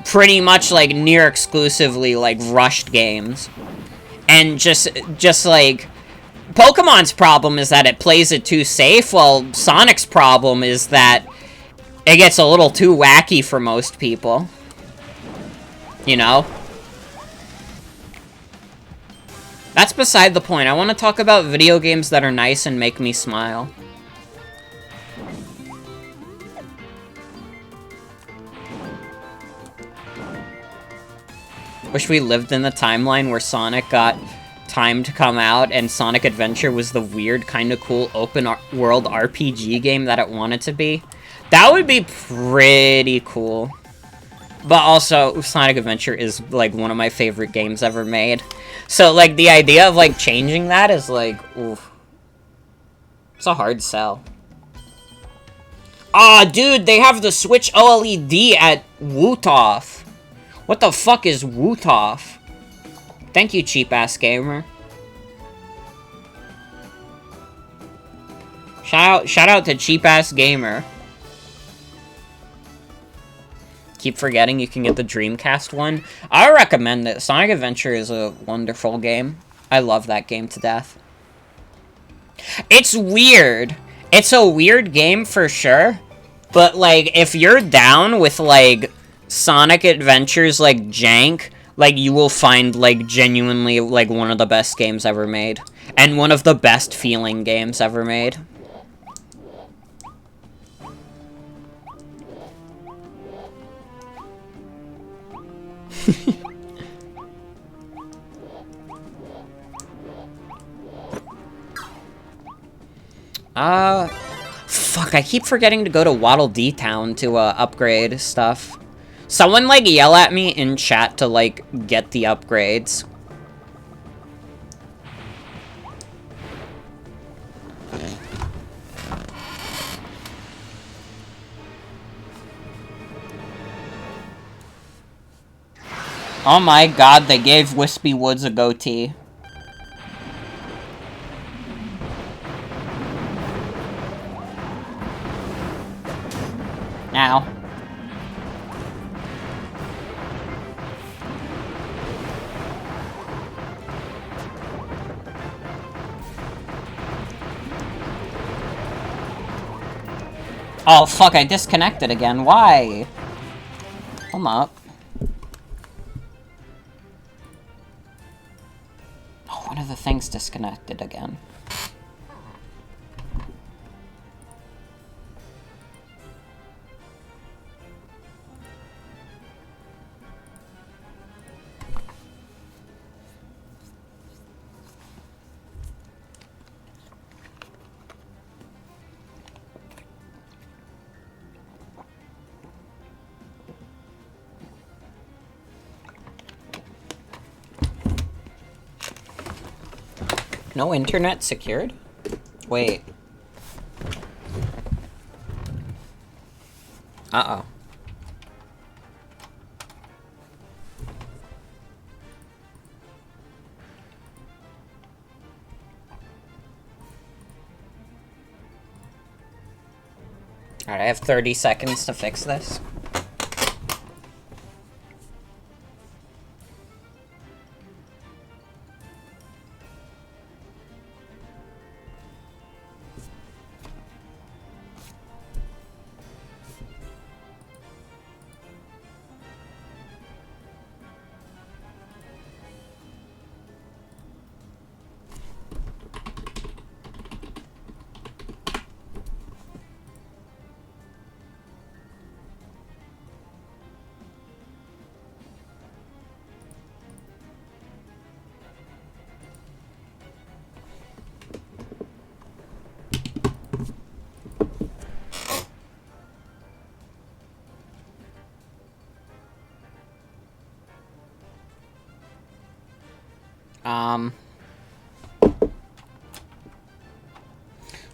pretty much like near exclusively like rushed games, and just like Pokemon's problem is that it plays it too safe, while Sonic's problem is that it gets a little too wacky for most people. You know? That's beside the point. I want to talk about video games that are nice and make me smile. Wish we lived in the timeline where Sonic got time to come out and Sonic Adventure was the weird, kind of cool open-world RPG game that it wanted to be. That would be pretty cool. But also, Sonic Adventure is, like, one of my favorite games ever made. So, like, the idea of, like, changing that is, like, oof. It's a hard sell. Ah, dude, they have the Switch OLED at Wootoff. What the fuck is Wootoff? Thank you, cheap-ass gamer. Shout out to cheap-ass gamer. Keep forgetting you can get the Dreamcast one. I recommend it. Sonic Adventure is a wonderful game. I love that game to death. It's weird. It's a weird game for sure. But, like, if you're down with, like, Sonic Adventure's, like, jank, like, you will find, like, genuinely, like, one of the best games ever made. And one of the best feeling games ever made. Fuck, I keep forgetting to go to Waddle Dee Town to, upgrade stuff. Someone, like, yell at me in chat to, like, get the upgrades. Oh my god, they gave Wispy Woods a goatee. Ow. Oh, fuck, I disconnected again. Why? Hold up. Oh, one of the things disconnected again. No internet secured? Wait. Uh-oh. Alright, I have 30 seconds to fix this.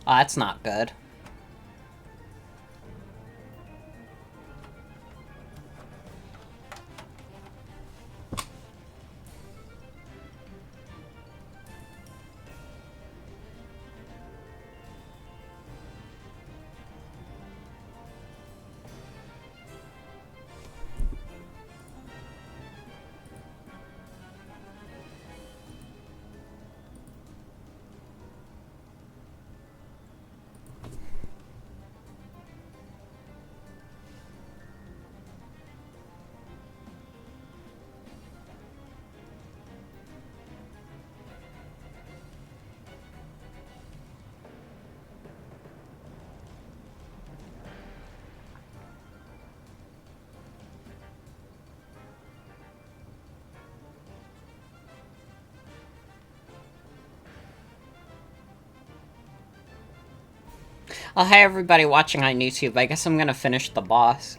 Oh, that's not good. Oh, hey everybody watching on YouTube. I guess I'm gonna finish the boss.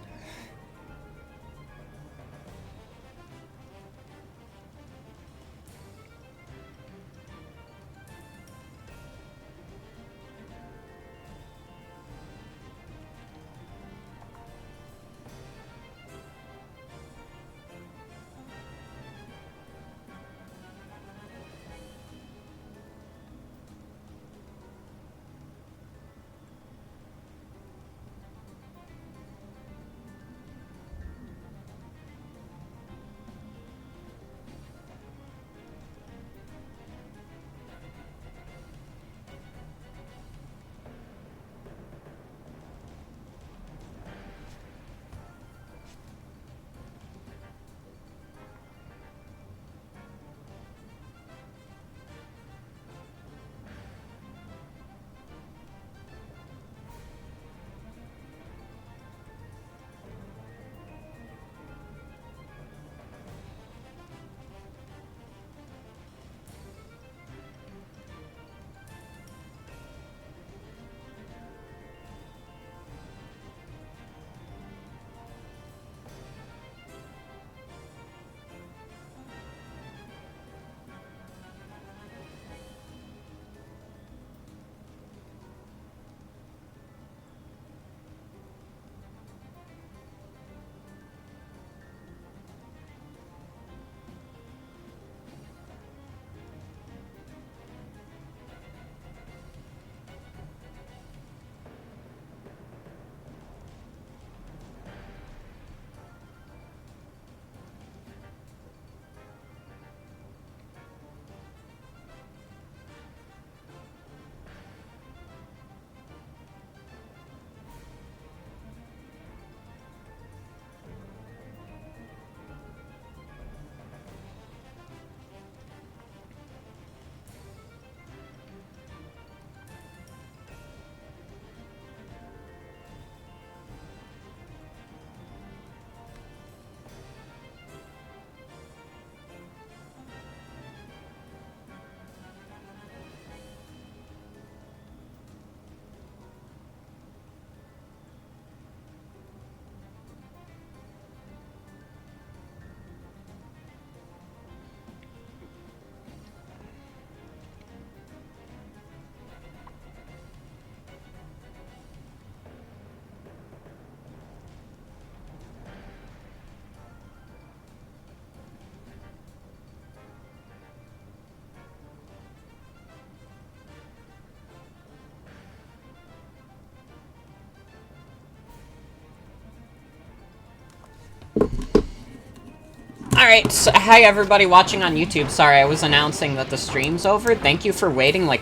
Alright, so, hi everybody watching on YouTube. Sorry, I was announcing that the stream's over. Thank you for waiting, like,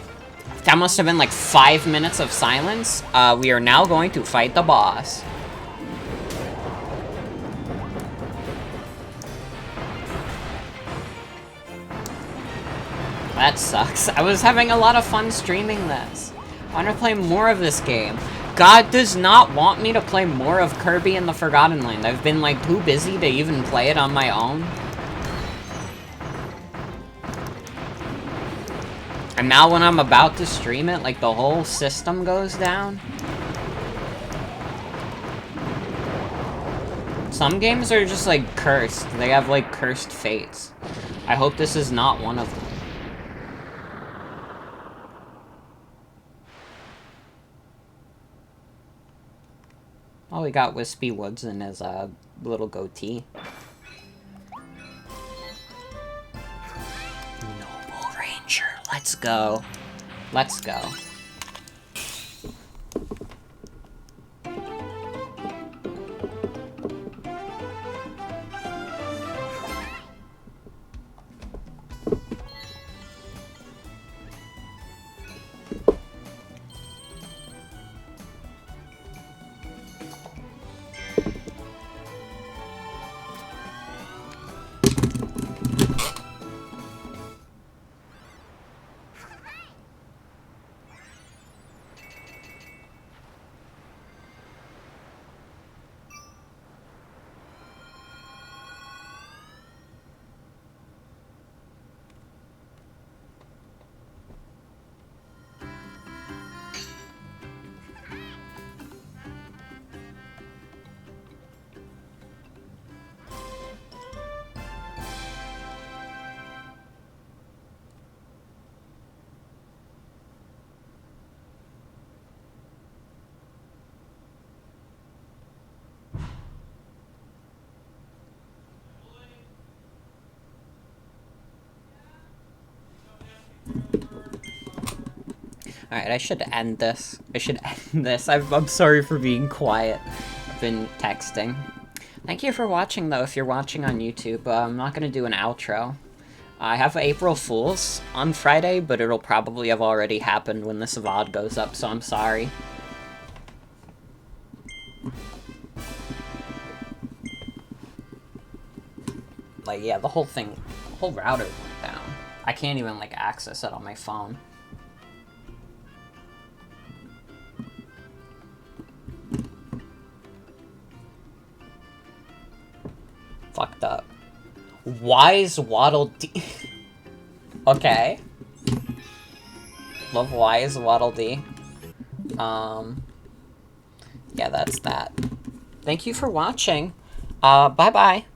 that must have been like 5 minutes of silence. We are now going to fight the boss. That sucks. I was having a lot of fun streaming this. I want to play more of this game. God does not want me to play more of Kirby and the Forgotten Land. I've been, like, too busy to even play it on my own. And now when I'm about to stream it, like, the whole system goes down. Some games are just, like, cursed. They have, like, cursed fates. I hope this is not one of them. Oh, we got Wispy Woods in his, little goatee. Noble Ranger, let's go. Let's go. Alright, I should end this. I'm sorry for being quiet. I've been texting. Thank you for watching, though, if you're watching on YouTube. I'm not gonna do an outro. I have April Fool's on Friday, but it'll probably have already happened when this VOD goes up, so I'm sorry. Like, yeah, the whole router went down. I can't even, like, access it on my phone. Fucked up. Wise Waddle Dee. Okay. Love Wise Waddle Dee. Yeah, that's that. Thank you for watching. Bye-bye.